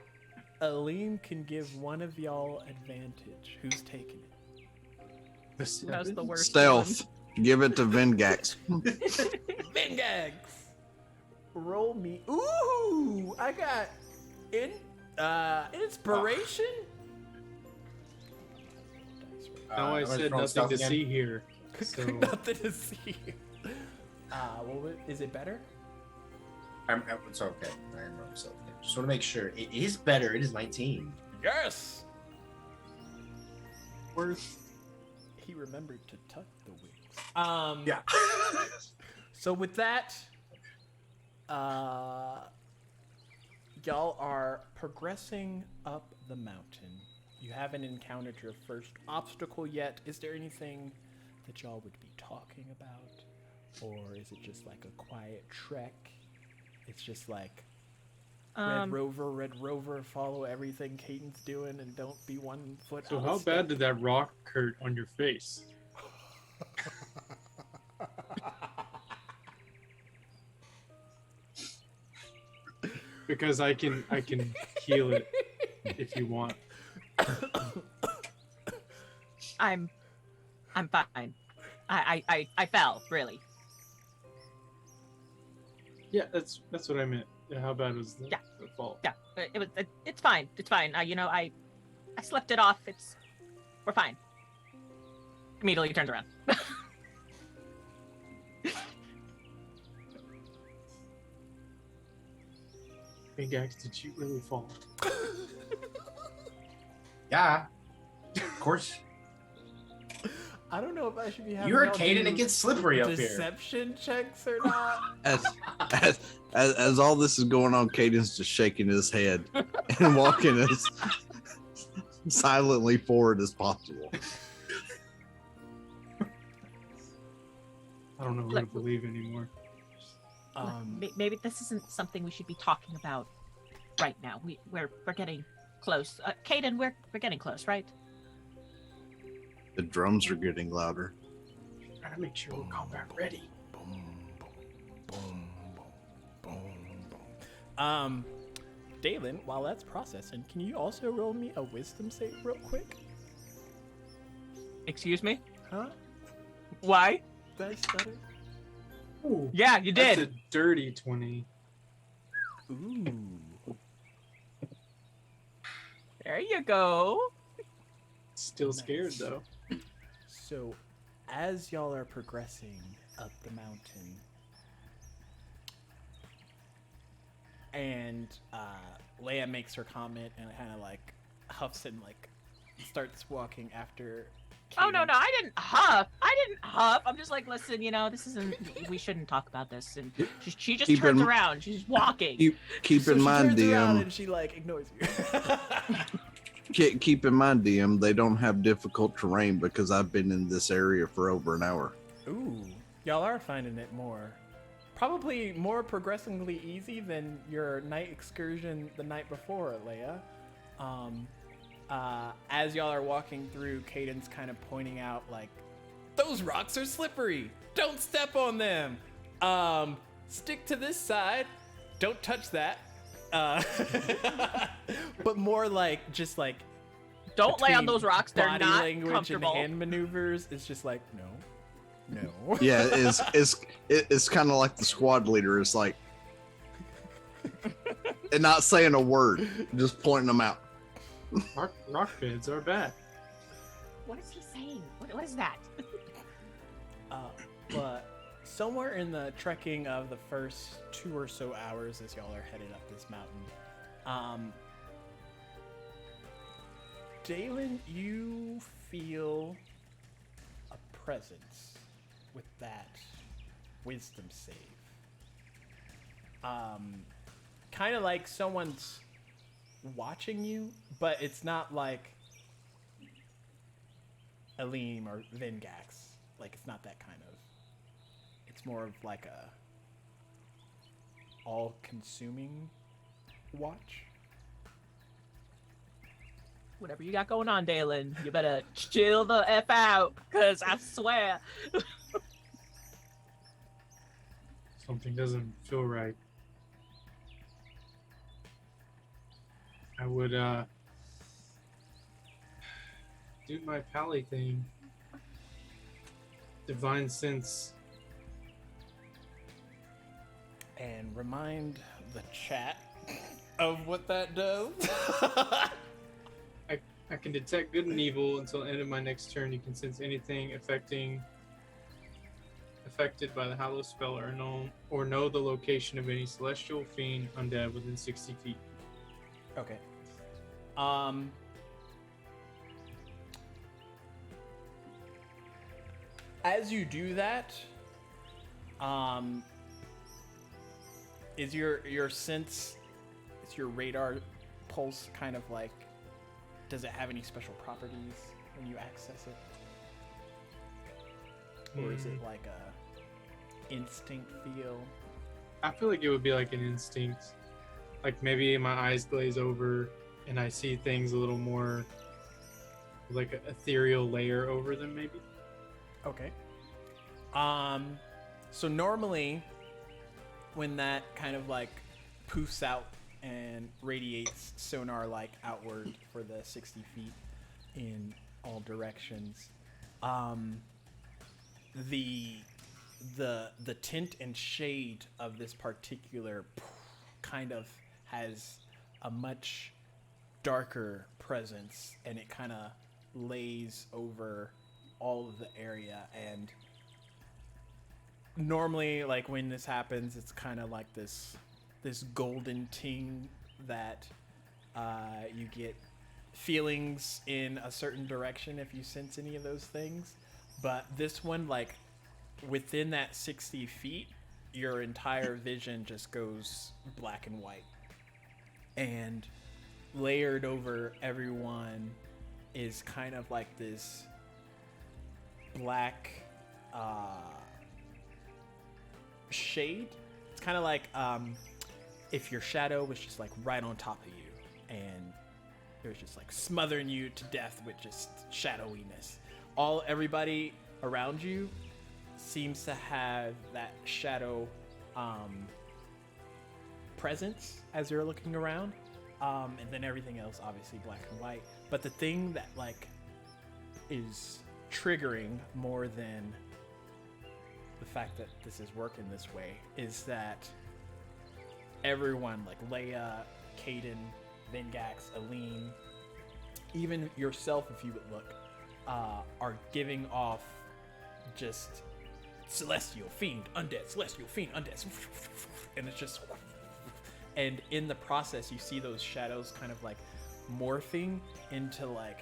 Aleem can give one of y'all advantage. Who's taking it? The That's the worst. stealth. Give it to Vingax. Vingax. Roll me. Ooh, I got inspiration. No, I said nothing to see here. So Nothing to see. Is it better? It's okay. I am myself. Just want to make sure. It is better. It is 19. Yes. worth. He remembered to tuck the wings. Yeah. So with that, y'all are progressing up the mountain. You haven't encountered your first obstacle yet. Is there anything that y'all would be talking about? Or is it just like a quiet trek? It's just like Red Rover, follow everything Caden's doing and don't be 1 foot So out how of bad step. did that rock hurt on your face? Because I can heal it if you want. I'm fine. I fell, really. Yeah, that's what I meant. How bad was the fall? Yeah, it's fine. It's fine. I slipped it off. We're fine. Immediately turns around. Hey guys, did you really fall? Yeah. Of course. I don't know if I should be having You're y'all Caden. do It gets slippery up here. deception checks or not. As all this is going on, Caden's just shaking his head and walking as silently forward as possible. I don't know who to believe anymore. Maybe this isn't something we should be talking about right now. We're getting close. Caden, we're getting close, right? The drums are getting louder. Trying to make sure we're combat ready. Boom, boom, boom, boom. Dalen, while that's processing, can you also roll me a wisdom save real quick? Excuse me? Huh? Why? Did I stutter? Ooh, Yeah, you that's did. a dirty 20. Ooh. There you go. Still scared though. So, as y'all are progressing up the mountain, and Leia makes her comment and kind of like huffs and like starts walking after. Oh no, Cadence. no, I didn't huff. I'm just like, listen, this isn't. We shouldn't talk about this. And she just Keep turns in- around. She's walking. Keep So in she mind, turns around DM. and she like ignores you. Keep in mind, DM. They don't have difficult terrain because I've been in this area for over an hour. Ooh, y'all are finding it probably more progressively easy than your night excursion the night before, Leia. As y'all are walking through, Cadence kind of pointing out like, those rocks are slippery. Don't step on them. Stick to this side. Don't touch that. But more like just like Don't lay on between those rocks. They're body not language comfortable. and hand maneuvers. It's just like no. Yeah, it's kind of like the squad leader. It's like, and not saying a word, just pointing them out. Rock beds are bad. What is he saying? What is that? But somewhere in the trekking of the first 2 or so hours as y'all are headed up this mountain, Dalen, you feel a presence with that wisdom save. Kind of like someone's watching you, but it's not like Aleem or Vengax. Like, it's not that kind of. It's more of like a all-consuming watch. Whatever you got going on, Dalen, you better chill the F out, because I swear. Something doesn't feel right. I would do my pally thing. Divine sense. And remind the chat of what that does. I can detect good and evil until the end of my next turn. You can sense anything affected by the Hallow spell or know the location of any celestial, fiend, undead within 60 feet. Okay. As you do that, is your sense, is your radar pulse kind of like, does it have any special properties when you access it? Or is it like a instinct feel? I feel like it would be like an instinct. Like maybe my eyes glaze over and I see things a little more like an ethereal layer over them, maybe. Okay. So normally when that kind of like poofs out and radiates sonar like outward for the 60 feet in all directions, the tint and shade of this particular kind of has a much darker presence, and it kind of lays over all of the area. And normally, like when this happens, it's kind of like this golden ting that you get feelings in a certain direction if you sense any of those things. But this one, like within that 60 feet, your entire vision just goes black and white. And layered over everyone is kind of like this black shade. It's kind of like if your shadow was just like right on top of you and it was just like smothering you to death with just shadowiness. Everybody around you seems to have that shadow presence as you're looking around, and then everything else obviously black and white. But the thing that like is triggering more than the fact that this is working this way is that everyone, like Leia, Caden, Vengax, Aline, even yourself if you would look, are giving off just celestial fiend undead, celestial fiend undead, and it's just And in the process, you see those shadows kind of like morphing into like,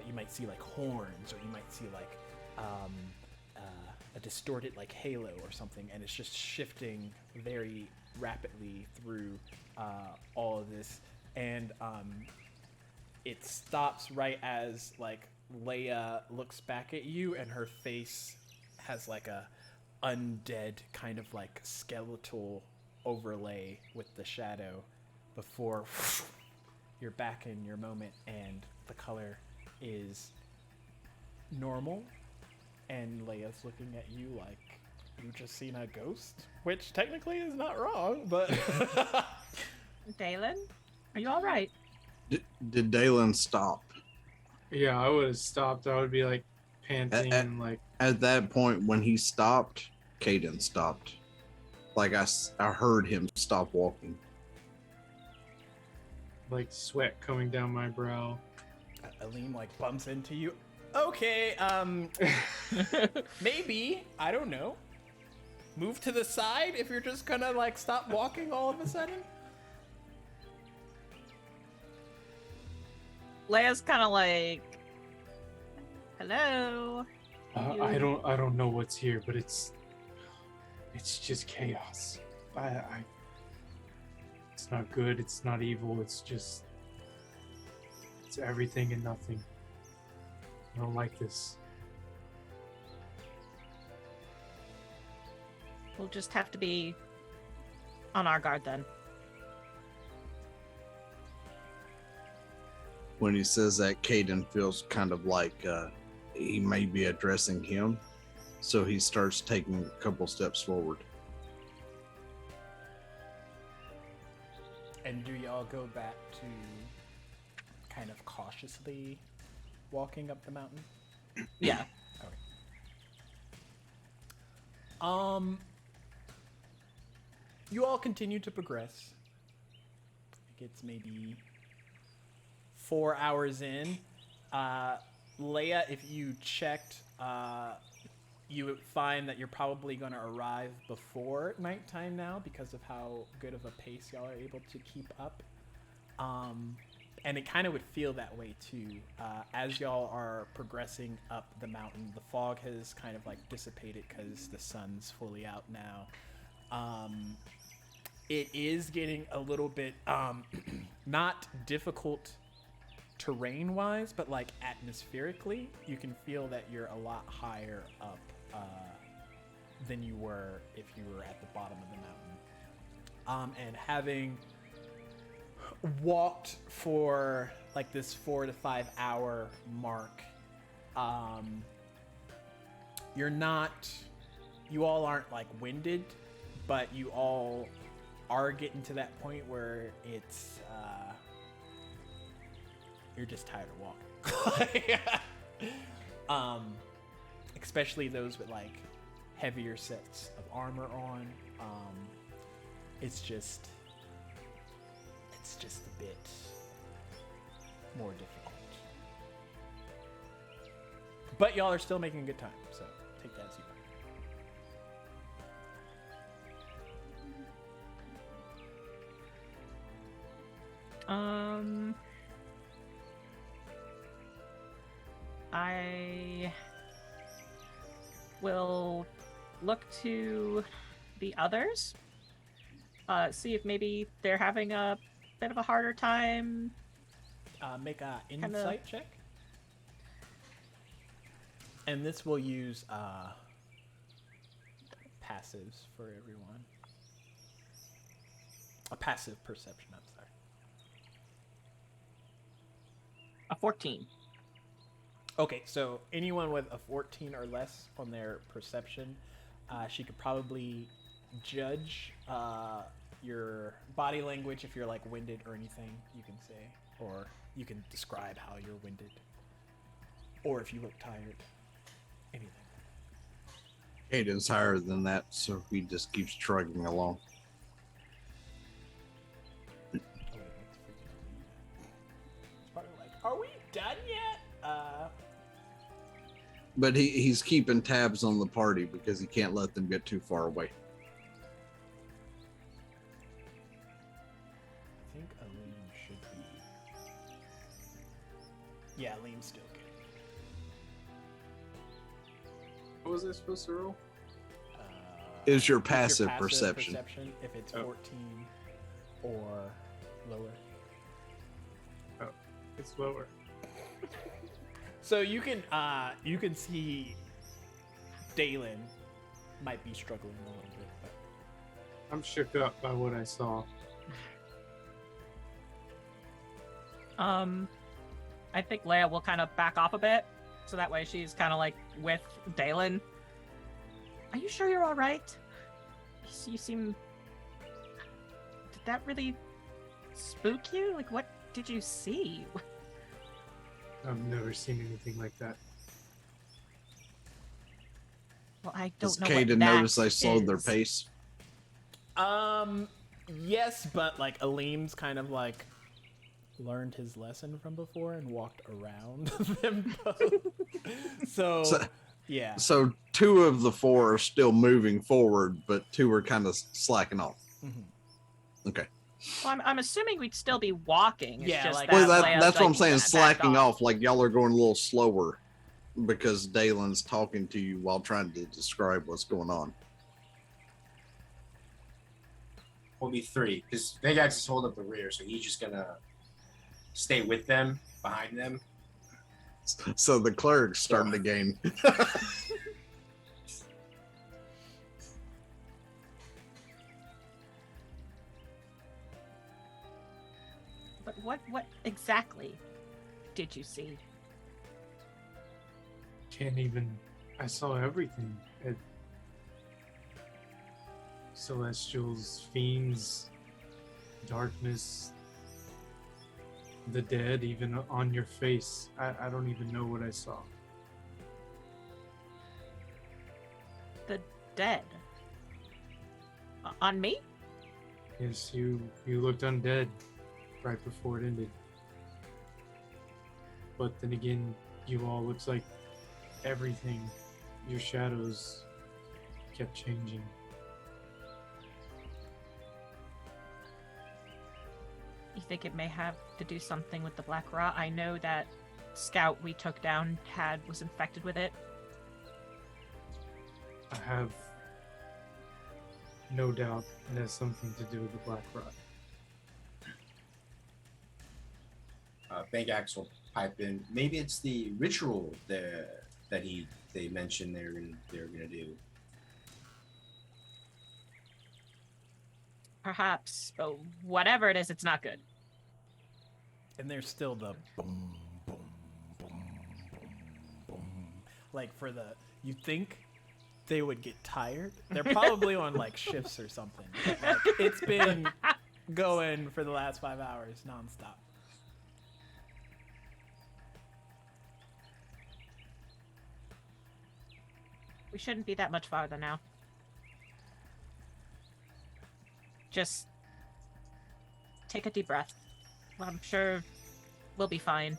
you might see like horns, or you might see like a distorted like halo or something, and it's just shifting very rapidly through all of this. And it stops right as like Leia looks back at you, and her face has like a undead kind of like skeletal overlay with the shadow before you're back in your moment, and the color is normal, and Leia's looking at you like you just seen a ghost, which technically is not wrong, but Dalen, are you all right? Did Dalen stop? Yeah, I would have stopped. I would be like panting and like. At that point, when he stopped, Caden stopped. Like I heard him stop walking. Like sweat coming down my brow. Aline like bumps into you. Okay, maybe, I don't know, move to the side if you're just gonna like stop walking all of a sudden. Leia's kind of like, hello. I don't know what's here, but it's just chaos. It's not good. It's not evil. It's everything and nothing. I don't like this. We'll just have to be on our guard then. When he says that, Caden feels kind of like he may be addressing him, so he starts taking a couple steps forward. And do y'all go back to kind of cautiously walking up the mountain? Yeah. Okay. You all continue to progress. I think it's maybe 4 hours in. Leia, if you checked, you would find that you're probably going to arrive before nighttime now because of how good of a pace y'all are able to keep up. And it kind of would feel that way too. As y'all are progressing up the mountain, the fog has kind of like dissipated because the sun's fully out now. It is getting a little bit, not difficult terrain-wise, but like atmospherically, you can feel that you're a lot higher up than you were if you were at the bottom of the mountain. And having walked for like this 4 to 5 hour mark, you all aren't like winded, but you all are getting to that point where it's you're just tired of walking. Especially those with like heavier sets of armor on. It's just a bit more difficult. But y'all are still making a good time, so take that as you will. I will look to the others, see if maybe they're having a bit of a harder time. Make a insight check. And this will use passives for everyone. A passive perception, I'm sorry. A 14. Okay, so anyone with a 14 or less on their perception, she could probably judge your body language if you're like winded or anything, you can say. Or you can describe how you're winded. Or if you look tired. Anything. Caden's higher than that, so he just keeps shrugging along. Oh, wait, let's freaking do that. It's probably like, are we done yet? But he's keeping tabs on the party because he can't let them get too far away. think Aleem should be. Yeah, Aleem's still good. What was I supposed to roll? Is your It's passive perception. if it's Oh. 14 or lower. It's lower. So you can see Dalen might be struggling a little bit, but I'm shook up by what I saw. I think Leia will kind of back off a bit, so that way she's kind of like with Dalen. Are you sure you're all right? You seem. Did that really spook you? Like, what did you see? I've never seen anything like that. Well, I Does don't know. Caden what notice that they slowed their is. pace? yes, but like Aleem's kind of like learned his lesson from before and walked around them both. So yeah. So 2 of the 4 are still moving forward, but 2 are kind of slacking off. Mhm. Okay. Well, I'm assuming we'd still be walking. It's Yeah, just like- Well, that Leia's, that's what I'm like, saying. backed Slacking off, like y'all are going a little slower because Dalen's talking to you while trying to describe what's going on. Will be 3 because Big Axe is holding up the rear, so he's just gonna stay with them, behind them. So the cleric's starting to gain. But what exactly did you see? Can't even. I saw everything. Celestials, fiends, darkness, the dead, even on your face. I don't even know what I saw. The dead. On me? Yes, you looked undead right before it ended. But then again, you all looks like everything. Your shadows kept changing. You think it may have to do something with the black rot? I know that scout we took down was infected with it. I have no doubt it has something to do with the black rot. Big Axe will pipe in. Maybe it's the ritual that they mentioned they're gonna do. Perhaps, but whatever it is, it's not good. And there's still the boom, boom, boom, boom, boom. Like for the, you think they would get tired? They're probably on like shifts or something. But, like, it's been going for the last 5 hours nonstop. We shouldn't be that much farther now. Just take a deep breath. Well, I'm sure we'll be fine.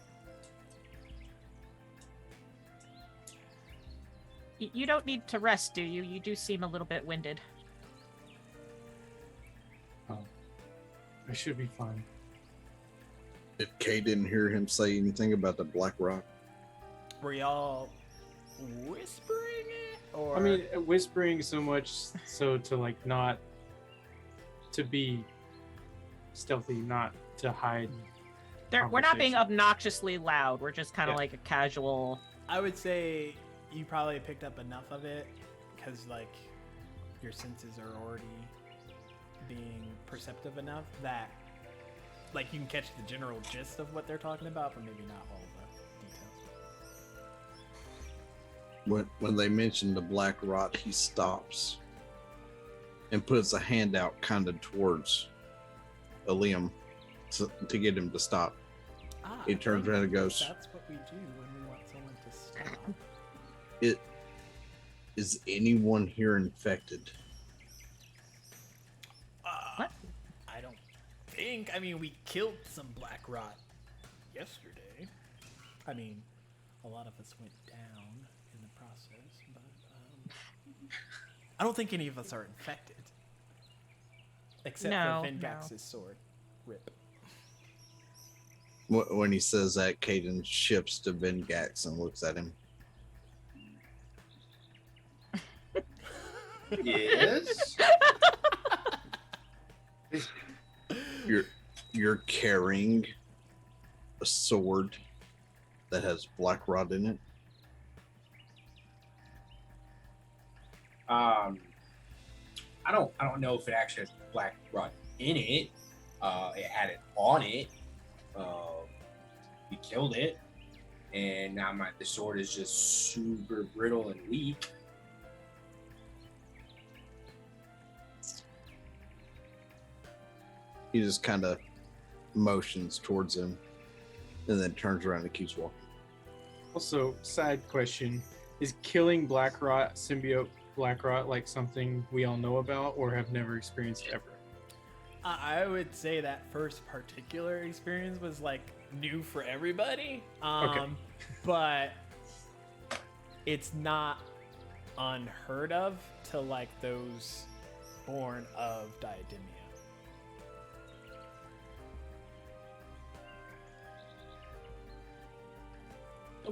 You don't need to rest, do you? You do seem a little bit winded. I should be fine. Did Kay didn't hear him say anything about the Black Rock? Were y'all whispering it? Or I mean, whispering so much so to like not to be stealthy, not to hide. We're not being Conversation. obnoxiously loud. We're just kind of Yeah. like a casual. I would say you probably picked up enough of it because like your senses are already being perceptive enough that like you can catch the general gist of what they're talking about, but maybe not all the details. When they mention the Black Rot, he stops and puts a hand out kind of towards Liam to get him to stop. He turns I around and think goes, That's what we do when we want someone to stop. Is anyone here infected? What? I don't think. I mean, we killed some black rot yesterday. I mean, a lot of us went down in the process, but I don't think any of us are infected. Except No, for Vengax's sword. Rip. When he says that, Caden shifts to Vengax and looks at him. Yes. You're carrying a sword that has black rod in it. I don't know if it actually has black rod in it. It had it on it. We killed it, and now the sword is just super brittle and weak. He just kind of motions towards him and then turns around and keeps walking. Also, side question: is killing Blackrot, symbiote Blackrot, like something we all know about or have never experienced ever? I would say that first particular experience was like new for everybody. Okay. But it's not unheard of to like those born of Diademia.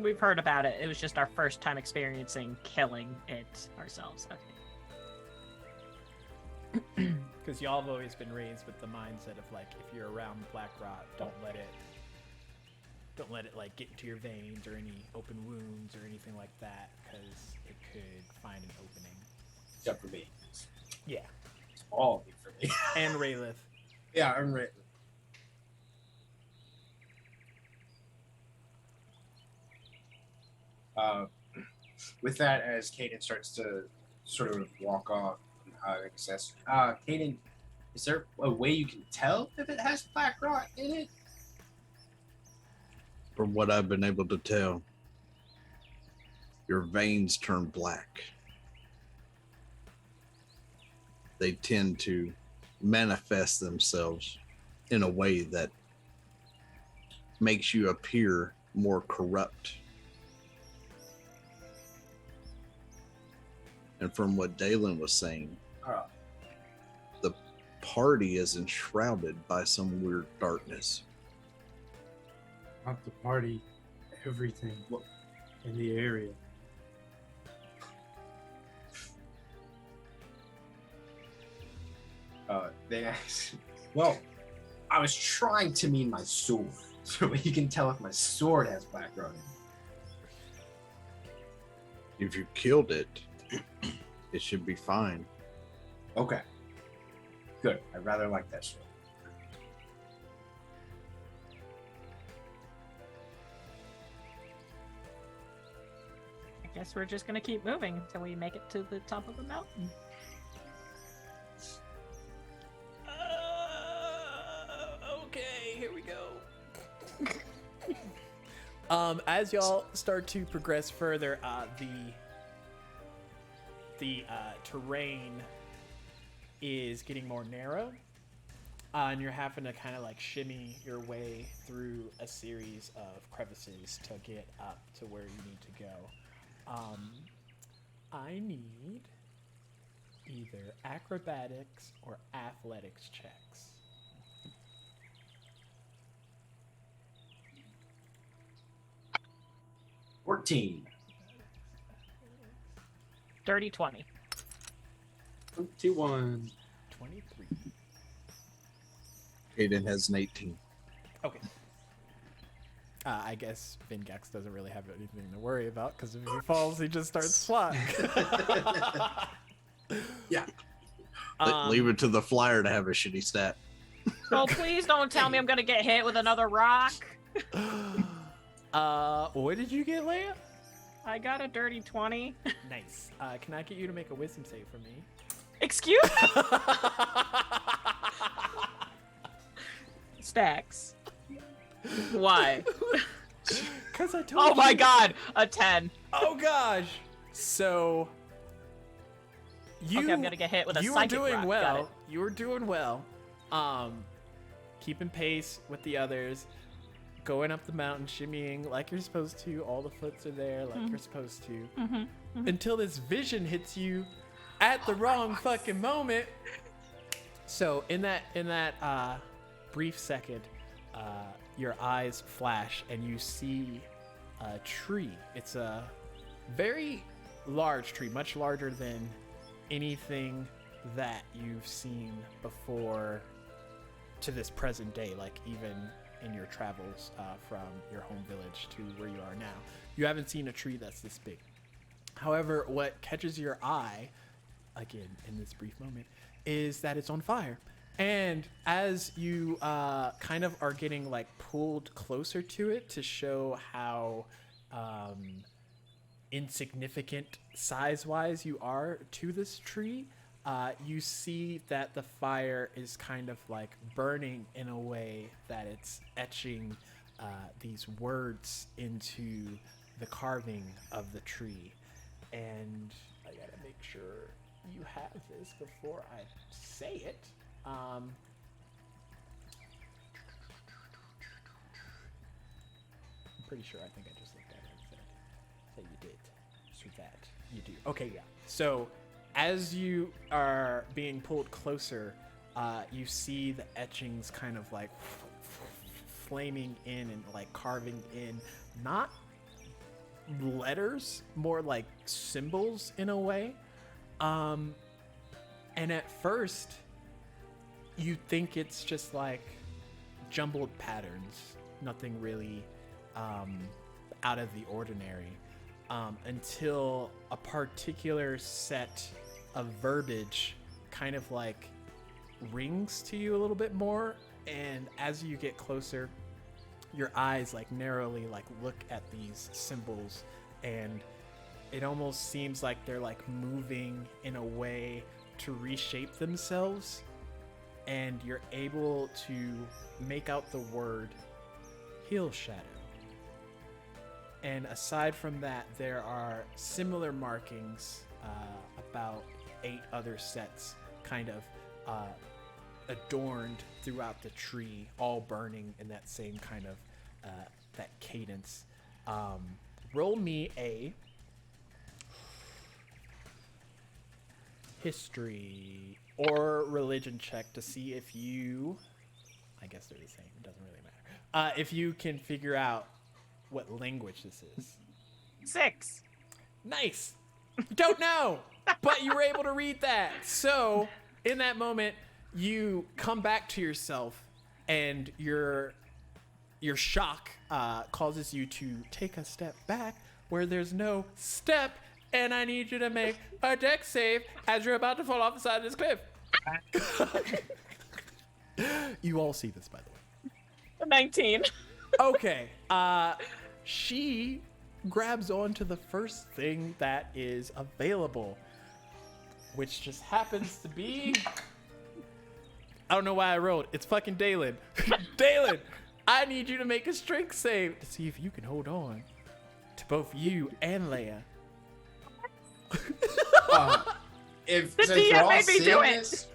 We've heard about it. It was just our first time experiencing killing it ourselves. Okay. Because y'all have always been raised with the mindset of like, if you're around black rot, don't let it like get into your veins or any open wounds or anything like that, because it could find an opening. Except for me. Yeah. It's all for me. And Raylith. Yeah, I'm right. With that, as Caden starts to sort of walk off, says, Caden, is there a way you can tell if it has black rot in it? From what I've been able to tell, your veins turn black. They tend to manifest themselves in a way that makes you appear more corrupt. And from what Dalen was saying, the party is enshrouded by some weird darkness. Not the party, everything in the area. They ask, well, I was trying to mean my sword, so you can tell if my sword has black rot in it. If you killed it, it should be fine. Okay. Good. I rather like that sword. I guess we're just gonna keep moving until we make it to the top of the mountain. Okay, here we go. As y'all start to progress further, the terrain is getting more narrow, and you're having to kind of like shimmy your way through a series of crevices to get up to where you need to go. I need either acrobatics or athletics checks. Dirty 20. 21. 23. Aiden has an 18. Okay. I guess Vingax doesn't really have anything to worry about, because if he falls, he just starts flying. Yeah. Leave it to the flyer to have a shitty stat. Oh, please don't tell me I'm gonna get hit with another rock. What did you get, Leia? I got a dirty 20. Nice. Can I get you to make a wisdom save for me? Excuse me? Stacks. Why? Because I told Oh you. my god, a 10. Oh gosh. So you Okay, I'm gonna get hit with a you psychic were doing rock. Got well. it. You were doing well. Keeping pace with the others, going up the mountain, shimmying like you're supposed to. All the foots are there like you're supposed to. Until this vision hits you at the wrong fucking moment. So in that brief second, your eyes flash and you see a tree. It's a very large tree, much larger than anything that you've seen before to this present day, like even in your travels from your home village to where you are now. You haven't seen a tree that's this big. However, what catches your eye, again, in this brief moment, is that it's on fire. And as you kind of are getting like pulled closer to it to show how insignificant size-wise you are to this tree, you see that the fire is kind of like burning in a way that it's etching these words into the carving of the tree. And I gotta make sure you have this before I say it. I'm pretty sure. I think I just looked at it and said you did. So that you do. Okay, yeah. So as you are being pulled closer, you see the etchings kind of like flaming in and like carving in, not letters, more like symbols in a way. And at first, you think it's just like jumbled patterns, nothing really out of the ordinary, until a particular set of verbiage kind of like rings to you a little bit more. And as you get closer, your eyes like narrowly like look at these symbols, and it almost seems like they're like moving in a way to reshape themselves, and you're able to make out the word Hill Shadow. And aside from that, there are similar markings, about 8 other sets kind of adorned throughout the tree, all burning in that same kind of that cadence. Roll me a history or religion check to see if you, I guess they're the same, it doesn't really matter, if you can figure out what language this is. 6. Nice. You don't know, but you were able to read that. So in that moment, you come back to yourself, and your shock causes you to take a step back where there's no step, and I need you to make a dex save as you're about to fall off the side of this cliff. You all see this, by the way. 19. Okay. She grabs onto the first thing that is available, which just happens to be, I don't know why I rolled. It's fucking Dalen. Dalen, I need you to make a strength save to see if you can hold on to both you and Leia. If The since DM we're all made me do seeing it. this,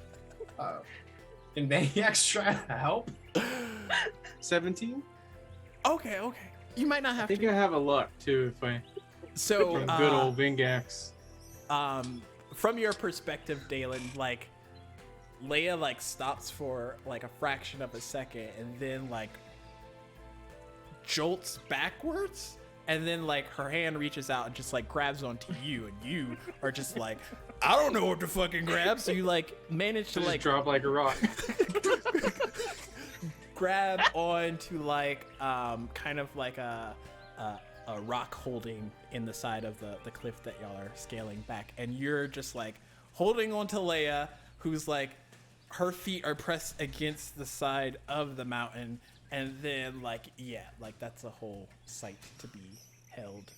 can Maniacs try to help? 17. Okay. You might not I have think to. I have a luck too if I So, from good old Vingax. from your perspective, Dalen, like Leia like stops for like a fraction of a second and then like jolts backwards, and then like her hand reaches out and just like grabs onto you, and you are just like, I don't know what to fucking grab. So you like manage to Just like drop like a rock. grab onto like kind of like a rock holding in the side of the cliff that y'all are scaling back, and you're just like holding onto Leia, who's like her feet are pressed against the side of the mountain, and then like like that's a whole sight to be held.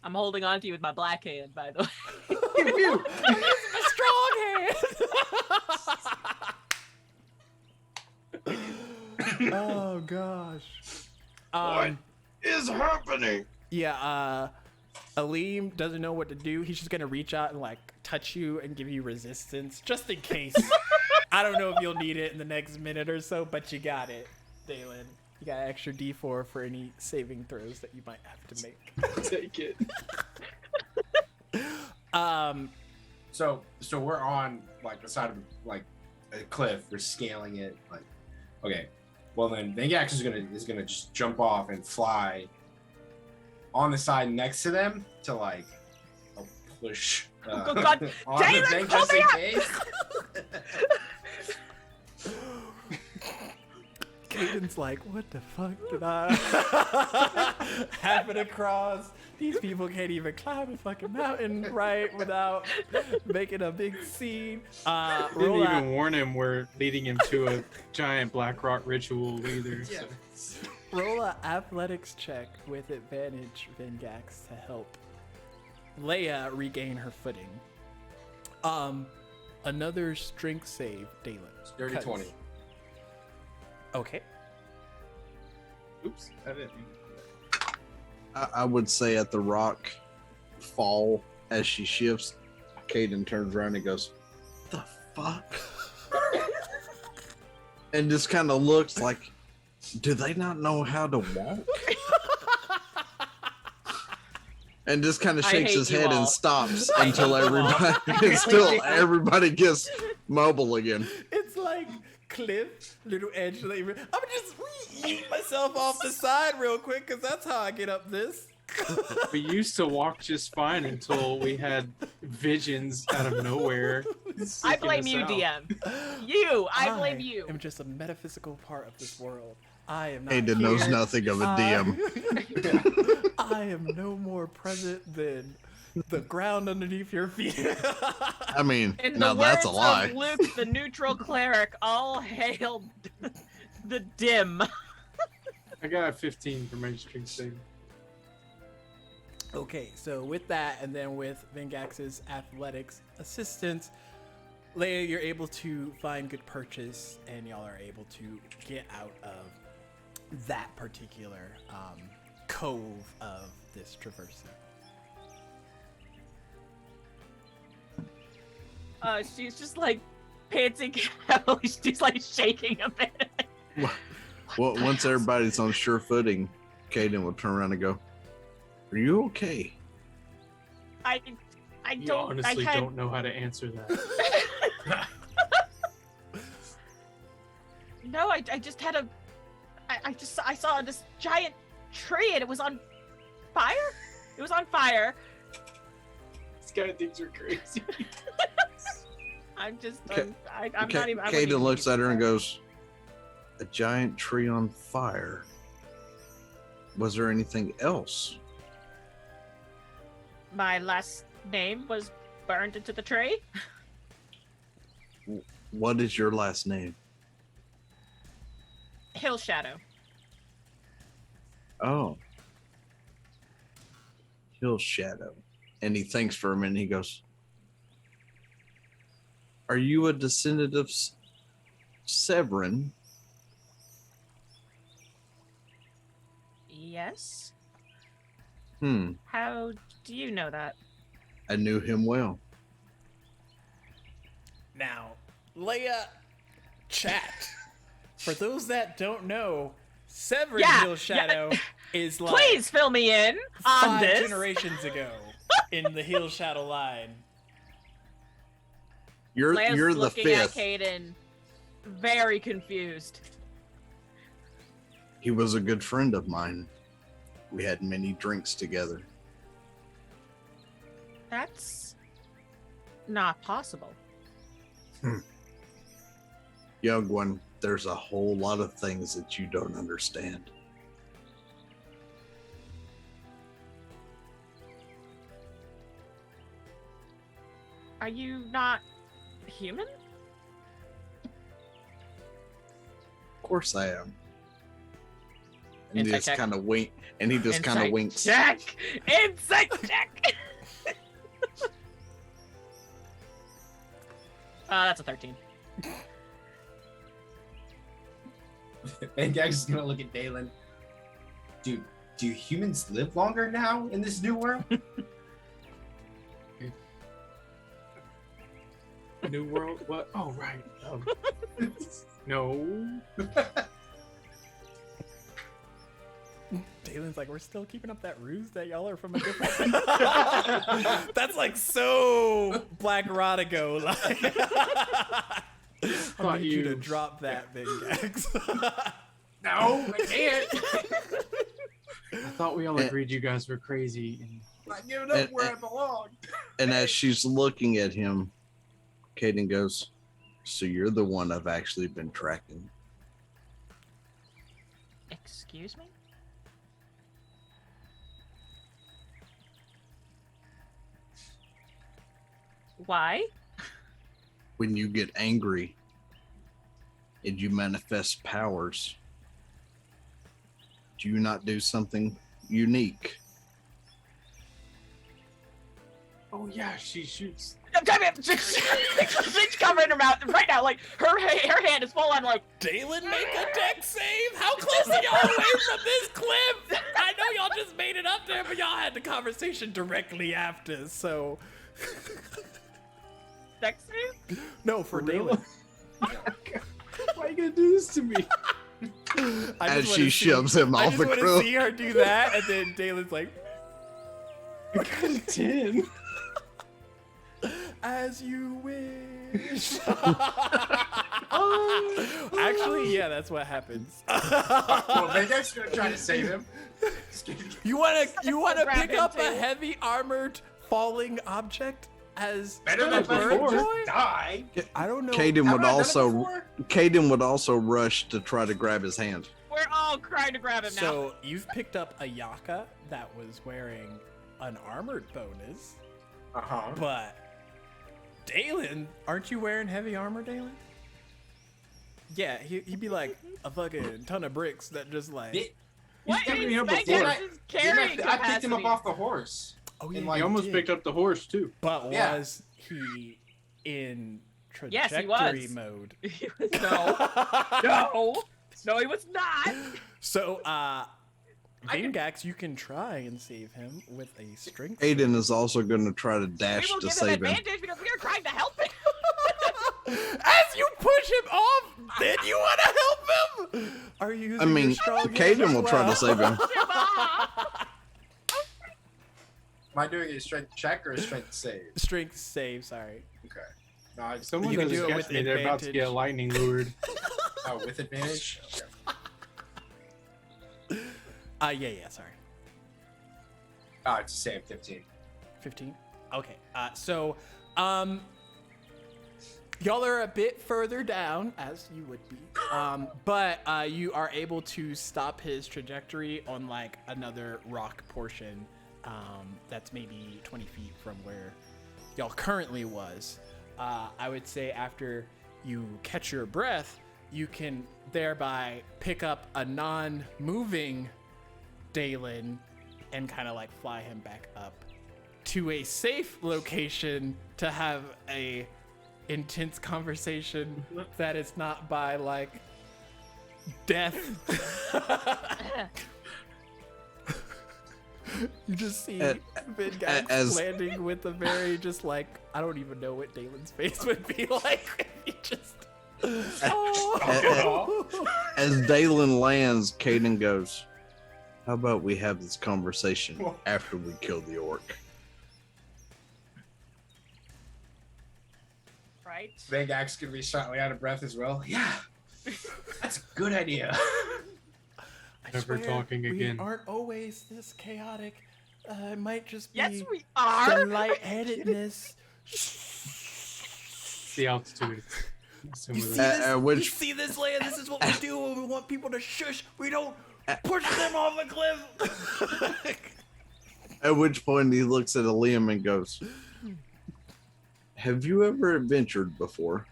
I'm holding on to you with my black hand, by the way. A strong hand. Oh gosh. What is happening? Yeah, Aleem doesn't know what to do. He's just gonna reach out and like touch you and give you resistance, just in case. I don't know if you'll need it in the next minute or so, but you got it, Dalen. You got an extra D4 for any saving throws that you might have to make. Take it. So we're on like the side of like a cliff. We're scaling it. Like, Okay. Well then, Vengax is gonna just jump off and fly on the side next to them to like a push. Oh, God. On Jalen, the thing pull just me in up! case. Caden's like, what the fuck did I happen across? These people can't even climb a fucking mountain right without making a big scene. Didn't Roll even out, warn him we're leading him to a giant black rock ritual either. Yeah. So. roll a athletics check with advantage, Vengax, to help Leia regain her footing. Another strength save, Dalen. Dirty 20. Okay. Oops, I didn't mean. I would say at the rock fall as she shifts, Caden turns around and goes, "The fuck?" and just kind of looks like, do they not know how to walk? and just kind of I shakes hate his you head all. and stops I until hate you all. everybody I until really do. everybody gets mobile again. It's like cliff, little edge. I'm just eat myself off the side real quick because that's how I get up this. We used to walk just fine until we had visions out of nowhere. I seeking blame us you, out. DM. I blame you. I'm just a metaphysical part of this world. I am not Caden here. knows nothing of a DM. I am no more present than the ground underneath your feet. I mean, In now the that's a words lie. of Luke, the neutral cleric, all hail the dim. I got a 15 for my strength save. Okay, so with that, and then with Vengax's athletics assistance, Leia, you're able to find good purchase, and y'all are able to get out of that particular cove of this traversing. She's just like panting heavily. She's like shaking a bit. Well, once everybody's on sure footing, Caden will turn around and go, "Are you okay?" I You don't. honestly I had, don't know how to answer that. No, I just had a. I saw this giant tree and it was on fire. It was on fire. This guy thinks we're crazy. I'm just. Okay. I'm not even. I wouldn't Caden even looks use at her and that. goes, "A giant tree on fire. Was there anything else?" My last name was burned into the tree. What is your last name? Hill Shadow. Oh. Hill Shadow. And he thinks for a minute. He goes, "Are you a descendant of Severin?" Yes. "Hmm. How do you know that? I knew him well." Now, Leia, chat. For those that don't know, Severin Yeah, Hill Shadow is like Please fill me in on 5 this. generations ago in the Hill Shadow line. You're Leia's the looking fifth. at Caden, very confused. He was a good friend of mine. We had many drinks together. That's not possible. Young one, there's a whole lot of things that you don't understand. Are you not human? Of course I am. And he Insight just check. kind of wink, and he just kind of Insight winks. Check. Insight check. That's a 13. And Gags is gonna look at Dalen. Dude, do humans live longer now in this new world? New world? What? Oh, right. No. Dalen's like, we're still keeping up that ruse that y'all are from a different. That's like so Black Rodigo. Like, thought need you to you. drop that, Big Gax. No, I can't. I thought we all agreed you guys were crazy. And I'm giving up where I belong. And as she's looking at him, Kaden goes, "So you're the one I've actually been tracking." Excuse me? Why? When you get angry and you manifest powers, do you not do something unique? oh yeah, she shoots. She's covering her mouth right now. Like her hand is full on. Like Dalen, make a deck save. How close are y'all away from this cliff? I know y'all just made it up there, but y'all had the conversation directly after. So deck save. no, for For real? Dalen. Why are you gonna do this to me? I As just she wanna shoves him I off just the want to cliff. see her do that, and then Dalen's like, I got a 10. "As you wish." Actually, yeah, that's what happens. Well, Vega's gonna try to save him. You wanna Grab pick him up too. a heavy armored falling object as Better a than bird before. just boy? die. I don't know. Kaden Have would I done it also before? Kaden would also rush to try to grab his hand. We're all trying to grab him now. So you've picked up a Yaka that was wearing an armored bonus, Uh-huh. but Dalen, aren't you wearing heavy armor, Dalen? Yeah, he'd be like a fucking ton of bricks that just like. It- What He's never is been up Vegas' before. carrying I picked him up capacity? off the horse. Oh and yeah, like- He almost did. picked up the horse too. But Yeah. was he in Yes, he trajectory was. mode? He was- no, he was not. So, I can- Vingax, you can try and save him with a strength. Aiden is also going to try to We dash will to give him save him. advantage because we are trying to help him. As you push him off, then you want to help him. Are you? Using I mean, your strong hand Kaden as will try to well? save him. Am I doing a strength check or a strength save? Strength save. Sorry. Okay. No, I, Someone You can doesn't do it catch with me. They're about to get advantage. lightning lured. oh, with advantage? Okay. Yeah. Sorry. Oh, it's the same, 15. 15. Okay. So, y'all are a bit further down, as you would be. But you are able to stop his trajectory on like another rock portion. That's maybe 20 feet from where y'all currently was. I would say after you catch your breath, you can thereby pick up a non-moving Dalen and kind of like fly him back up to a safe location to have a intense conversation that is not by like death. You just see Vingax as- landing with a very just like, I don't even know what Dalen's face would be like if he just As Dalen lands, Kaden goes, "How about we have this conversation after we kill the orc?" Right? Vangak's gonna be slightly out of breath as well. Yeah. That's a good idea. I Never swear, talking we again. aren't always this chaotic. It might just be Yes, we some are. lightheadedness. It's the altitude. Some You of see it. this? at which- You see this, Leia? This is what we do when we want people to shush. We don't push them off the cliff. At which point he looks at Liam and goes, "Have you ever adventured before?"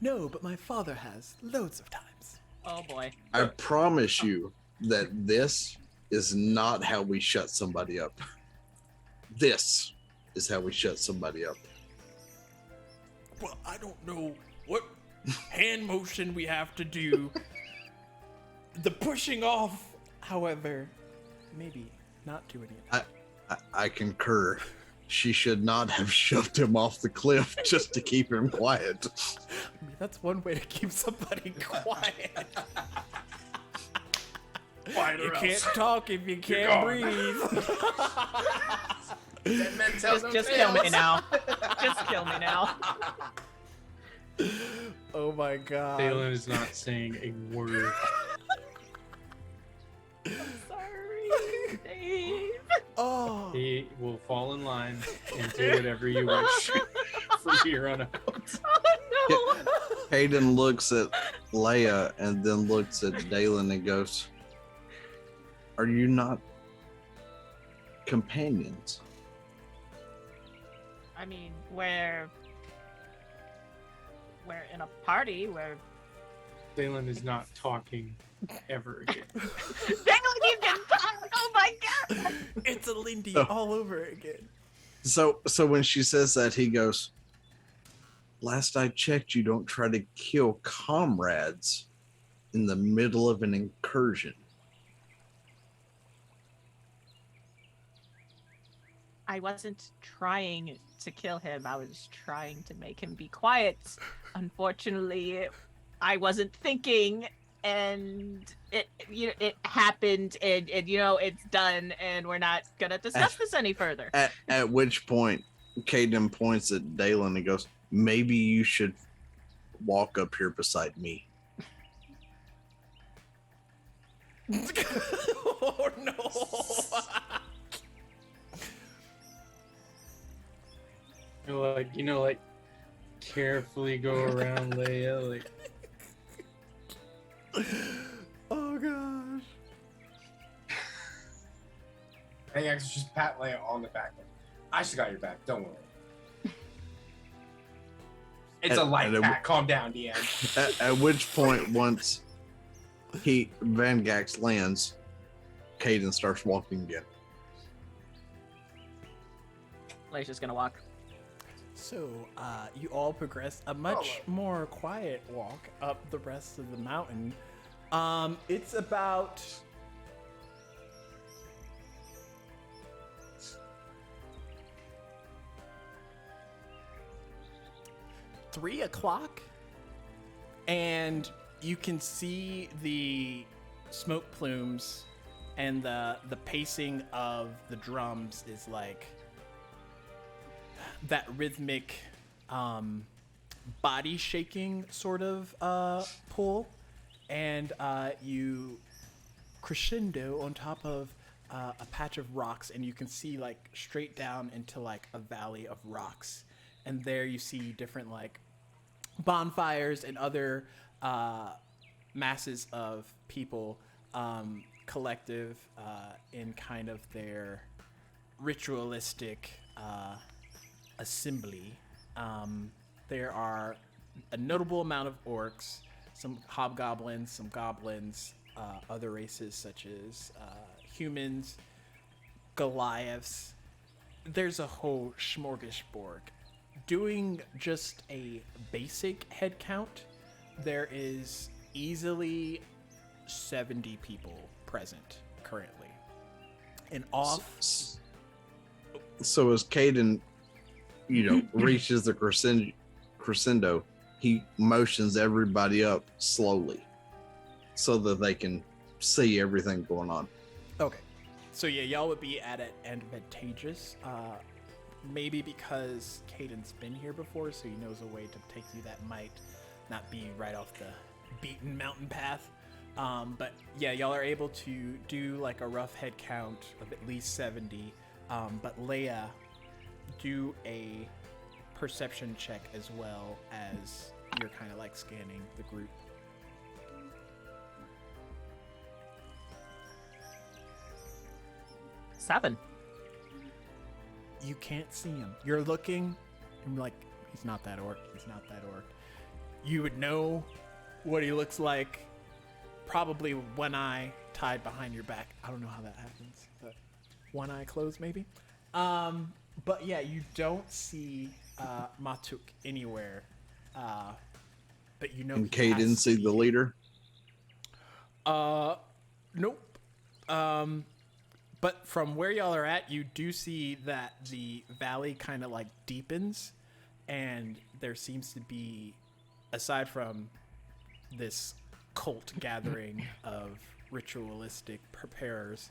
No, but my father has loads of times. Oh boy. I promise you that this is not how we shut somebody up. This is how we shut somebody up. Well, I don't know what hand motion we have to do. The pushing off, however, maybe not do any of that. I concur. She should not have shoved him off the cliff just to keep him quiet. I mean, that's one way to keep somebody quiet. Quiet You or can't else. talk if you can't gone. breathe. Dead men tell no Just kill me tales. now. Just kill me now. Oh my god. Dalen is not saying a word. Sorry, Dave. Oh. He will fall in line and do whatever you wish from here on out. Oh no. Hayden looks at Leia and then looks at Dalen and goes, "Are you not companions?" I mean, we're in a party where Dalen is not talking ever again. Dalen, you can talk. Oh my god. It's a Lindy Oh. all over again. So when she says that, he goes, "Last I checked, you don't try to kill comrades in the middle of an incursion." I wasn't trying to kill him. I was trying to make him be quiet. Unfortunately, I wasn't thinking, and it happened, and it's done, and we're not gonna discuss this any further. At which point, Caden points at Dalen and goes, "Maybe you should walk up here beside me." Oh no. Like carefully go around Leia, like Oh gosh. Hey, X, just pat Leia on the back. I just got your back. Don't worry. It's a light and it- pat. Calm down, DM. At which point, once Van Gax lands, Caden starts walking again. Leia's just gonna walk. So, you all progress a much more quiet walk up the rest of the mountain. It's about three o'clock, and you can see the smoke plumes, and the pacing of the drums is like that rhythmic body shaking sort of pull, and you crescendo on top of a patch of rocks, and you can see like straight down into like a valley of rocks, and there you see different like bonfires and other masses of people collective in kind of their ritualistic assembly. There are a notable amount of orcs, some hobgoblins, some goblins, other races such as humans, Goliaths. There's a whole smorgasbord. Doing just a basic head count, there is easily 70 people present currently. And off. So as Caden, reaches the crescendo, he motions everybody up slowly so that they can see everything going on. Okay. So yeah, y'all would be at an advantageous, maybe because Caden's been here before, so he knows a way to take you that might not be right off the beaten mountain path. But yeah, y'all are able to do like a rough head count of at least 70. But Leia, do a perception check as well as you're kind of like scanning the group. Seven. You can't see him. You're looking, and you're like, he's not that orc. He's not that orc. You would know what he looks like, probably one eye tied behind your back. I don't know how that happens, but one eye closed maybe. But yeah, you don't see Matuk anywhere. But you know. And he Caden has see to the be leader? Nope. But from where y'all are at, you do see that the valley kind of like deepens, and there seems to be, aside from this cult gathering of ritualistic preparers,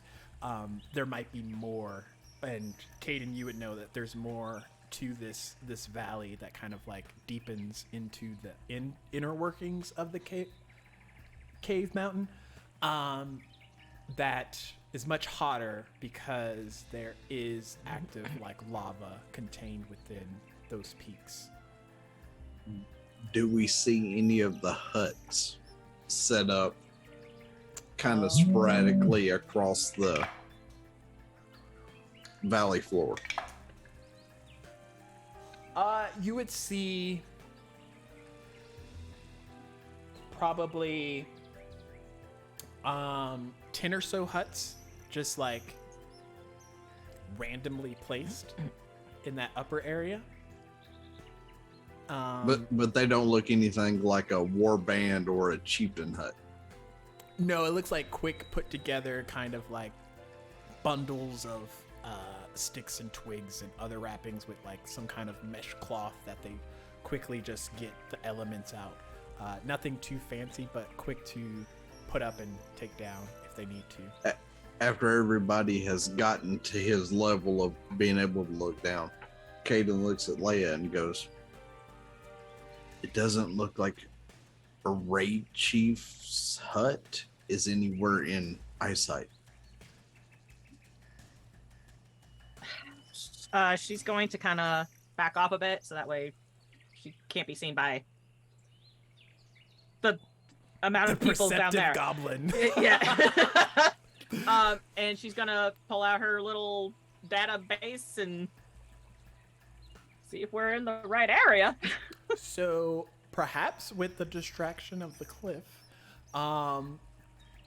there might be more. And Caden, you would know that there's more to this valley that kind of like deepens into the inner workings of the cave mountain. That is much hotter because there is active like lava contained within those peaks. Do we see any of the huts set up kind of sporadically across the valley floor? You would see probably 10 or so huts just like randomly placed in that upper area. But they don't look anything like a war band or a chieftain hut. No, it looks like quick put together kind of like bundles of sticks and twigs and other wrappings with like some kind of mesh cloth that they quickly just get the elements out. Nothing too fancy, but quick to put up and take down if they need to. After everybody has gotten to his level of being able to look down, Caden looks at Leia and goes, "It doesn't look like a raid chief's hut is anywhere in eyesight." She's going to kind of back off a bit so that way she can't be seen by the amount of people down there. Goblin. Yeah. And she's gonna pull out her little database and see if we're in the right area. So perhaps with the distraction of the cliff,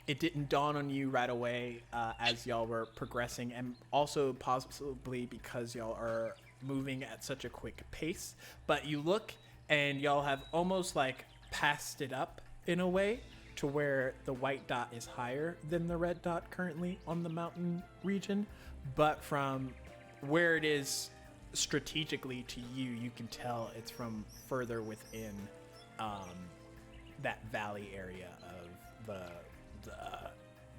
it didn't dawn on you right away as y'all were progressing, and also possibly because y'all are moving at such a quick pace. But you look and y'all have almost like passed it up in a way to where the white dot is higher than the red dot currently on the mountain region. But from where it is strategically to you, you can tell it's from further within that valley area of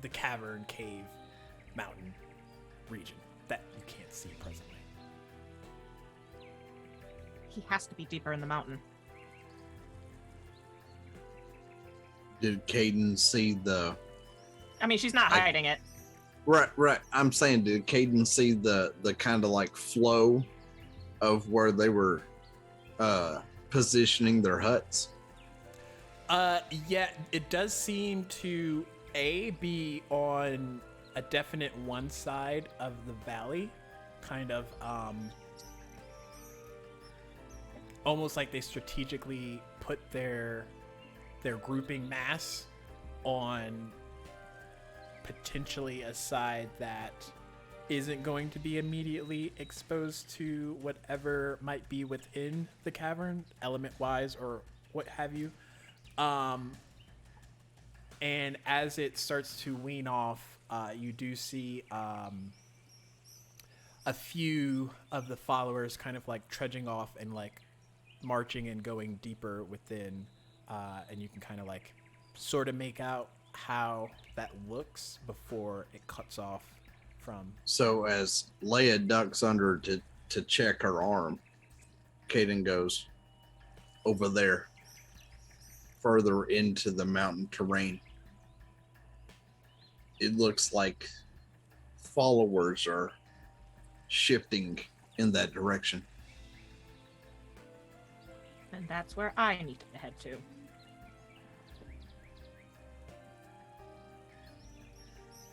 the cavern, cave, mountain region that you can't see presently. He has to be deeper in the mountain. Did Caden see the... I mean, she's not hiding it. Right. I'm saying, did Caden see the kind of like flow of where they were positioning their huts? Yeah, it does seem to be on a definite one side of the valley, kind of almost like they strategically put their grouping mass on potentially a side that isn't going to be immediately exposed to whatever might be within the cavern, element wise or what have you. And as it starts to wean off, you do see a few of the followers kind of like trudging off and like marching and going deeper within, and you can kind of like sort of make out how that looks before it cuts off from. So as Leia ducks under to check her arm, Caden goes over there, further into the mountain terrain. It looks like followers are shifting in that direction. And that's where I need to head to.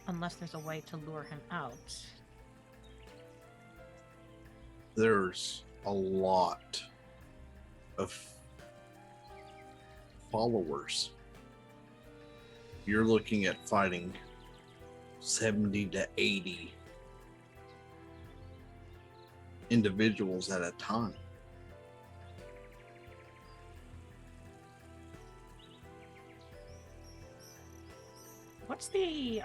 Unless there's a way to lure him out. There's a lot of followers. You're looking at fighting 70 to 80 individuals at a time. What's the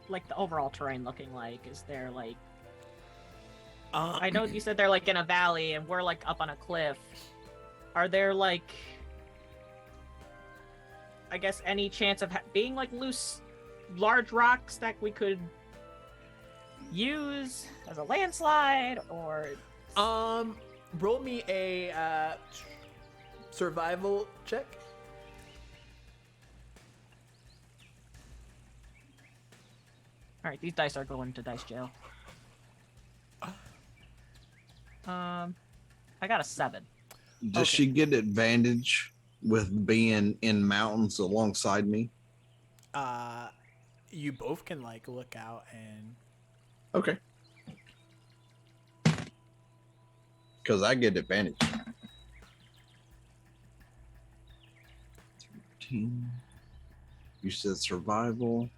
like the overall terrain looking like? Is there like I know you said they're like in a valley and we're like up on a cliff. Are there like I guess any chance of being like loose large rocks that we could use as a landslide or? Roll me a survival check. All right, these dice are going to dice jail. I got a 7. Does Okay. she get advantage with being in mountains alongside me? You both can like look out and Okay. Because I get advantage. 13. You said survival.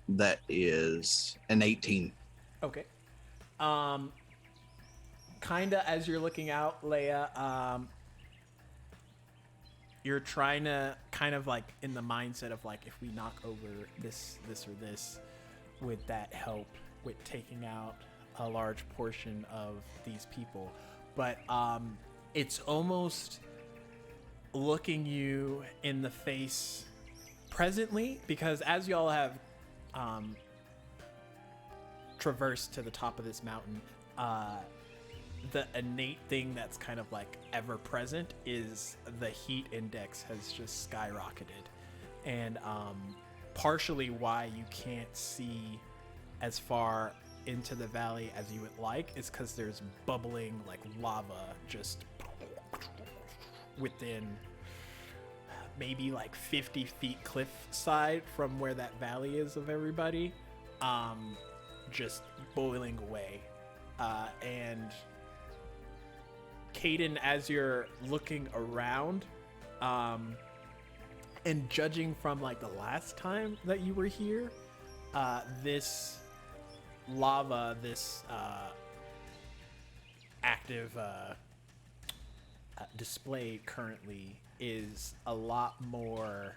That is an 18. okay. Kinda as you're looking out, Leia, you're trying to kind of like in the mindset of like, if we knock over this or this, would that help with taking out a large portion of these people? But it's almost looking you in the face presently, because as y'all have traversed to the top of this mountain, the innate thing that's kind of like ever present is the heat index has just skyrocketed, and partially why you can't see as far into the valley as you would like is because there's bubbling like lava just within maybe like 50 feet cliff side from where that valley is of everybody, just boiling away. And Caden, as you're looking around, and judging from like the last time that you were here, this lava, this active display currently is a lot more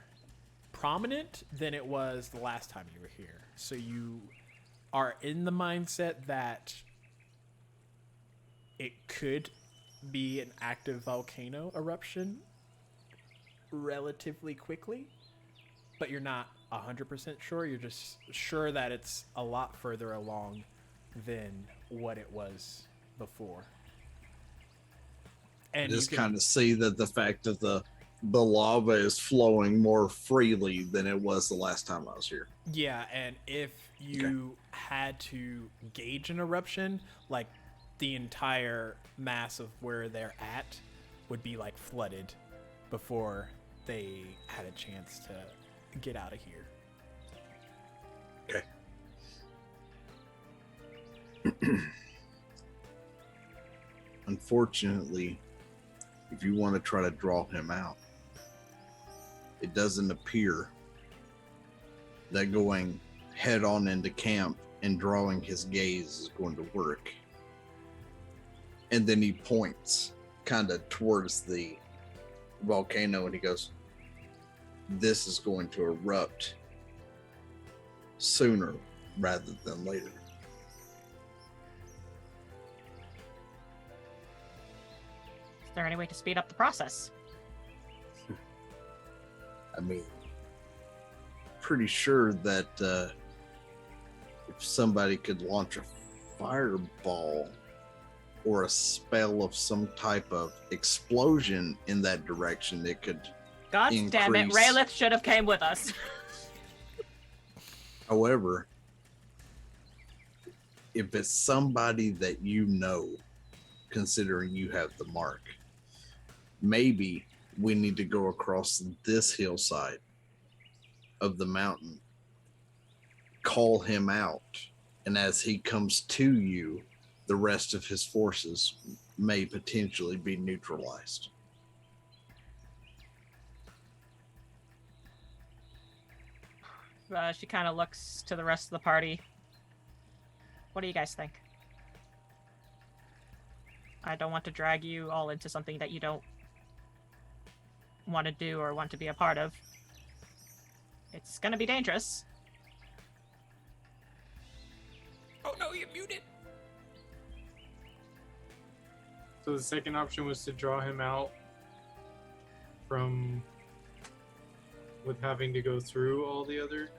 prominent than it was the last time you were here. So you are in the mindset that it could be an active volcano eruption relatively quickly, but you're not 100% sure. You're just sure that it's a lot further along than what it was before. And Just you can kind of see that the fact that the lava is flowing more freely than it was the last time I was here. Yeah, and if you had to gauge an eruption, like the entire mass of where they're at would be like flooded before they had a chance to get out of here. Okay. Unfortunately, if you want to try to draw him out, it doesn't appear that going head on into camp and drawing his gaze is going to work. And then he points kind of towards the volcano and he goes, "This is going to erupt sooner rather than later." Is there any way to speed up the process? I mean, pretty sure that if somebody could launch a fireball or a spell of some type of explosion in that direction, it could God damn it, increase. Raylith should have came with us. However, if it's somebody that you know, considering you have the mark, maybe we need to go across this hillside of the mountain, call him out, and as he comes to you, the rest of his forces may potentially be neutralized. She kind of looks to the rest of the party. What do you guys think? I don't want to drag you all into something that you don't want to do or want to be a part of. It's gonna be dangerous. Oh no, you're muted. So the second option was to draw him out from with having to go through all the other.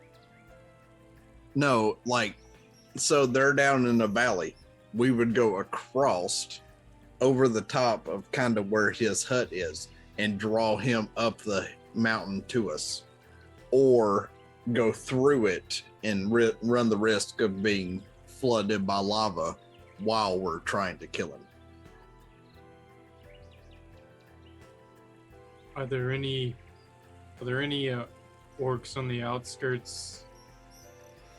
No, like So they're down in the valley. We would go across over the top of kind of where his hut is and draw him up the mountain to us, or go through it and run the risk of being flooded by lava while we're trying to kill him. Are there any orcs on the outskirts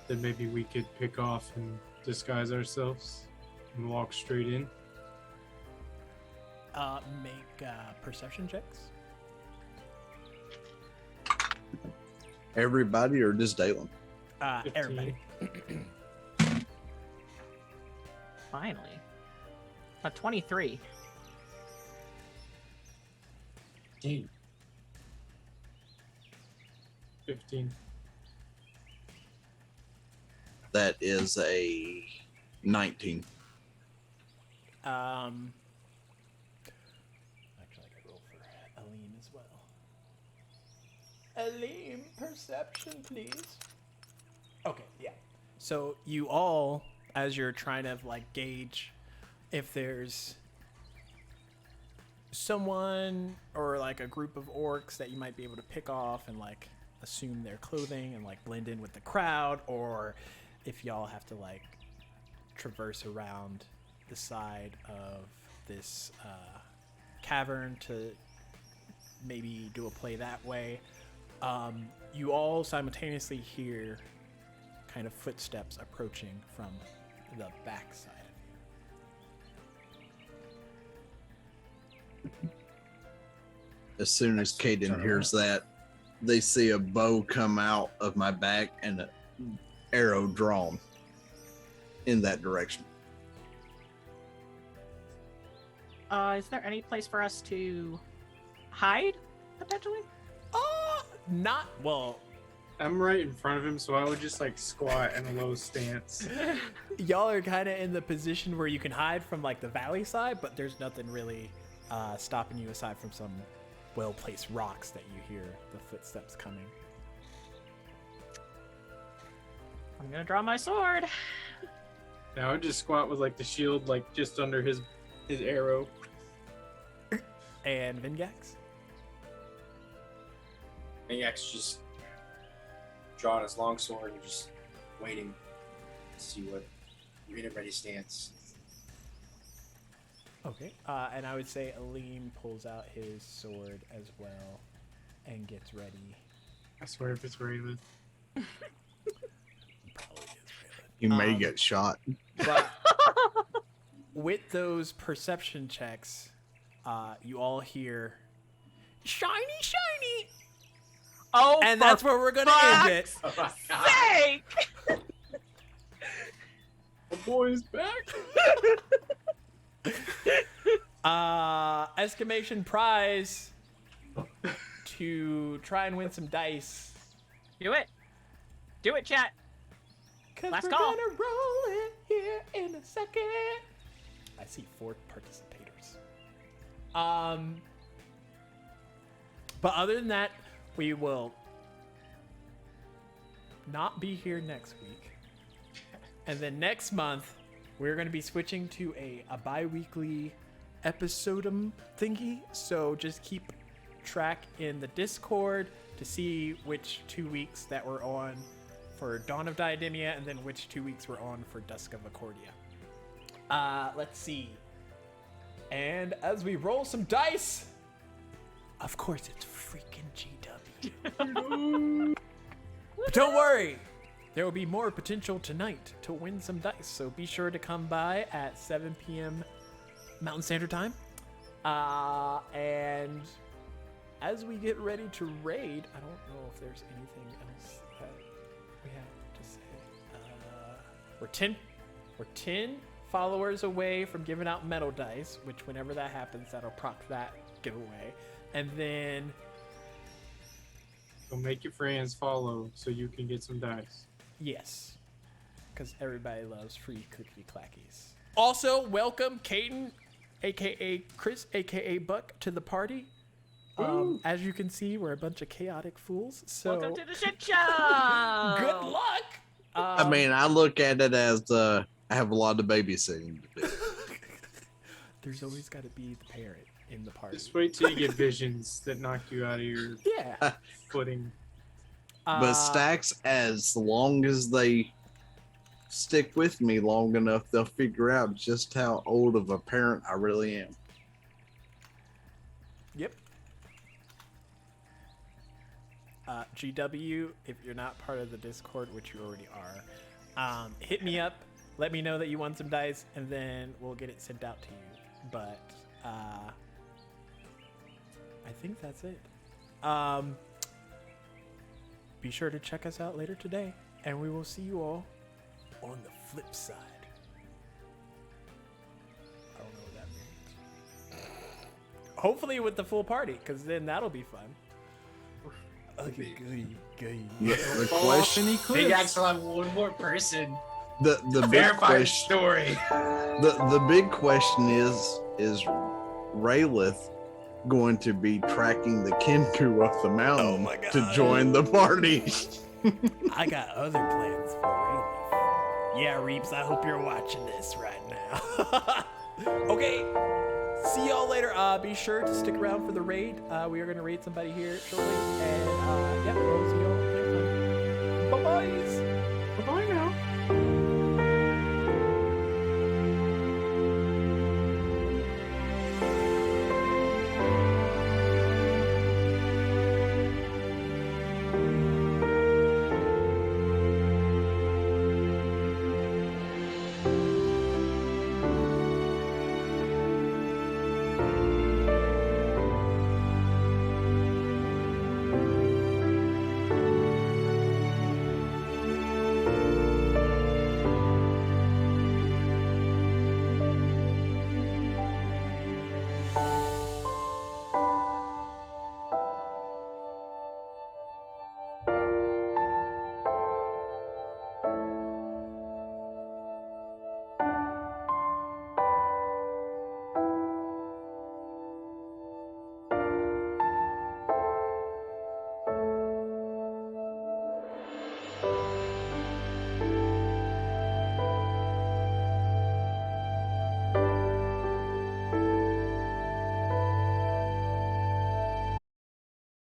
that maybe we could pick off and disguise ourselves and walk straight in? Make perception checks. Everybody or just Dalen? 15. Everybody. Finally. A 23. 15. 15. That is a 19. Actually, I could roll for Aline as well. Aline, perception, please. Okay, yeah. So you all, as you're trying to like gauge if there's someone or like a group of orcs that you might be able to pick off and like assume their clothing and like blend in with the crowd, or if y'all have to like traverse around the side of this cavern to maybe do a play that way. You all simultaneously hear kind of footsteps approaching from the backside of you. As soon as Caden hears that, they see a bow come out of my back and an arrow drawn in that direction. Is there any place for us to hide, potentially? Not well. I'm right in front of him, so I would just like squat in a low stance. Y'all are kind of in the position where you can hide from like the valley side, but there's nothing really stopping you aside from some well-placed rocks that you hear the footsteps coming. I'm gonna draw my sword. Now I would just squat with like the shield like just under his arrow. And Vingax? Maniac's just drawing his longsword and just waiting to see what you're in a ready stance. Okay. And I would say Aline pulls out his sword as well and gets ready. I swear if it's Raven. Probably is Raylan. You may get shot. But with those perception checks, you all hear shiny, shiny, Oh, and that's where we're gonna end it. Oh my god! sake! The boy's back. Exclamation prize to try and win some dice. Do it. Do it, chat. Cause Last we're call. gonna roll it here in a second. I see 4 participators. But other than that, we will not be here next week. And then next month, we're going to be switching to a bi-weekly episodum thingy. So just keep track in the Discord to see which 2 weeks that we're on for Dawn of Diademia and then which 2 weeks we're on for Dusk of Accordia. Let's see. And as we roll some dice, of course it's freaking GW. But don't worry, there will be more potential tonight to win some dice, so be sure to come by at 7 p.m. Mountain Standard Time. And as we get ready to raid, I don't know if there's anything else that we have to say. We're 10 followers away from giving out metal dice, which whenever that happens, that'll proc that giveaway. And then So make your friends follow so you can get some dice. yes, because everybody loves free cookie clackies. Also, welcome Caden, aka Chris, aka Buck, to the party. As you can see, we're a bunch of chaotic fools. So Welcome to the shit show. good luck. I mean, I look at it as I have a lot of babysitting to do. There's always got to be the parent in the party. Just wait till you get visions that knock you out of your Yeah. footing. But stacks, as long as they stick with me long enough, they'll figure out just how old of a parent I really am. Yep. GW, if you're not part of the Discord, which you already are, hit me up. Let me know that you want some dice, and then we'll get it sent out to you. But I think that's it. Be sure to check us out later today, and we will see you all on the flip side. I don't know what that means. Hopefully with the full party, because then that'll be fun. Okay, good. The question, Big Axe will have one more person. the big Verify the question, story. the big question is Raylith going to be tracking the Kenku up the mountain Oh my God. to join the party? I got other plans for Rayleigh. Yeah, Reeps, I hope you're watching this right now. Okay, see y'all later. Be sure to stick around for the raid. We are going to raid somebody here shortly. And yeah, we'll see y'all next time. Bye-bye. Bye-bye.